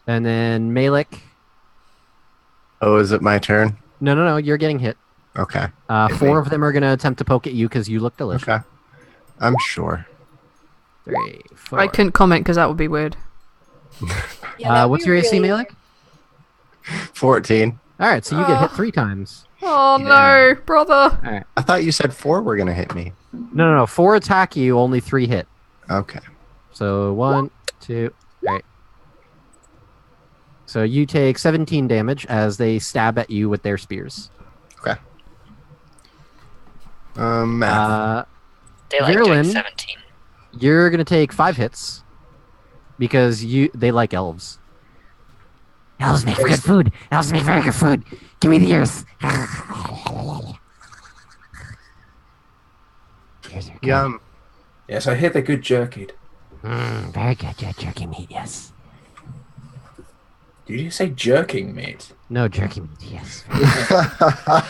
And then Malik. Oh, is it my turn? No, you're getting hit. Okay. 4 of them are going to attempt to poke at you because you look delicious. Okay. I'm sure. 3, 4. I couldn't comment because that would be weird. Yeah, that'd what's be your AC, really- Malik? 14. Alright, so you get hit 3 times. Oh no, brother. Alright. I thought you said 4 were going to hit me. No. 4 attack you, only 3 hit. Okay. So 1, 2, right. So you take 17 damage as they stab at you with their spears. Okay. Math. They like doing Virulin. 17. You're gonna take 5 hits because they like elves. Elves make good food. Elves make very good food. Give me the earth. Yum. Yes, I hear they're good jerkied. Very good jerky meat. Yes. Did you say jerking meat? No jerky meat. Yes.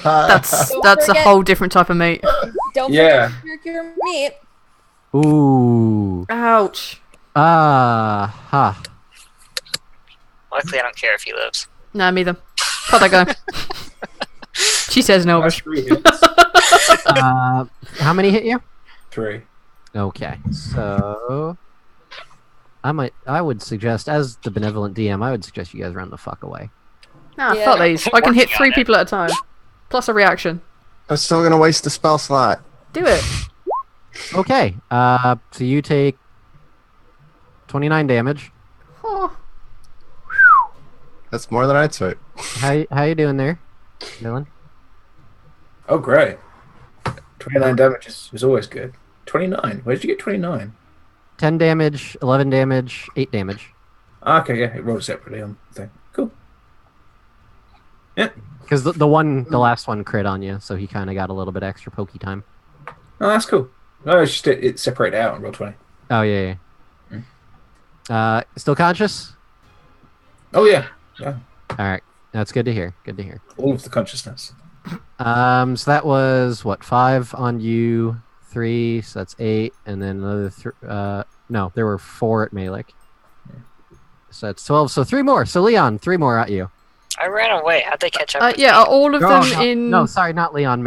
That's Don't a forget- whole different type of meat. Don't Yeah. forget your meat. Ooh. Ouch. Ha. Luckily, I don't care if he lives. Nah, me them. How'd that go? She says no. That's 3 hits. How many hit you? 3. Okay, so I would suggest, as the benevolent DM, I would suggest you guys run the fuck away. Nah, Yeah. fuck these. I can hit Working 3 on it. people at a time. Plus a reaction. I'm still going to waste the spell slot. Do it. Okay, so you take 29 damage. Oh. That's more than I'd say. How you doing there, Dylan? Oh, great. 29 damage is always good. 29. Where did you get 29? 10 damage, 11 damage, 8 damage. Okay, yeah, it rolled separately on the thing. Cool. Yeah. Because the last one crit on you, so he kind of got a little bit extra pokey time. Oh, that's cool. No, it's just it separated out on roll 20. Oh yeah. Still conscious? Oh yeah. Yeah. All right, that's good to hear. Good to hear. All of the consciousness. So that was what 5 on you, 3, so that's 8, and then another. No, there were 4 at Malik. So that's 12. So 3 more. So Leon, 3 more at you. I ran away. How'd they catch up? With Yeah, me? are all of them no, in? No, sorry, not Leon.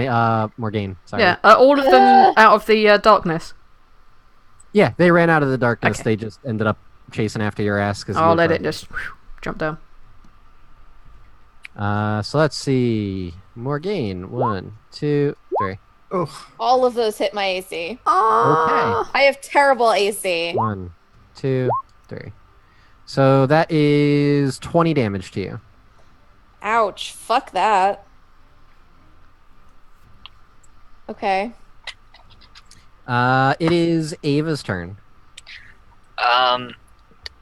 Morgaine. Sorry. Yeah, are all of them out of the darkness? Yeah, they ran out of the darkness. Okay. They just ended up chasing after your ass because. I'll let it just jump down. So let's see. Morgaine, 1, 2, 3. Oh, All of those hit my AC. Oh. Okay. I have terrible AC. 1, 2, 3. So that is 20 damage to you. Ouch. Fuck that. Okay. It is Ava's turn.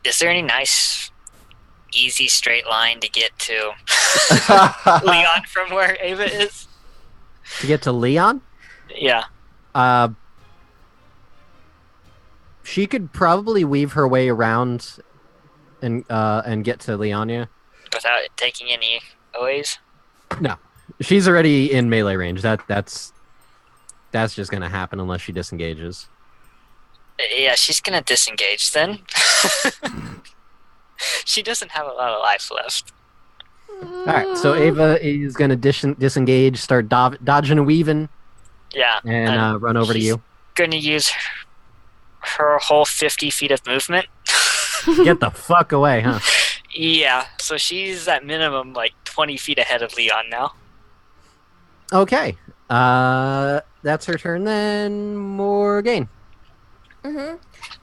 Is there any nice, easy straight line to get to Leon from where Ava is? To get to Leon, Yeah. she could probably weave her way around and get to Leonia. Without taking any OAs? No, she's already in melee range. That's just gonna happen unless she disengages. Yeah, she's gonna disengage then. She doesn't have a lot of life left. All right, so Ava is gonna disengage, start dodging and weaving, Yeah. and run over to she's you. Gonna use her whole 50 feet of movement. Get the fuck away, huh? Yeah, so she's at minimum like 20 feet ahead of Leon now. Okay, that's her turn then. Morgaine.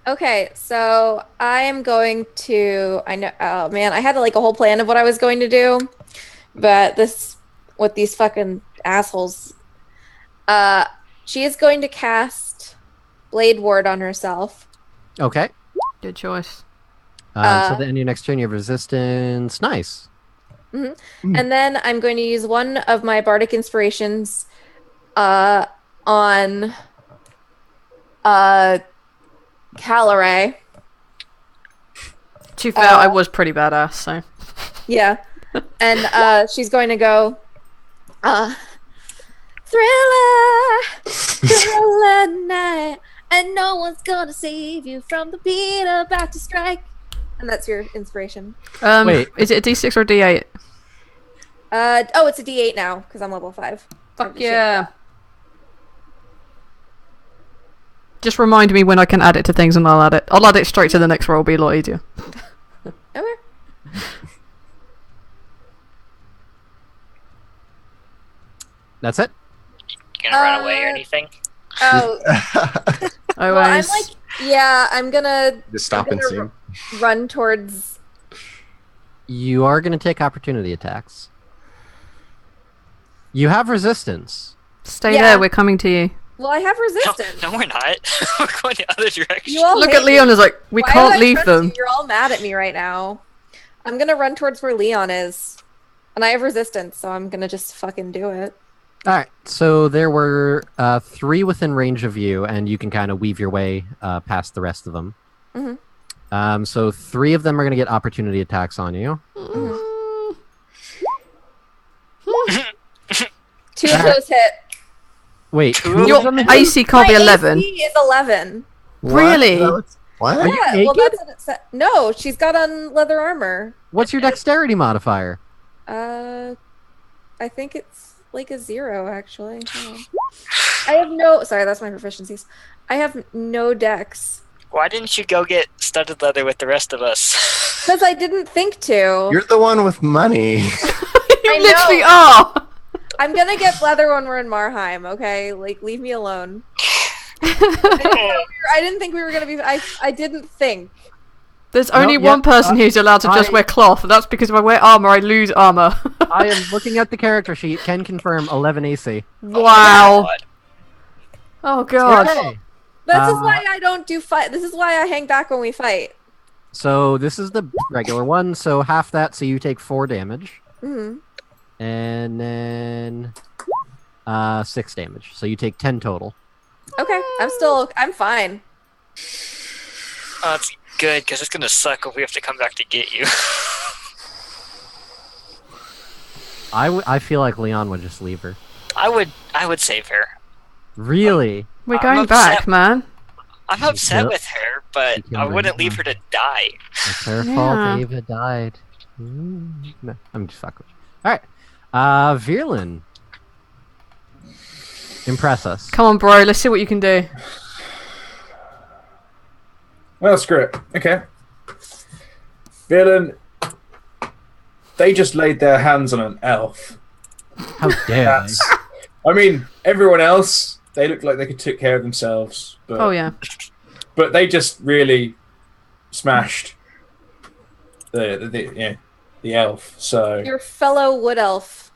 Okay, so I am going to. I know. Oh man, I had like a whole plan of what I was going to do, but with these fucking assholes. She is going to cast Blade Ward on herself. Okay. Good choice. So then your next turn, you have resistance. Nice. And then I'm going to use one of my bardic inspirations on Caloray. To be fair, I was pretty badass, so. Yeah. And she's going to go thriller night, and no one's gonna save you from the beat about to strike. And that's your inspiration. Wait. Is it a D6 or a D8? Oh, it's a D8 now because I'm level 5. Fuck yeah. Just remind me when I can add it to things and I'll add it. I'll add it straight to the next roll, it'll be a lot easier. Okay. That's it. You gonna run away or anything? Oh, Oh, well, I'm like, yeah, I'm gonna just stop and see. run towards. You are going to take opportunity attacks. You have resistance. Stay Yeah. there, we're coming to you. Well, I have resistance. No, we're not. We're going the other direction. You all Look hate at Leon me. is like, we Why can't would I leave trust them. you? You're all mad at me right now. I'm gonna run towards where Leon is, and I have resistance, so I'm gonna just fucking do it. All right. So there were 3 within range of you, and you can kind of weave your way past the rest of them. Mhm. So 3 of them are going to get opportunity attacks on you. Two of those hit. Wait, Two who of of Your them? AC can't be My 11. AC is 11. Really? What? Are you Yeah, well, naked? that's what it said. No, she's got on leather armor. What's your dexterity modifier? I think it's like a 0, actually. Hold on. I have no. Sorry, that's my proficiencies. I have no dex Why didn't you go get studded leather with the rest of us? because I didn't think to. You're the one with money. You I literally know. are! I'm gonna get leather when we're in Marheim. Okay, like leave me alone. I didn't think we were gonna be. I didn't think. There's only yeah, one person who's allowed to just wear cloth, and that's because if I wear armor, I lose armor. I am looking at the character sheet. Can confirm 11 AC. Wow. Oh god. Okay. This is why I don't do fight. This is why I hang back when we fight. So this is the regular one. So half that. So you take 4 damage, Hmm. and then 6 damage. So you take 10 total. Okay, I'm fine. Oh, that's good, because it's gonna suck if we have to come back to get you. I feel like Leon would just leave her. I would save her. Really? We're I'm going upset. back, man. I'm upset killed- with her, but killed I wouldn't her. leave her to die. It's her Yeah. fault Ava died. No, I'm just fucking. Alright. Virlin. Impress us. Come on, bro. Let's see what you can do. Well, screw it. Okay. Villain. They just laid their hands on an elf. How dare That's. I mean, everyone else, they look like they could take care of themselves. But, Oh yeah. But they just really smashed the elf. So Your fellow wood elf.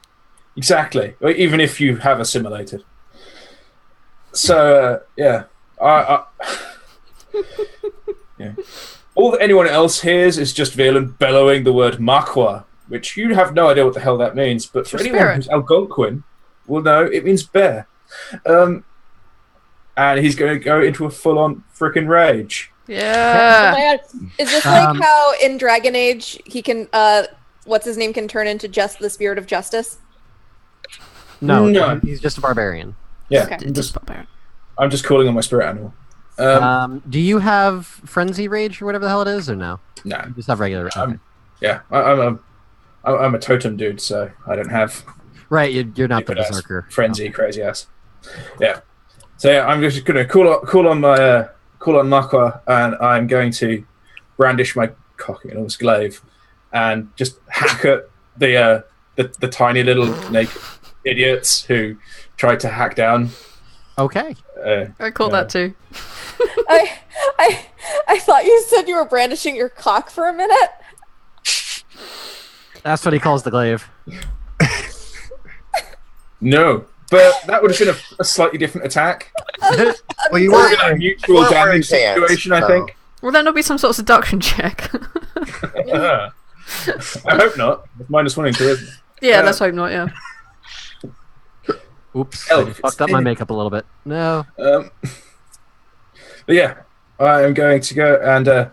exactly. Even if you have assimilated. So yeah. Yeah. All that anyone else hears is just Valen bellowing the word Makwa, which you have no idea what the hell that means. But for It's your anyone spirit. who's Algonquin, will know it means bear. And he's going to go into a full-on frickin' rage. Oh Yeah. my god. Is this Um, like how in Dragon Age he can what's his name can turn into just the spirit of justice? No, No. he's just a barbarian. Yeah, Okay. I'm just calling on my spirit animal. Do you have frenzy rage or whatever the hell it is, or no? No, You just have regular. Okay. yeah, I'm a totem dude, so I don't have Right, you're not the stupid ass berserker. frenzy, crazy ass. Yeah, so yeah, I'm just gonna call on Makwa, and I'm going to brandish my cocky enormous glaive and just hack at the tiny little naked idiots who tried to hack down. Okay. I caught that too. I thought you said you were brandishing your cock for a minute. That's what he calls the glaive. No, but that would have been a slightly different attack. Well, you We're weren't in a mutual weren't wearing damage pants, situation, I so- think. Will that not be some sort of seduction check? I hope not. It's -1 in charisma. Yeah, let's hope not. Yeah. Oops, Elf, I just fucked up my it's- makeup a little bit. No. But yeah, I am going to go and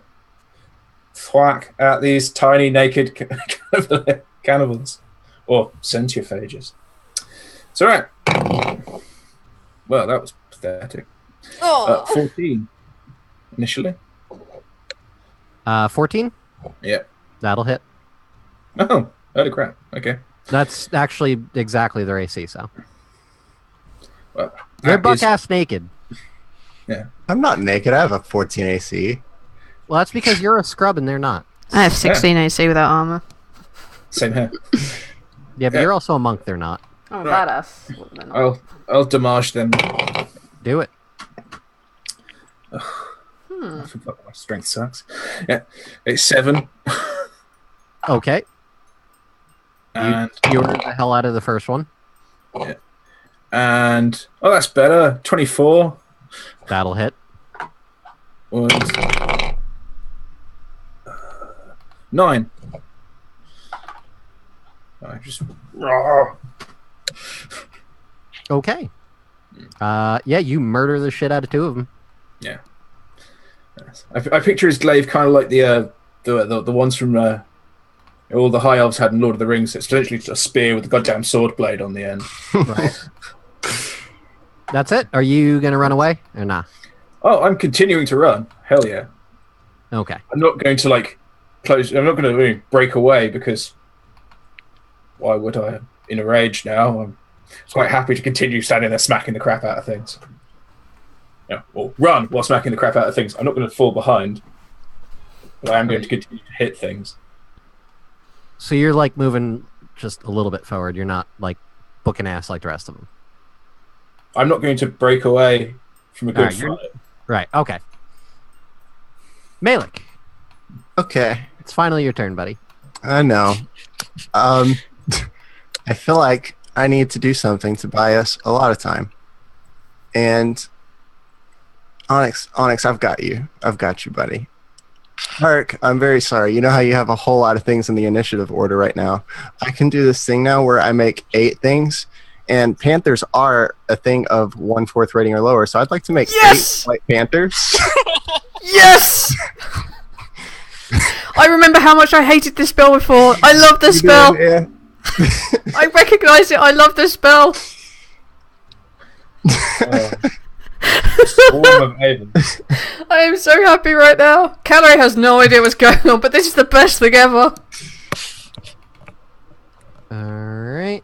thwack at these tiny naked cannibals or centiphages. It's all right. Well, that was pathetic. Oh, 14 initially. 14? Yeah. That'll hit. Oh, holy crap. Okay. That's actually exactly their AC, so. Well, They're that buck is- ass naked. I'm not naked. I have a 14 AC. Well, that's because you're a scrub and they're not. I have 16 AC without armor. Same here. Yeah, but Yeah. you're also a monk, they're not. Oh, Right. badass. I'll damage them. Do it. I forgot my strength sucks. Yeah, it's 7. Okay. And You ordered the hell out of the first one. oh, that's better. 24 That'll hit. was 9. I just Okay. Yeah, you murder the shit out of two of them. yeah. I picture his glaive kind of like the ones from all the high elves had in Lord of the Rings. It's essentially just a spear with a goddamn sword blade on the end. Right. That's it? Are you going to run away or not? Oh, I'm continuing to run. Hell yeah. Okay. I'm not going to close. I'm not going to really break away because why would I? I'm in a rage now. I'm quite happy to continue standing there smacking the crap out of things. Yeah, or run while smacking the crap out of things. I'm not going to fall behind, but I am going to continue to hit things. So you're like moving just a little bit forward. You're not like booking ass like the rest of them. I'm not going to break away from a good Alright, you're- fight. Right. Okay. Malik, Okay. it's finally your turn, buddy. I know. I feel like I need to do something to buy us a lot of time. And Onyx, I've got you. I've got you, buddy. Hark, I'm very sorry. You know how you have a whole lot of things in the initiative order right now? I can do this thing now where I make 8 things, And panthers are a thing of 1/4 rating or lower, so I'd like to make Yes! 8 white panthers. Yes! I remember how much I hated this spell before. I love this spell. Yeah. I recognise it. I love this spell. Swarm of avens. I am so happy right now. Calais has no idea what's going on, but this is the best thing ever. Alright.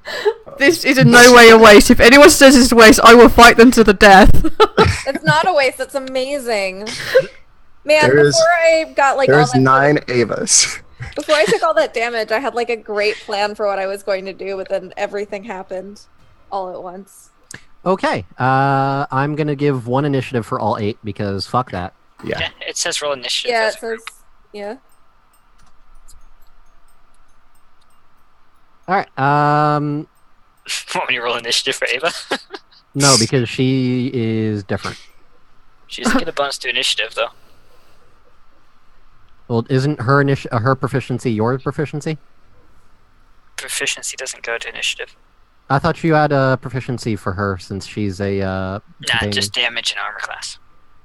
This is in no way a waste. If anyone says it's a waste, I will fight them to the death. It's not a waste. It's amazing. Man, There's- before I got like all There's that 9 Avas. before I took all that damage, I had like a great plan for what I was going to do, but then everything happened all at once. Okay. I'm gonna give 1 initiative for all 8 because fuck that. Yeah. Yeah, it says roll initiative. Yeah, as it a group. says yeah. Alright. Want me to roll initiative for Ava? No, because she is different. She doesn't get a bonus to initiative, though. Well, isn't her her proficiency your proficiency? Proficiency doesn't go to initiative. I thought you had a proficiency for her since she's a Nah, companion. just damage and armor class.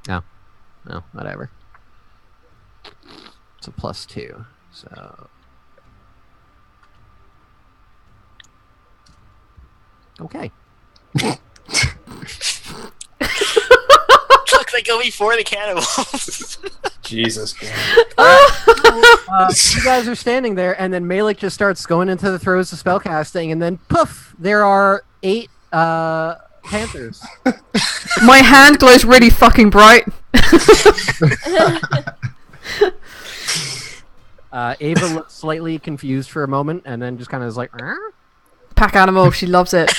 No, whatever. It's a +2, so... Okay. Look, they go before the cannibals. Jesus. God. You guys are standing there, and then Malik just starts going into the throes of spellcasting, and then poof! There are 8 panthers. My hand glows really fucking bright. Ava looks slightly confused for a moment, and then just kind of is like, "Arr?" Pack animal, she loves it.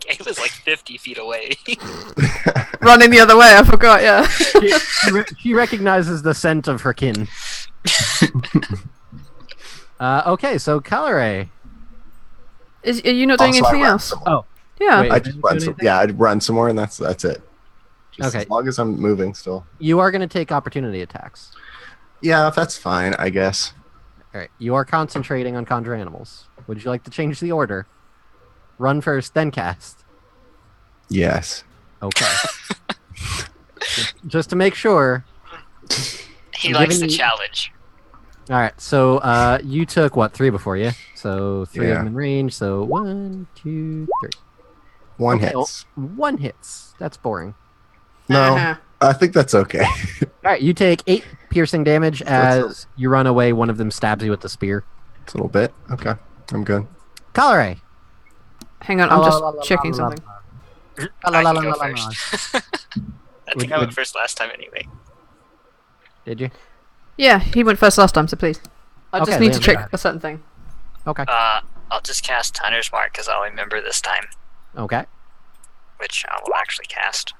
Ava's like 50 feet away. Running the other way, I forgot, yeah. She recognizes the scent of her kin. Okay, so Calare. Are you not doing Also, I anything run else? some more. Oh, Yeah. Wait. I just run some. Yeah, I'd run some more, and that's it. Just Okay. As long as I'm moving still. you are going to take opportunity attacks. Yeah, that's fine, I guess. All right, you are concentrating on conjure animals. Would you like to change the order? Run first, then cast. Yes. Okay. Just to make sure. He I'm likes giving the you- challenge. All right, so you took what 3 before you? So 3 of Yeah. them in range. So 1, 2, 3. One Okay, hits. well, 1 hits. That's boring. No, Uh-huh. I think that's okay. All right, you take 8 piercing damage as you run away. One of them stabs you with the spear. It's a little bit. Okay, I'm good. Calare. Hang on, I'm just checking something. I can go first. I think I went first last time anyway. Did you? Yeah, he went first last time, so please. I just Okay, need to Liam, check go a certain thing. Okay. I'll just cast Hunter's Mark because I'll remember this time, Okay. which I will actually cast.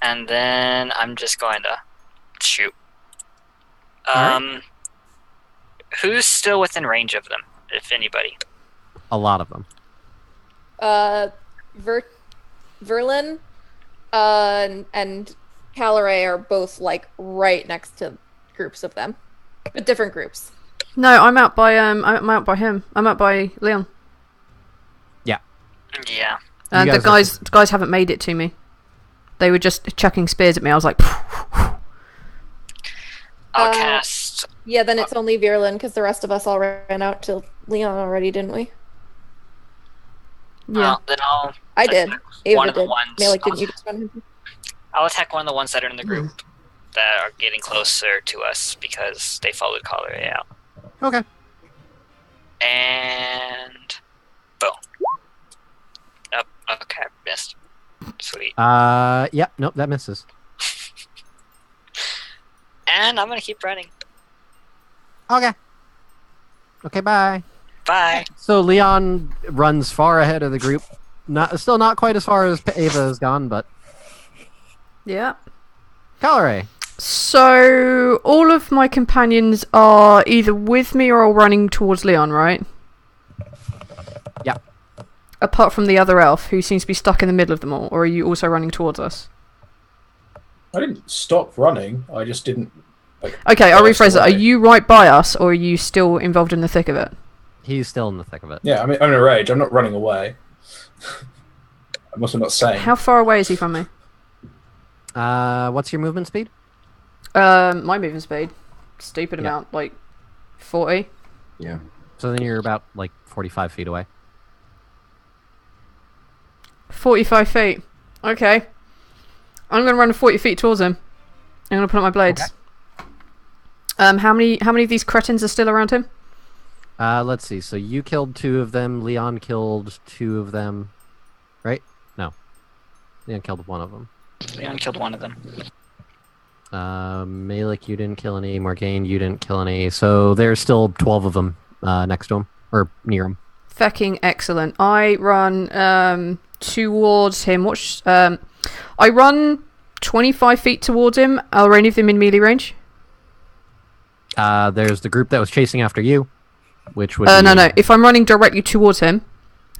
And then I'm just going to shoot. Alright. Who's still within range of them, if anybody? A lot of them. Verlin, and Calare are both like right next to groups of them, but different groups. No, I'm out by him. I'm out by Leon. Yeah. And You the guys guys haven't made it to me. They were just chucking spears at me. I was like, I'll cast. Yeah, then it's only Verlin because the rest of us all ran out to Leon already, didn't we? yeah. Then I'll. I did. attack Ava one of the did. ones. Malik, didn't you just run him? I'll attack one of the ones that are in the group that are getting closer to us because they followed Collar out. Okay. And boom. Nope. Okay, missed. Sweet. Yep. Nope. That misses. And I'm gonna keep running. Okay. Okay. Bye. Bye. So Leon runs far ahead of the group. Still not quite as far as Ava has gone, but Yeah. Calare. So all of my companions are either with me or all running towards Leon, right? Yeah. Apart from the other elf, who seems to be stuck in the middle of them all, or are you also running towards us? I didn't stop running. I just didn't. Okay, I'll Burst rephrase it. Are away. you right by us, or are you still involved in the thick of it? He's still in the thick of it. Yeah, I'm in a rage. I'm not running away. I'm also not saying. How far away is he from me? What's your movement speed? My movement speed. Stupid Yeah. amount, like 40. Yeah. So then you're about like 45 feet away. 45 feet. Okay. I'm going to run 40 feet towards him. I'm going to put up my blades. How many of these cretins are still around him? Let's see. So you killed 2 of them. Leon killed 2 of them. Right? No. Leon killed 1 of them. Leon killed one of them. Malik, you didn't kill any. Morgaine, you didn't kill any. So there's still 12 of them next to him. Or near him. Fucking excellent. I run towards him. I run 25 feet towards him. Are any of them in melee range? There's the group that was chasing after you, which would No. If I'm running directly towards him,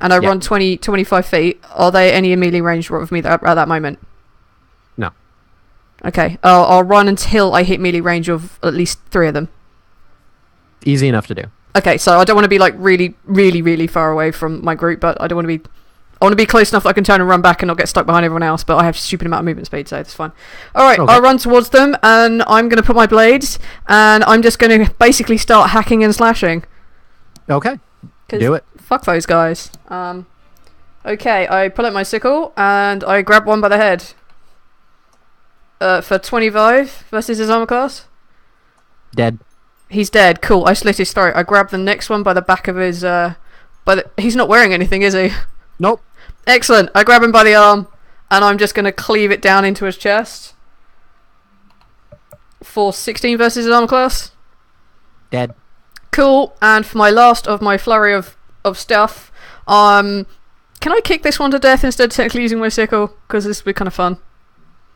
and I Yeah. run 25 feet, are they any in melee range with me at that moment? No. Okay, I'll run until I hit melee range of at least 3 of them. Easy enough to do. Okay, so I don't want to be like really, really, really far away from my group, but I don't want to be. I want to be close enough that I can turn and run back and not get stuck behind everyone else. But I have a stupid amount of movement speed, so it's fine. All right, Okay. I'll run towards them, and I'm going to put my blades, and I'm just going to basically start hacking and slashing. Okay. 'Cause Do it. Fuck those guys. Okay, I pull out my sickle and I grab one by the head. For 25 versus his armor class. Dead. He's dead. Cool. I slit his throat. I grab the next one by the back of his. He's not wearing anything, is he? Nope. Excellent. I grab him by the arm, and I'm just going to cleave it down into his chest. For 16 versus his armor class. Dead. Cool. And for my last of my flurry of stuff, can I kick this one to death instead of technically using my sickle? Because this would be kind of fun.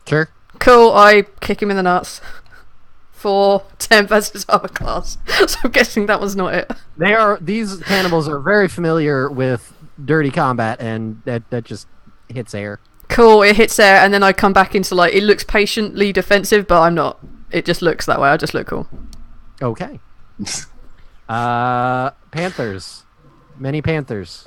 Sure. Cool. I kick him in the nuts. For 10 versus armor class. So I'm guessing that was not it. These cannibals are very familiar with dirty combat, and that just hits air. Cool, it hits there, and then I come back into it looks patiently defensive, but I'm not. It just looks that way. I just look cool. Okay. Panthers. Many panthers.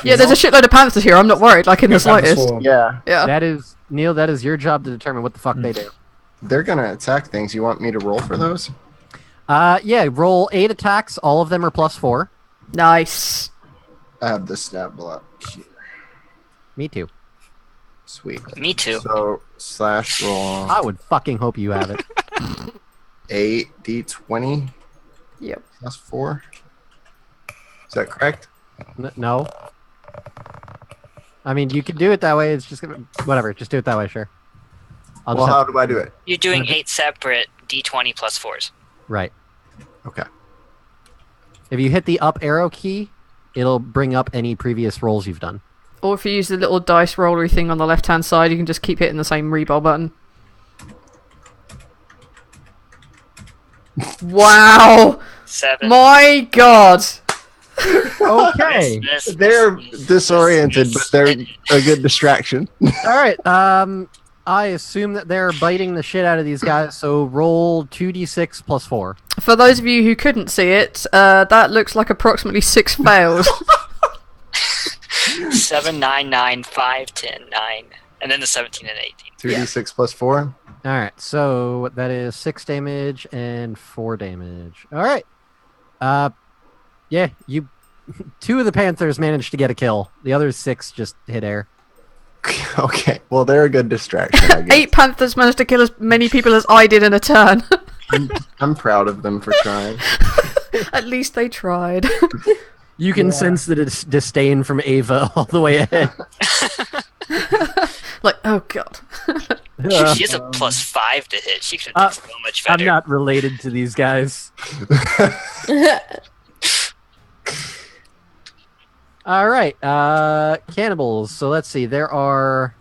Yeah, there's a shitload of panthers here. I'm not worried, in the slightest. Yeah. Yeah. That is, Neil, that is your job to determine what the fuck they do. They're gonna attack things. You want me to roll for those? Yeah, roll 8 attacks. All of them are +4. Nice. I have the stat block here. Me too. Sweet. Me too. So slash roll I would fucking hope you have it. 8d20 Yep. +4. Is that correct? No. I mean, you could do it that way. It's just gonna... Whatever, just do it that way, sure. I'll Well, just how have... do I do it? You're doing 8 separate D20 plus 4s. Right. Okay. If you hit the up arrow key, it'll bring up any previous rolls you've done. Or if you use the little dice rollery thing on the left-hand side, you can just keep hitting the same reroll button. Wow! 7. My god! Okay. They're disoriented, but they're a good distraction. All right. I assume that they're biting the shit out of these guys, so roll 2d6 +4. For those of you who couldn't see it, that looks like approximately 6 fails. 7, 9, 9, 5, 10, 9. And then the 17 and 18. 2d6 +4. All right, so that is 6 damage and 4 damage. All right. Yeah, you. 2 of the Panthers managed to get a kill. The other 6 just hit air. Okay, well, they're a good distraction, I guess. 8 panthers managed to kill as many people as I did in a turn. I'm proud of them for trying. At least they tried. You can sense the disdain from Ava all the way ahead. Oh god. She has a +5 to hit. She could have done so much I'm better. not related to these guys. All right, cannibals. So let's see. There are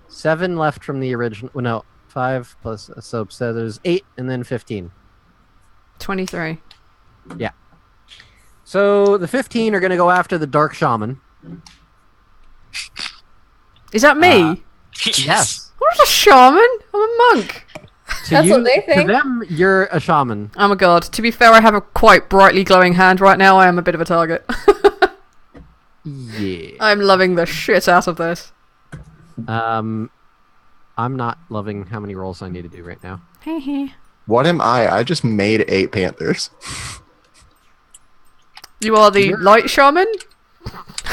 7 left from the original. Well, no, 5 plus. So there's 8 and then 15. 23. So the 15 are going to go after the Dark Shaman. Is that me? Yes. I'm not a shaman. I'm a monk. That's what they think. To them, you're a shaman. Oh my god. To be fair, I have a quite brightly glowing hand right now. I am a bit of a target. Yeah. I'm loving the shit out of this. I'm not loving how many rolls I need to do right now. What am I? I just made 8 panthers. You are the light shaman?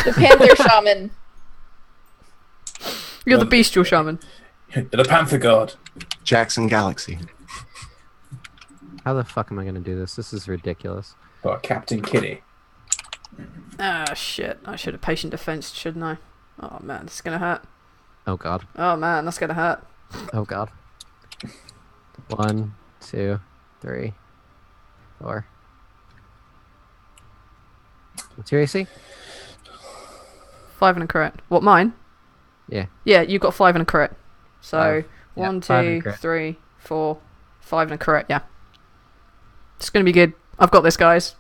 The panther shaman. You're the bestial shaman. The Panther God. Jackson Galaxy. How the fuck am I gonna do this? This is ridiculous. Oh, Captain Kitty. Ah, shit. I should have patient defense, shouldn't I? Oh, man, this is gonna hurt. Oh god. Oh, man, that's gonna hurt. Oh god. 1, 2, 3, 4. What's your AC? 5 and a crit. What, mine? Yeah. Yeah, you got 5 and a crit. So, 1, Yeah, 5 and a 2, crit. 3, 4, 5 and a crit, yeah. It's gonna be good. I've got this, guys.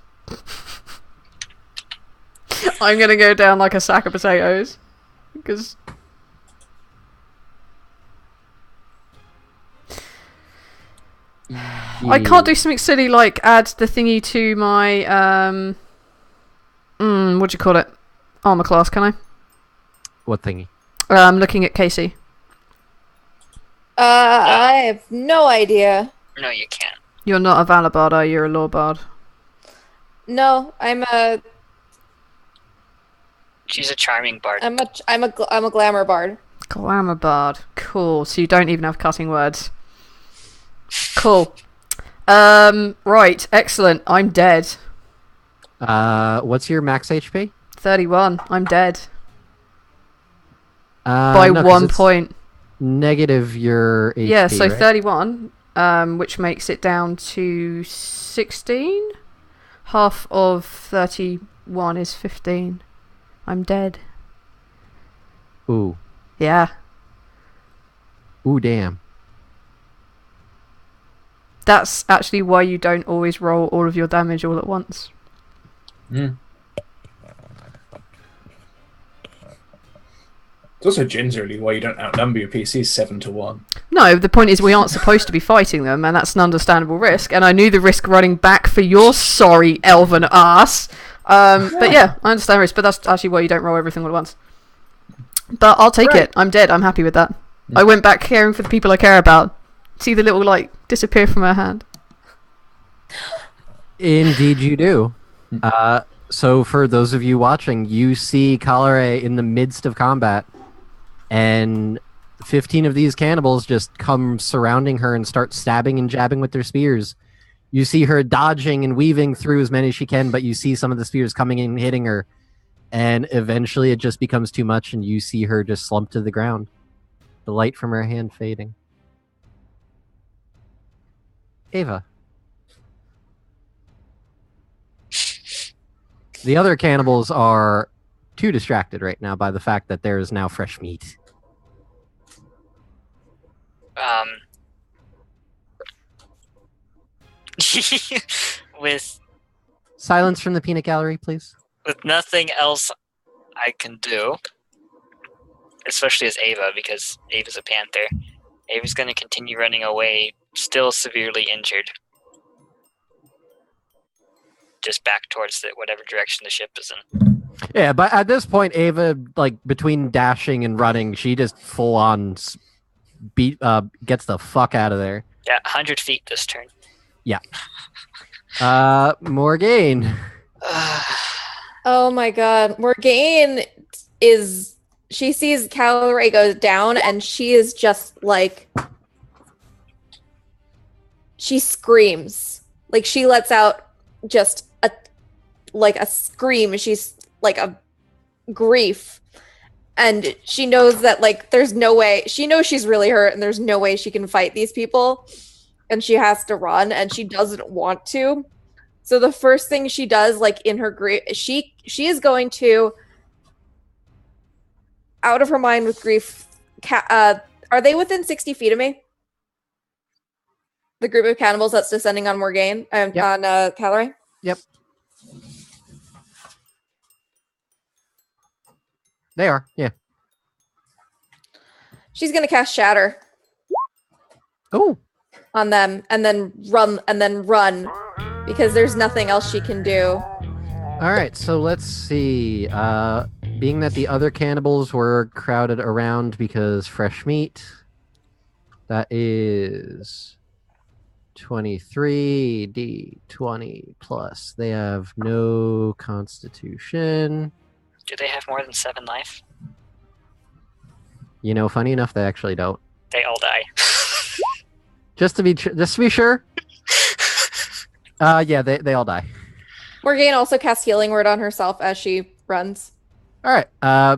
I'm gonna go down like a sack of potatoes. Because... I can't do something silly like add the thingy to my, what do you call it? Armor class, can I? What thingy? I'm looking at Casey. I have no idea. No, you can't. You're not a Valor Bard, are you? You're a Law Bard. No, I'm a She's a charming bard. I'm a glamour bard. Glamour Bard. Cool. So you don't even have cutting words. Cool. Right. Excellent. I'm dead. What's your max HP? 31. I'm dead. By No, 'cause 1 it's point. Negative your HP, Yeah, so right? 31, which makes it down to 16. Half of 31 is 15. I'm dead. Ooh. Yeah. Ooh, damn. That's actually why you don't always roll all of your damage all at once. Mm. It's also gingerly why you don't outnumber your PCs 7-1. No, the point is we aren't supposed to be fighting them, and that's an understandable risk. And I knew the risk running back for your sorry elven ass. But yeah, I understand risk, but that's actually why you don't roll everything all at once. But I'll take it. I'm dead. I'm happy with that. I went back caring for the people I care about. See the little light disappear from her hand. Indeed you do. So for those of you watching, you see Kalare in the midst of combat, and 15 of these cannibals just come surrounding her and start stabbing and jabbing with their spears. You see her dodging and weaving through as many as she can, but you see some of the spears coming in and hitting her, and eventually it just becomes too much, and you see her just slump to the ground, the light from her hand fading. Ava. The other cannibals are too distracted right now by the fact that there is now fresh meat. With Silence from the peanut gallery, please. nothing else I can do, especially as Ava, because Ava's a panther, Ava's going to continue running away, still severely injured. Just back towards whatever direction the ship is in. Yeah, but at this point, Ava, like, between dashing and running, she just full-on gets the fuck out of there. Yeah, 100 feet this turn. Yeah. Morgaine. Oh my god. Morgaine she sees Calray go down and she is just like, she screams. Like she lets out just a scream. She's like a grief. And she knows that like there's no way, she knows she's really hurt and there's no way she can fight these people. And she has to run and she doesn't want to. So the first thing she does, like in her grief, she is going to, out of her mind with grief, are they within 60 feet of me? The group of cannibals that's descending on Morgaine, Yep. on Calray? Yep. They are, yeah. She's going to cast Shatter Oh, on them and then run because there's nothing else she can do. all right. So let's see. Being that the other cannibals were crowded around because fresh meat, that is 23 D20 plus. They have no constitution. Do they have more than 7 life? You know, funny enough, they actually don't. They all die. Just to be sure. Yeah, they all die. Morgane also casts Healing Word on herself as she runs. All right.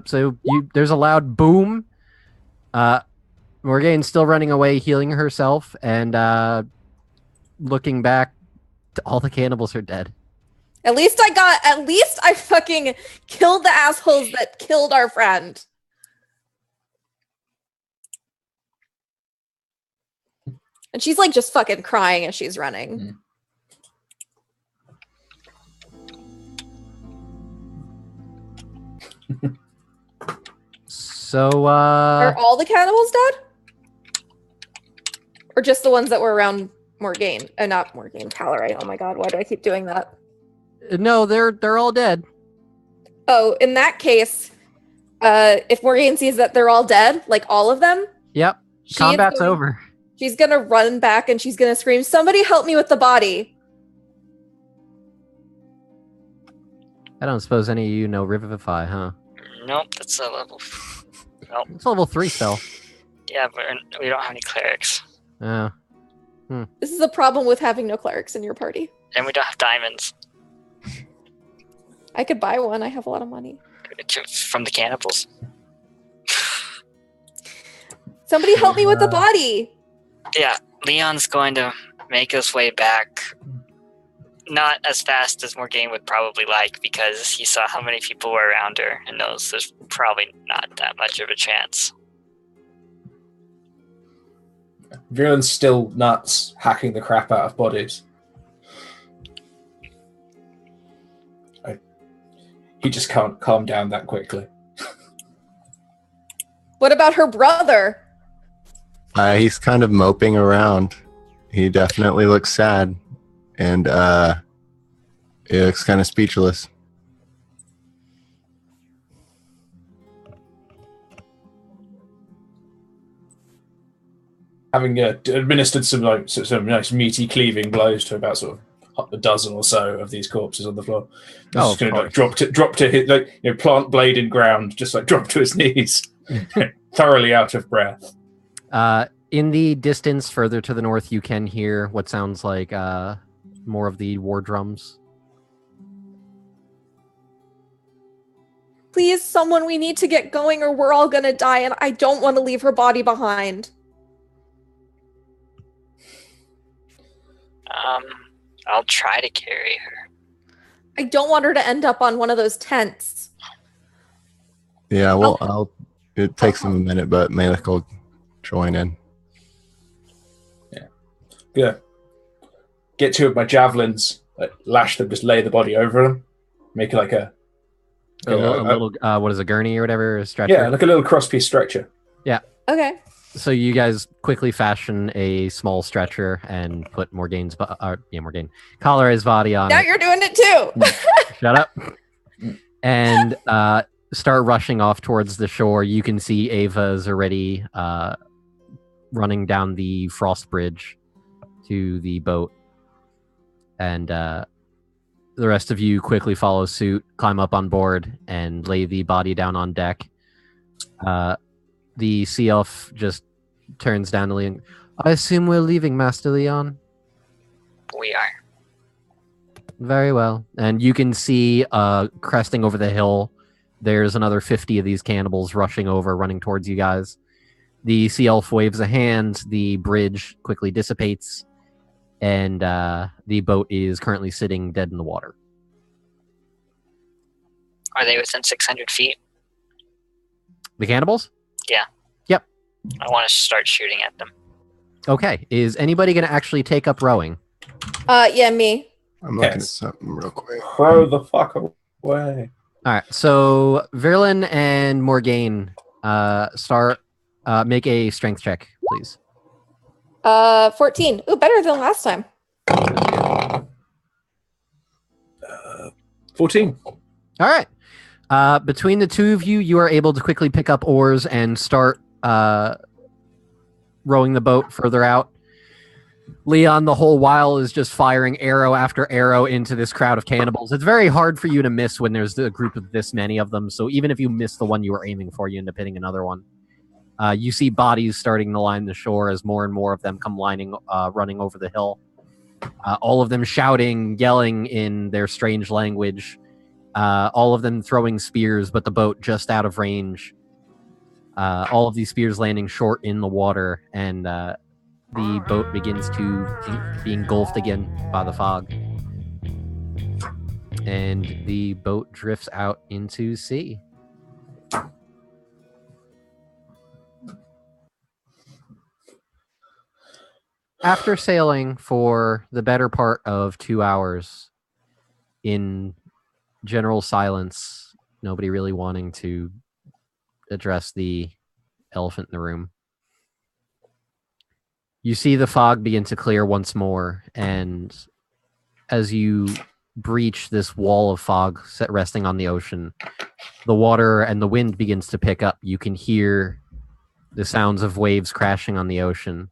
So there's a loud boom. Morgane's still running away, healing herself, and looking back, all the cannibals are dead. At least I fucking killed the assholes that killed our friend. And she's like just fucking crying as she's running. So, Are all the cannibals dead? Or just the ones that were around Morgane? Not Morgane, Calorie. Oh my god, why do I keep doing that? No, they're all dead. Oh, in that case, if Morgane sees that they're all dead, like all of them, Yep. Combat's over. She's gonna run back and she's gonna scream, "Somebody help me with the body!" I don't suppose any of you know Revivify, huh? Nope, that's a level. Nope. It's a level 3 spell. Yeah, but we don't have any clerics. Oh. This is a problem with having no clerics in your party. And we don't have diamonds. I could buy one. I have a lot of money. From the cannibals. Somebody help me with the body! Yeah, Leon's going to make his way back. Not as fast as Morgane would probably like, because he saw how many people were around her and knows there's probably not that much of a chance. Virulent's still nuts, hacking the crap out of bodies. He just can't calm down that quickly. What about her brother? He's kind of moping around. He definitely looks sad. And he looks kind of speechless. Having administered some nice meaty cleaving blows to about sort of a dozen or so of these corpses on the floor, he's just going to drop to his, plant blade in ground, just like drop to his knees, thoroughly out of breath. In the distance further to the north, you can hear what sounds like more of the war drums. Please, someone, we need to get going or we're all gonna die, and I don't want to leave her body behind. I'll try to carry her. I don't want her to end up on one of those tents. Yeah, well, it takes him a minute, but Malik will join in. Yeah. Get two of my javelins, lash them, just lay the body over them, make it like a little what is a gurney or whatever, a stretcher? Yeah, like a little cross-piece stretcher. Yeah. Okay. So you guys quickly fashion a small stretcher and put Calore's body on Now it. you're doing it too. Shut up. And start rushing off towards the shore. You can see Ava's already running down the frost bridge to the boat. And the rest of you quickly follow suit, climb up on board, and lay the body down on deck. The sea elf just turns down to Leon. I assume we're leaving, Master Leon? We are. Very well. And you can see cresting over the hill, there's another 50 of these cannibals rushing over, running towards you guys. The sea elf waves a hand, the bridge quickly dissipates, and the boat is currently sitting dead in the water. Are they within 600 feet? The cannibals? Yeah. Yep. I want to start shooting at them. Okay. Is anybody going to actually take up rowing? Yeah, me. I'm looking at something real quick. Throw the fuck away. All right. So Virlin and Morgane make a strength check, please. 14. Ooh, better than last time. 14. All right. Between the two of you, you are able to quickly pick up oars and start rowing the boat further out. Leon, the whole while, is just firing arrow after arrow into this crowd of cannibals. It's very hard for you to miss when there's a group of this many of them, so even if you miss the one you were aiming for, you end up hitting another one. You see bodies starting to line the shore as more and more of them come running over the hill. All of them shouting, yelling in their strange language. All of them throwing spears, but the boat just out of range. All of these spears landing short in the water, and the boat begins to be engulfed again by the fog. And the boat drifts out into sea. After sailing for the better part of 2 hours in general silence, nobody really wanting to address the elephant in the room, you see the fog begin to clear once more, and as you breach this wall of fog resting on the ocean, the water and the wind begins to pick up. You can hear the sounds of waves crashing on the ocean.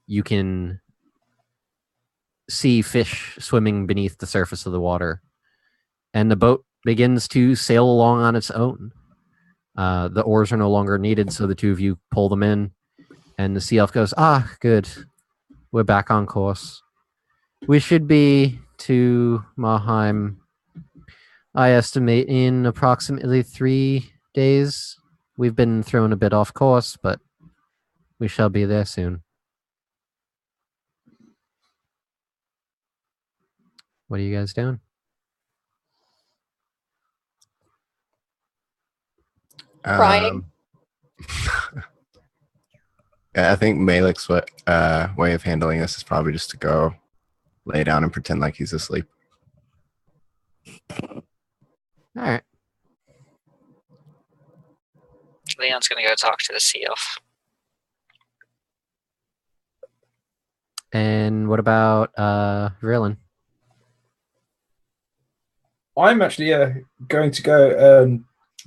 You can see fish swimming beneath the surface of the water. And the boat begins to sail along on its own. The oars are no longer needed, so the two of you pull them in. And the sea elf goes, good. We're back on course. We should be to Marheim, I estimate, in approximately 3 days. We've been thrown a bit off course, but we shall be there soon. What are you guys doing? Crying. I think Malik's way of handling this is probably just to go lay down and pretend like he's asleep. All right. Leon's gonna go talk to the sea elf. And what about Verlin? I'm actually going to go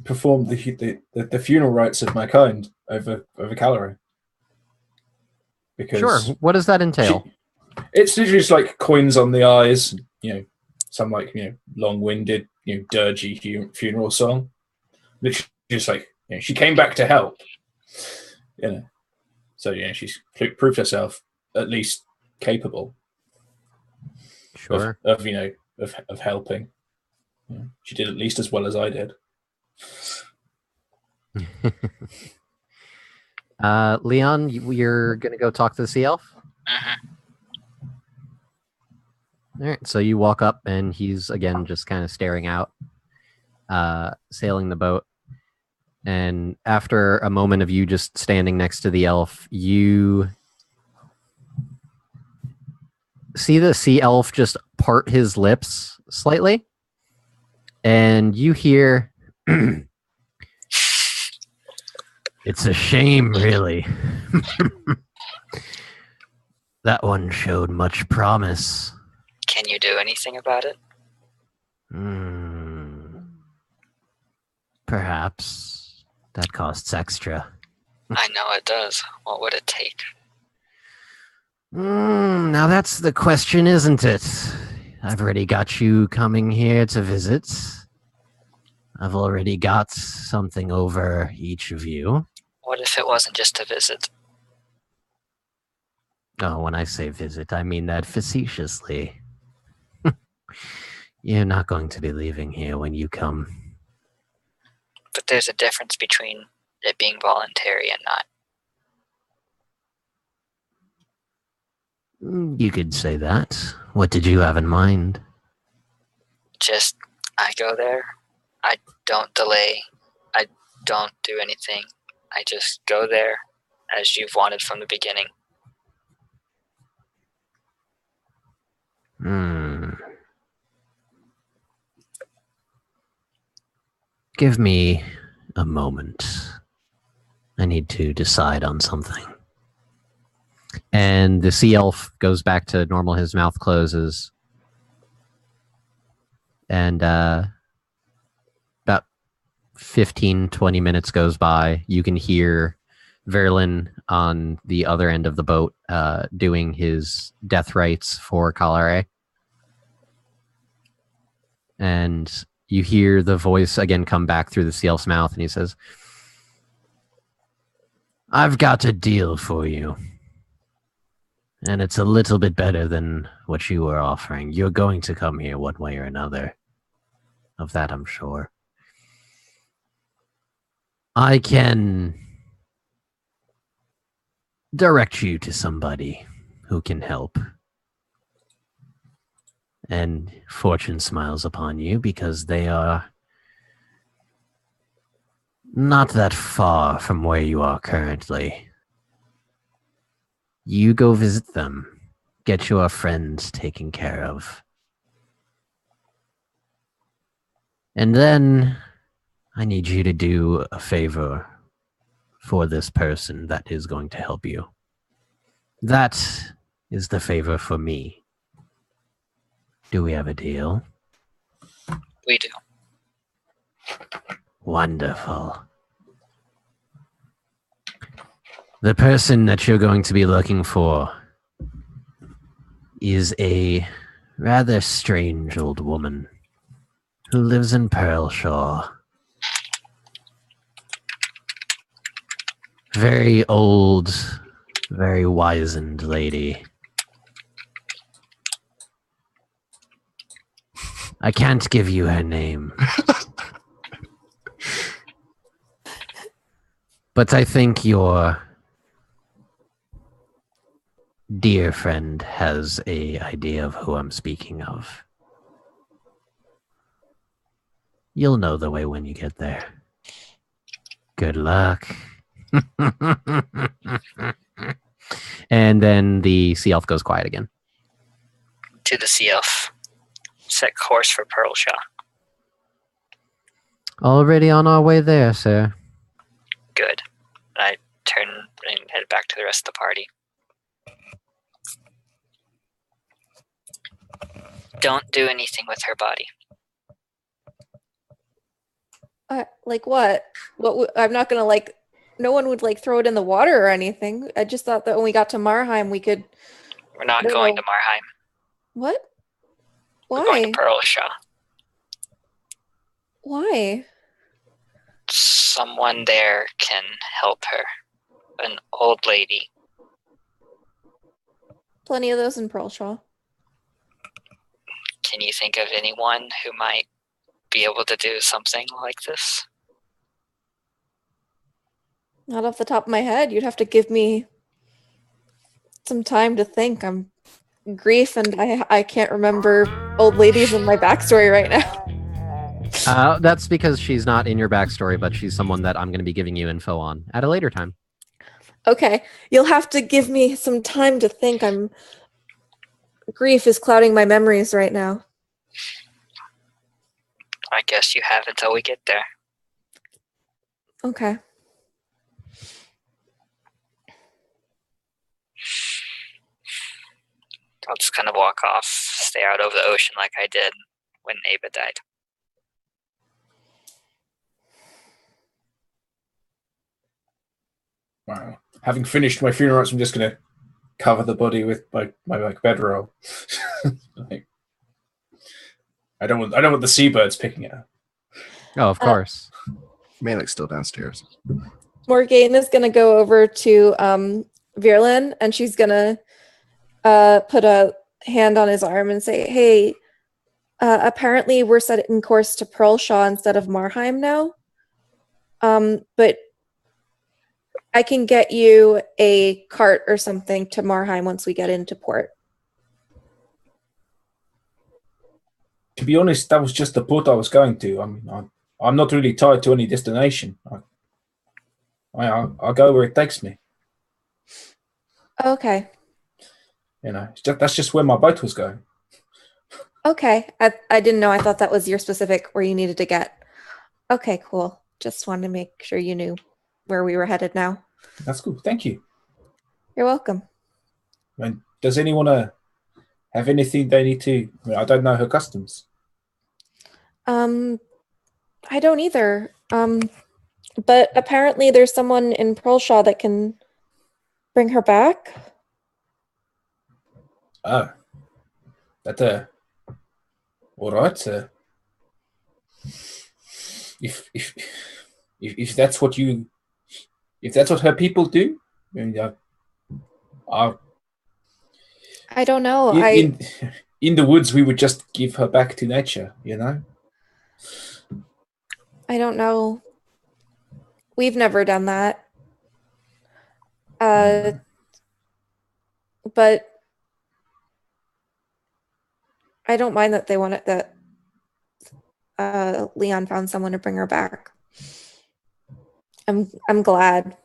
perform the funeral rites of my kind over Caloré. Because Sure. What does that entail? It's literally just like coins on the eyes, some long-winded, dirgy funeral song. Literally just like, she came back to help, So she's proved herself at least capable. Sure. Of helping. She did at least as well as I did. Leon, you're going to go talk to the sea elf? Mm-hmm. All right, so you walk up, and he's, again, just kind of staring out, sailing the boat. And after a moment of you just standing next to the elf, you see the sea elf just part his lips slightly, and you hear... It's a shame, really. That one showed much promise. Can you do anything about it? Perhaps. That costs extra. I know it does. What would it take? Now that's the question, isn't it? I've already got you coming here to visit. I've already got something over each of you. What if it wasn't just a visit? Oh, when I say visit, I mean that facetiously. You're not going to be leaving here when you come. But there's a difference between it being voluntary and not. You could say that. What did you have in mind? Just, I go there. I don't delay. I don't do anything. I just go there as you've wanted from the beginning. Give me a moment. I need to decide on something. And the sea elf goes back to normal. His mouth closes. And about 15, 20 minutes goes by. You can hear Verlin on the other end of the boat doing his death rites for Calare. And you hear the voice again come back through the sea elf's mouth, and he says, I've got a deal for you. And it's a little bit better than what you were offering. You're going to come here one way or another. Of that, I'm sure. I can direct you to somebody who can help. And fortune smiles upon you because they are not that far from where you are currently. You go visit them. Get your friends taken care of. And then I need you to do a favor for this person that is going to help you. That is the favor for me. Do we have a deal? We do. Wonderful. The person that you're going to be looking for is a rather strange old woman who lives in Pearlshaw. Very old, very wizened lady. I can't give you her name. But I think your dear friend has an idea of who I'm speaking of. You'll know the way when you get there. Good luck. And then the sea elf goes quiet again. To the sea elf. Set course for Pearlshaw. Already on our way there, sir. Good. I turn and head back to the rest of the party. Don't do anything with her body. Like what? I'm not gonna no one would throw it in the water or anything. I just thought that when we got to Marheim, we could. We're not going to Marheim. What? Why? We're going to Pearlshaw. Why? Someone there can help her. An old lady. Plenty of those in Pearlshaw. Can you think of anyone who might be able to do something like this? Not off the top of my head. You'd have to give me some time to think. I'm grief, and I can't remember old ladies in my backstory right now. That's because she's not in your backstory, but she's someone that I'm going to be giving you info on at a later time. Okay, you'll have to give me some time to think. Grief is clouding my memories right now. I guess you have until we get there. Okay. I'll just kind of walk off, stay out over the ocean like I did when Ava died. Wow. Having finished my funeral rites, I'm just going to cover the body with my bedroll. I don't want the seabirds picking it up. Oh, of course. Malik's still downstairs. Morgane is going to go over to Virlin, and she's going to put a hand on his arm and say, hey, apparently we're setting course to Pearlshaw instead of Marheim now. But I can get you a cart or something to Marheim once we get into port. To be honest, that was just the port I was going to. I mean, I'm not really tied to any destination. I'll go where it takes me. Okay. You know, that's just where my boat was going. Okay. I didn't know. I thought that was your specific where you needed to get. Okay, cool. Just wanted to make sure you knew where we were headed now. That's cool. Thank you. You're welcome. And does anyone have anything they need to? I mean, I don't know her customs. I don't either. But apparently there's someone in Pearlshaw that can bring her back. Oh, that all right. If that's what her people do, I mean, I don't know. in the woods we would just give her back to nature, you know. I don't know. We've never done that. But I don't mind that they want it, that Leon found someone to bring her back. I'm glad.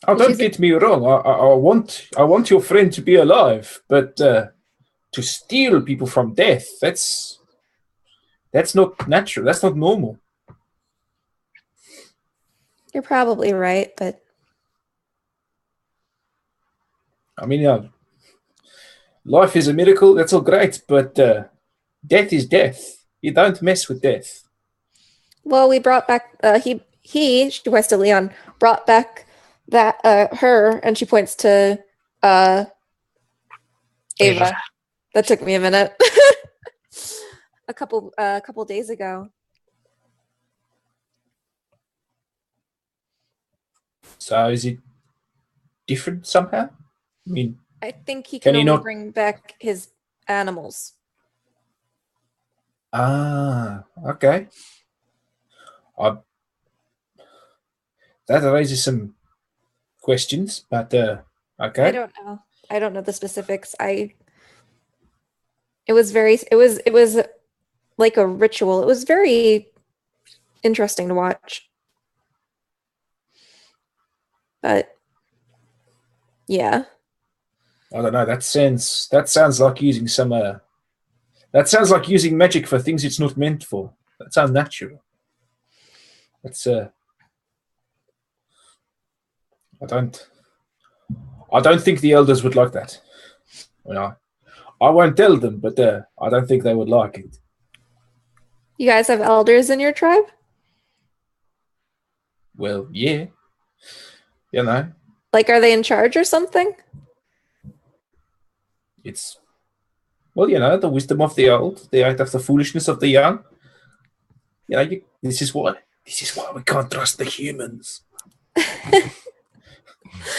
Oh, don't get me wrong. I want your friend to be alive, but to steal people from death, that's not natural. That's not normal. You're probably right, but I mean, life is a miracle. That's all great, but death is death. You don't mess with death. well, we brought back. She points to Leon. Brought back that her, and she points to Ava. That took me a minute. a couple days ago. So is it different somehow? I mean, I think he Can can he only not- bring back his animals. okay. That raises some questions, but okay. I don't know. I don't know the specifics. It was like a ritual. It was very interesting to watch. But yeah. I don't know. That sounds like using some. That sounds like using magic for things it's not meant for. That's unnatural. That's I don't think the elders would like that. I won't tell them, but I don't think they would like it. You guys have elders in your tribe? Well, yeah. You know, Like, are they in charge or something? it's the wisdom of the old, the art of the foolishness of the young. This is why we can't trust the humans.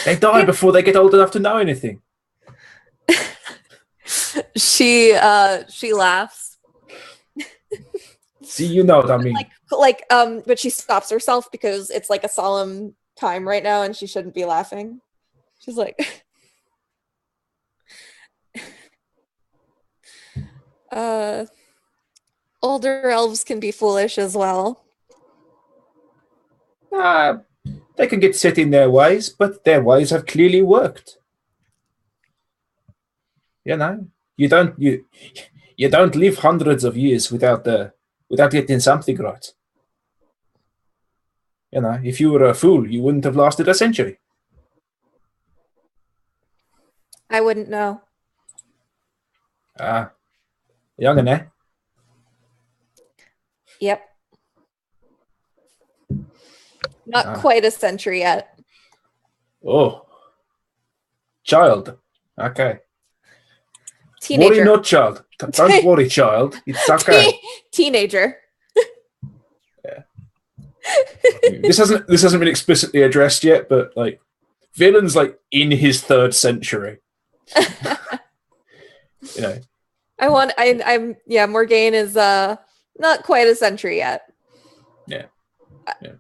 They die before they get old enough to know anything. She laughs. See, you know what I mean. But she stops herself because it's like a solemn time right now and she shouldn't be laughing. She's like older elves can be foolish as well. They can get set in their ways, but their ways have clearly worked. You know, you don't live hundreds of years without getting something right. You know, if you were a fool, you wouldn't have lasted a century. I wouldn't know. Young and Yep. Not quite a century yet. Oh, child. Okay. Teenager. Worry not, child. Don't worry, child. It's okay. Teenager. This hasn't been explicitly addressed yet, but like, Villain's like in his 3rd century. You know. Morgaine is not quite a century yet. Yeah.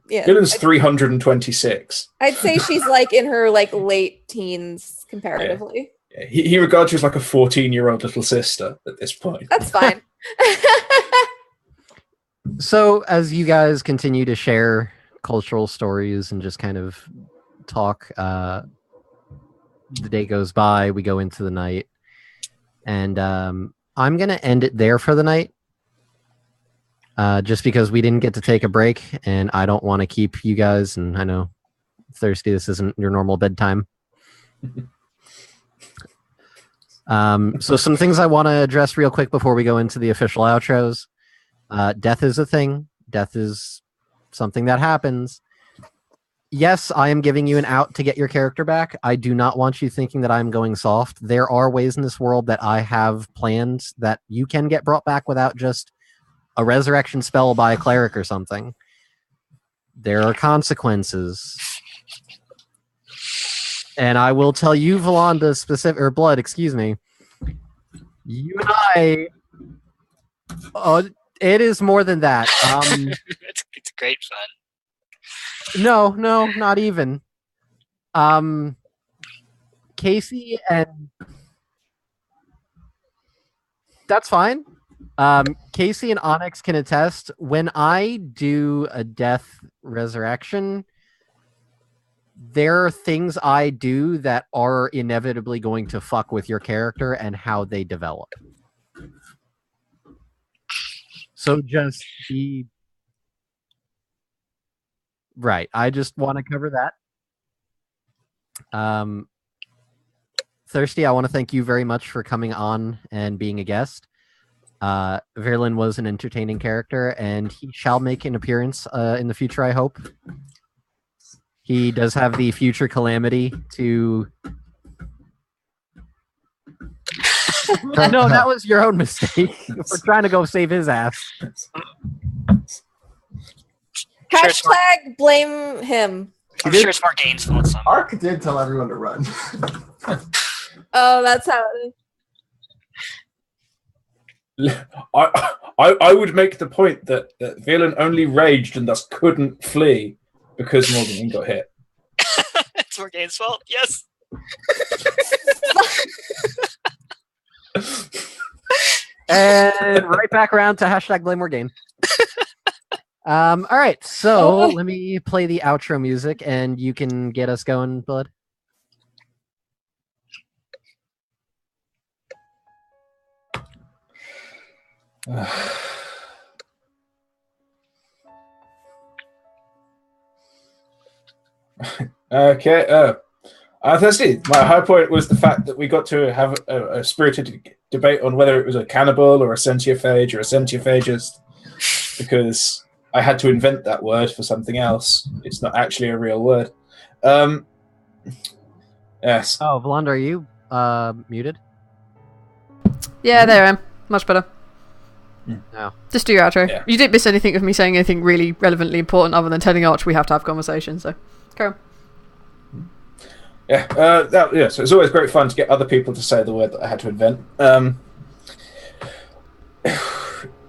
Villain's 326. I'd say she's like in her like late teens comparatively. Yeah, he regards you as like a 14-year-old little sister at this point. That's fine. So, as you guys continue to share cultural stories and just kind of talk, the day goes by, we go into the night, and I'm going to end it there for the night, just because we didn't get to take a break, and I don't want to keep you guys, and I know, Thirsty, this isn't your normal bedtime. So some things I want to address real quick before we go into the official outros. Death is a thing. Death is something that happens. Yes, I am giving you an out to get your character back. I do not want you thinking that I'm going soft. There are ways in this world that I have planned that you can get brought back without just a resurrection spell by a cleric or something. There are consequences. And I will tell you, Valanda, or Blood, excuse me. You and I... it is more than that. It's great fun. No, not even. Casey and... That's fine. Casey and Onyx can attest, when I do a death resurrection, there are things I do that are inevitably going to fuck with your character and how they develop. So just be... Right, I just want to cover that. Thirsty, I want to thank you very much for coming on and being a guest. Verlin was an entertaining character, and he shall make an appearance in the future, I hope. He does have the future calamity to... No, that was your own mistake. We're trying to go save his ass. Hashtag blame him. I'm sure it's more Gainesville somehow. Ark did tell everyone to run. Oh, that's how it is. I would make the point that Valen only raged and thus couldn't flee because Morgan got hit. It's Morgane's fault. Yes. And right back around to hashtag blame Morgane. All right, so let me play the outro music, and you can get us going, Blood. Okay. Thirsty. My high point was the fact that we got to have a spirited debate on whether it was a cannibal or a sentiophage or a sentiophagist, because I had to invent that word for something else. It's not actually a real word. Yes. Oh, Valanda, are you muted? Yeah, there I am. Much better. No. Just do your outro. Yeah. You didn't miss anything of me saying anything really relevantly important other than telling Arch we have to have conversations, so go on. Yeah. So it's always great fun to get other people to say the word that I had to invent.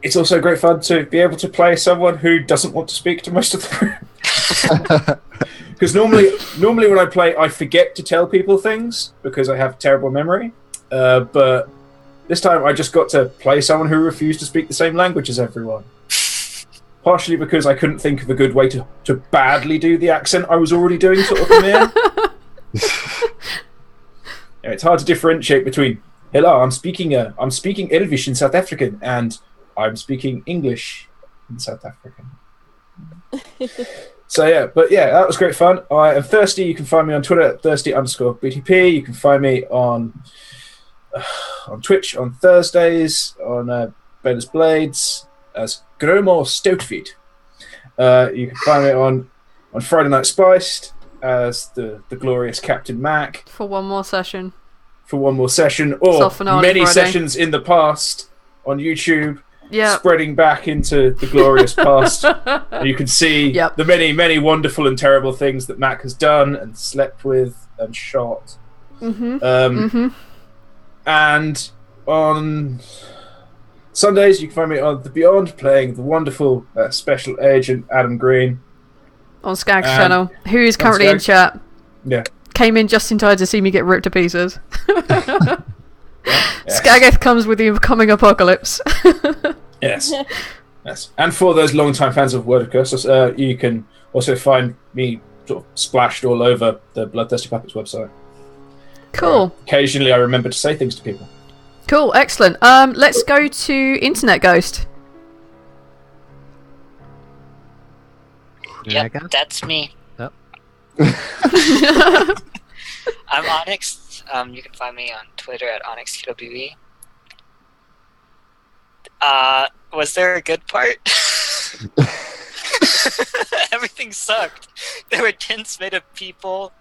It's also great fun to be able to play someone who doesn't want to speak to most of the group. Because normally when I play, I forget to tell people things because I have terrible memory. But this time I just got to play someone who refused to speak the same language as everyone. Partially because I couldn't think of a good way to badly do the accent I was already doing sort of from here. Yeah, it's hard to differentiate between, hello, I'm speaking Elvish in South African, and I'm speaking English in South African. So that was great fun. I am Thirsty. You can find me on Twitter at thirsty_BTP. You can find me on Twitch on Thursdays on Bayless Blades as Gromor Stoutfeet. You can find me on Friday Night Spiced as the glorious Captain Mac. For one more session. Or many sessions in the past on YouTube. Yeah. Spreading back into the glorious past. And you can see the many, many wonderful and terrible things that Mac has done and slept with and shot. And on Sundays, you can find me on The Beyond playing the wonderful Special Agent Adam Green. On Skag's channel, who is currently in chat. Yeah. Came in just in time to see me get ripped to pieces. Yes. Skageth comes with the coming apocalypse. Yes. And for those long-time fans of Word of Curses, you can also find me sort of splashed all over the Bloodthirsty Puppets website. Cool. Occasionally I remember to say things to people. Cool, excellent. Let's go to Internet Ghost. Yep, that's me. Yep. I'm Onyx. You can find me on Twitter at OnyxQWE. Was there a good part? Everything sucked. There were tents made of people.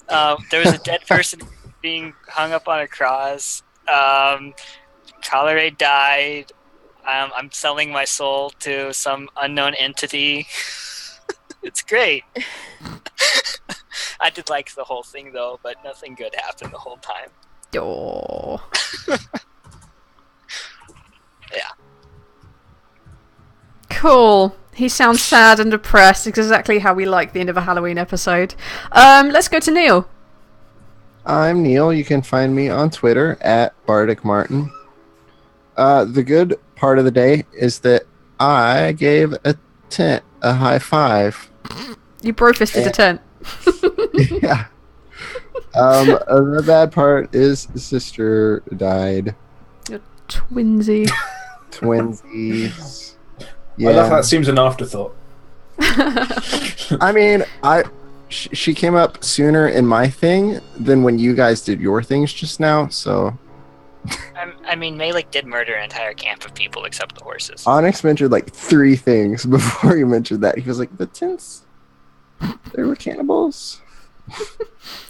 There was a dead person being hung up on a cross. Calare died. I'm selling my soul to some unknown entity. It's great. I did like the whole thing though, but nothing good happened the whole time. Oh. Yeah. Cool. He sounds sad and depressed. Exactly how we like the end of a Halloween episode. Let's go to Neil. I'm Neil. You can find me on Twitter at Bardic Martin. The good part of the day is that I gave a tent a high five. You bro-fisted a tent. Yeah. The bad part is the sister died. Twinsy. Twinsies. I love how that seems an afterthought. I mean, she came up sooner in my thing than when you guys did your things just now, so... I mean, Malik did murder an entire camp of people except the horses. Onyx mentioned like 3 things before you mentioned that. He was like, the tents, they were cannibals.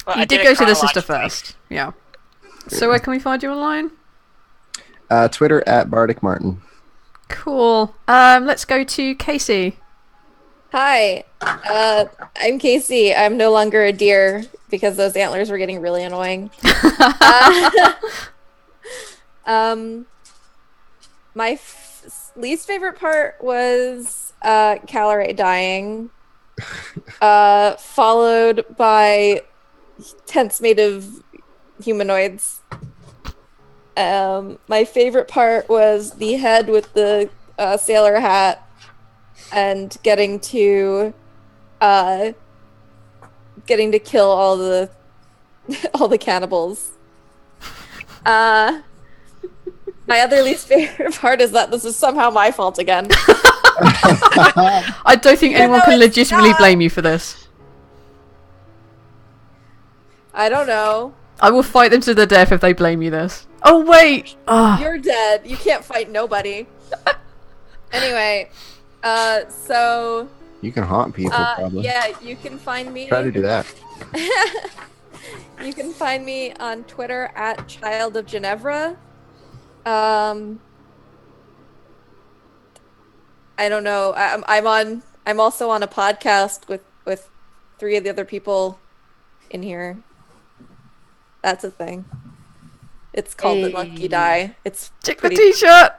Well, You did go to the sister first. Yeah. So where can we find you online? Twitter at Bardic Martin. Cool. Let's go to Casey. Hi, I'm Casey. I'm no longer a deer because those antlers were getting really annoying. My least favorite part was Calare dying, followed by tents made of humanoids. My favorite part was the head with the sailor hat and getting to kill all the cannibals. My other least favorite part is that this is somehow my fault again. I don't think anyone can legitimately blame you for this. I don't know. I will fight them to the death if they blame you this. Oh, wait! You're dead. You can't fight nobody. Anyway, so... You can haunt people, probably. Yeah, you can find me... Try to do that. You can find me on Twitter at Child of Ginevra. I don't know. I'm also on a podcast with 3 of the other people in here. That's a thing. It's called The Lucky Die. It's Check the t-shirt!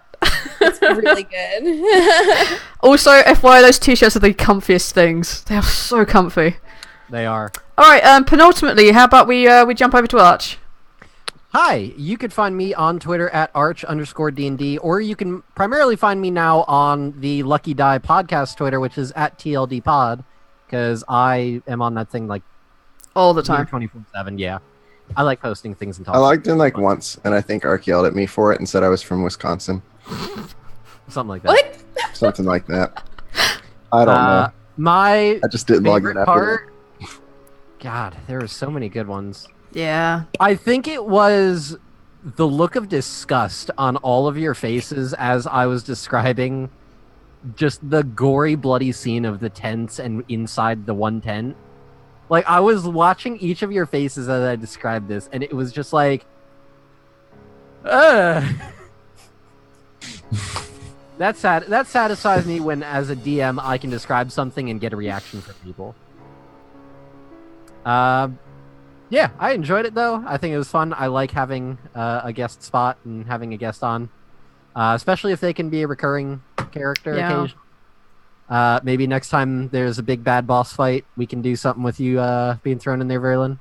It's really good. Also, FYI, those t-shirts are the comfiest things. They are so comfy. They are. Alright, penultimately, how about we jump over to Arch? Hi, you can find me on Twitter at arch_D&D, or you can primarily find me now on the Lucky Die podcast Twitter, which is at TLDpod, because I am on that thing like All the time. 24/7, yeah. I like posting things and I talking. logged in like once, and I think Ark yelled at me for it and said I was from Wisconsin. Something like that. What? Something like that. I don't know. My I just didn't log in favorite after part... God, there were so many good ones. Yeah. I think it was the look of disgust on all of your faces as I was describing just the gory, bloody scene of the tents and inside the one tent. Like, I was watching each of your faces as I described this, and it was just like... That satisfies me when, as a DM, I can describe something and get a reaction from people. Yeah, I enjoyed it, though. I think it was fun. I like having a guest spot and having a guest on. Especially if they can be a recurring character occasionally. Maybe next time there's a big bad boss fight, we can do something with you being thrown in there, Verlin.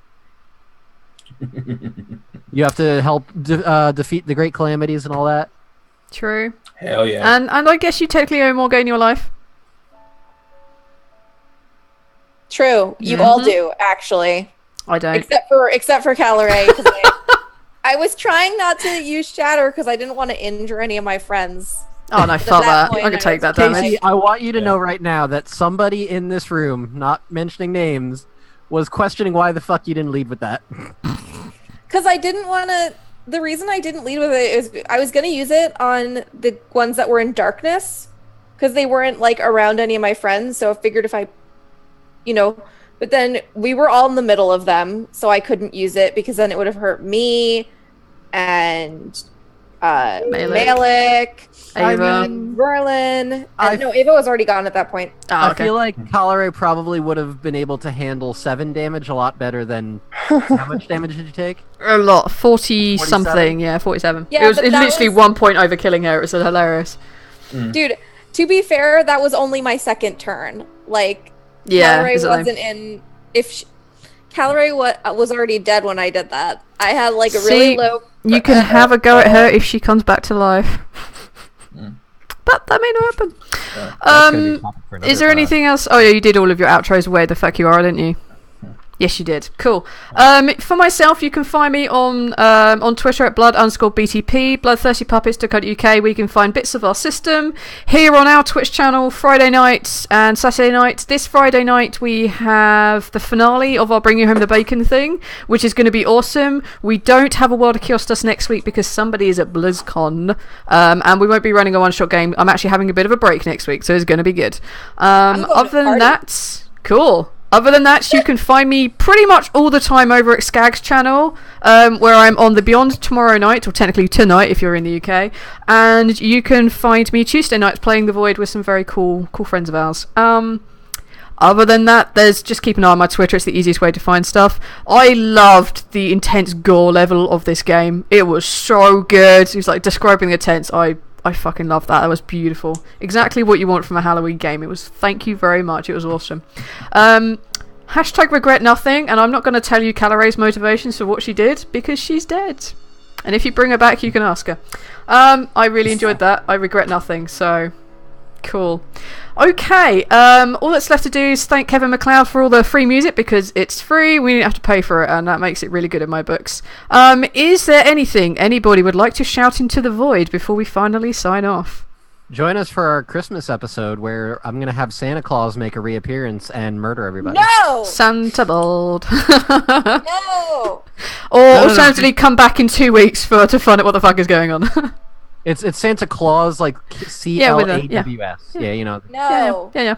You have to help defeat the great calamities and all that. True. Hell yeah. And I guess you technically owe Morgane in your life. True. You all do, actually. I don't. Except for Calare. I was trying not to use shatter because I didn't want to injure any of my friends. Oh no, fuck that. point, I can take that damage. Casey, I want you to know right now that somebody in this room, not mentioning names, was questioning why the fuck you didn't lead with that. Because I didn't want to... The reason I didn't lead with it is I was going to use it on the ones that were in darkness, because they weren't like around any of my friends. So I figured if I, but then we were all in the middle of them, so I couldn't use it because then it would have hurt me and Malik, Ava. Verlin. No, Ava was already gone at that point. Oh, okay. I feel like Calare probably would have been able to handle 7 damage a lot better than... How much damage did you take? A lot. 40 something. 47? Yeah, 47. Yeah, it was but literally was... 1 point over killing her. It was hilarious. Dude, to be fair, that was only my second turn. Like, Yeah, Calare exactly. wasn't in... Calare was already dead when I did that. I had like a really low... You can have a go at her if she comes back to life. But that may not happen. That's gonna be a topic for another Is there pod. anything else? Oh yeah, you did all of your outros where the fuck you are, didn't you? Yes, you did. Cool. For myself, you can find me on Twitter at blood_BTP, bloodthirstypuppets.co.uk, where you can find bits of our system. Here on our Twitch channel, Friday nights and Saturday nights. This Friday night, we have the finale of our Bring You Home the Bacon thing, which is going to be awesome. We don't have a World of Kaelstos next week because somebody is at BlizzCon, and we won't be running a one-shot game. I'm actually having a bit of a break next week, so it's going to be good. Other than that, cool. Other than that, you can find me pretty much all the time over at Skag's channel, where I'm on the Beyond tomorrow night, or technically tonight if you're in the UK, and you can find me Tuesday nights playing The Void with some very cool friends of ours. Other than that, just keep an eye on my Twitter, it's the easiest way to find stuff. I loved the intense gore level of this game. It was so good. It was like describing the intense. I fucking love that. That was beautiful. Exactly what you want from a Halloween game. It was, thank you very much. It was awesome. Hashtag regret nothing, and I'm not going to tell you Calare's motivations for what she did, because she's dead. And if you bring her back, you can ask her. I really enjoyed that. I regret nothing, so... Cool. Okay, all that's left to do is thank Kevin MacLeod for all the free music, because it's free, we didn't have to pay for it, and that makes it really good in my books. Is there anything anybody would like to shout into the void before we finally sign off? Join us for our Christmas episode where I'm going to have Santa Claus make a reappearance and murder everybody. No! Santa Bald. No! Or no. alternatively come back in 2 weeks to find out what the fuck is going on. It's Santa Claus, like C-L-A-W-S. Yeah, you know. No. Yeah.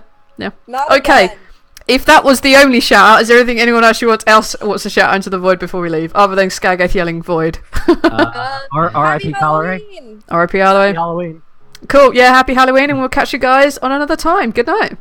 Not Okay. again. If that was the only shout out, is there anything anyone actually wants to shout out into the void before we leave, other than Skagath yelling void? R.I.P. Calare. Halloween. R.I.P. Halloween. Halloween. Cool. Yeah. Happy Halloween, and we'll catch you guys on another time. Good night.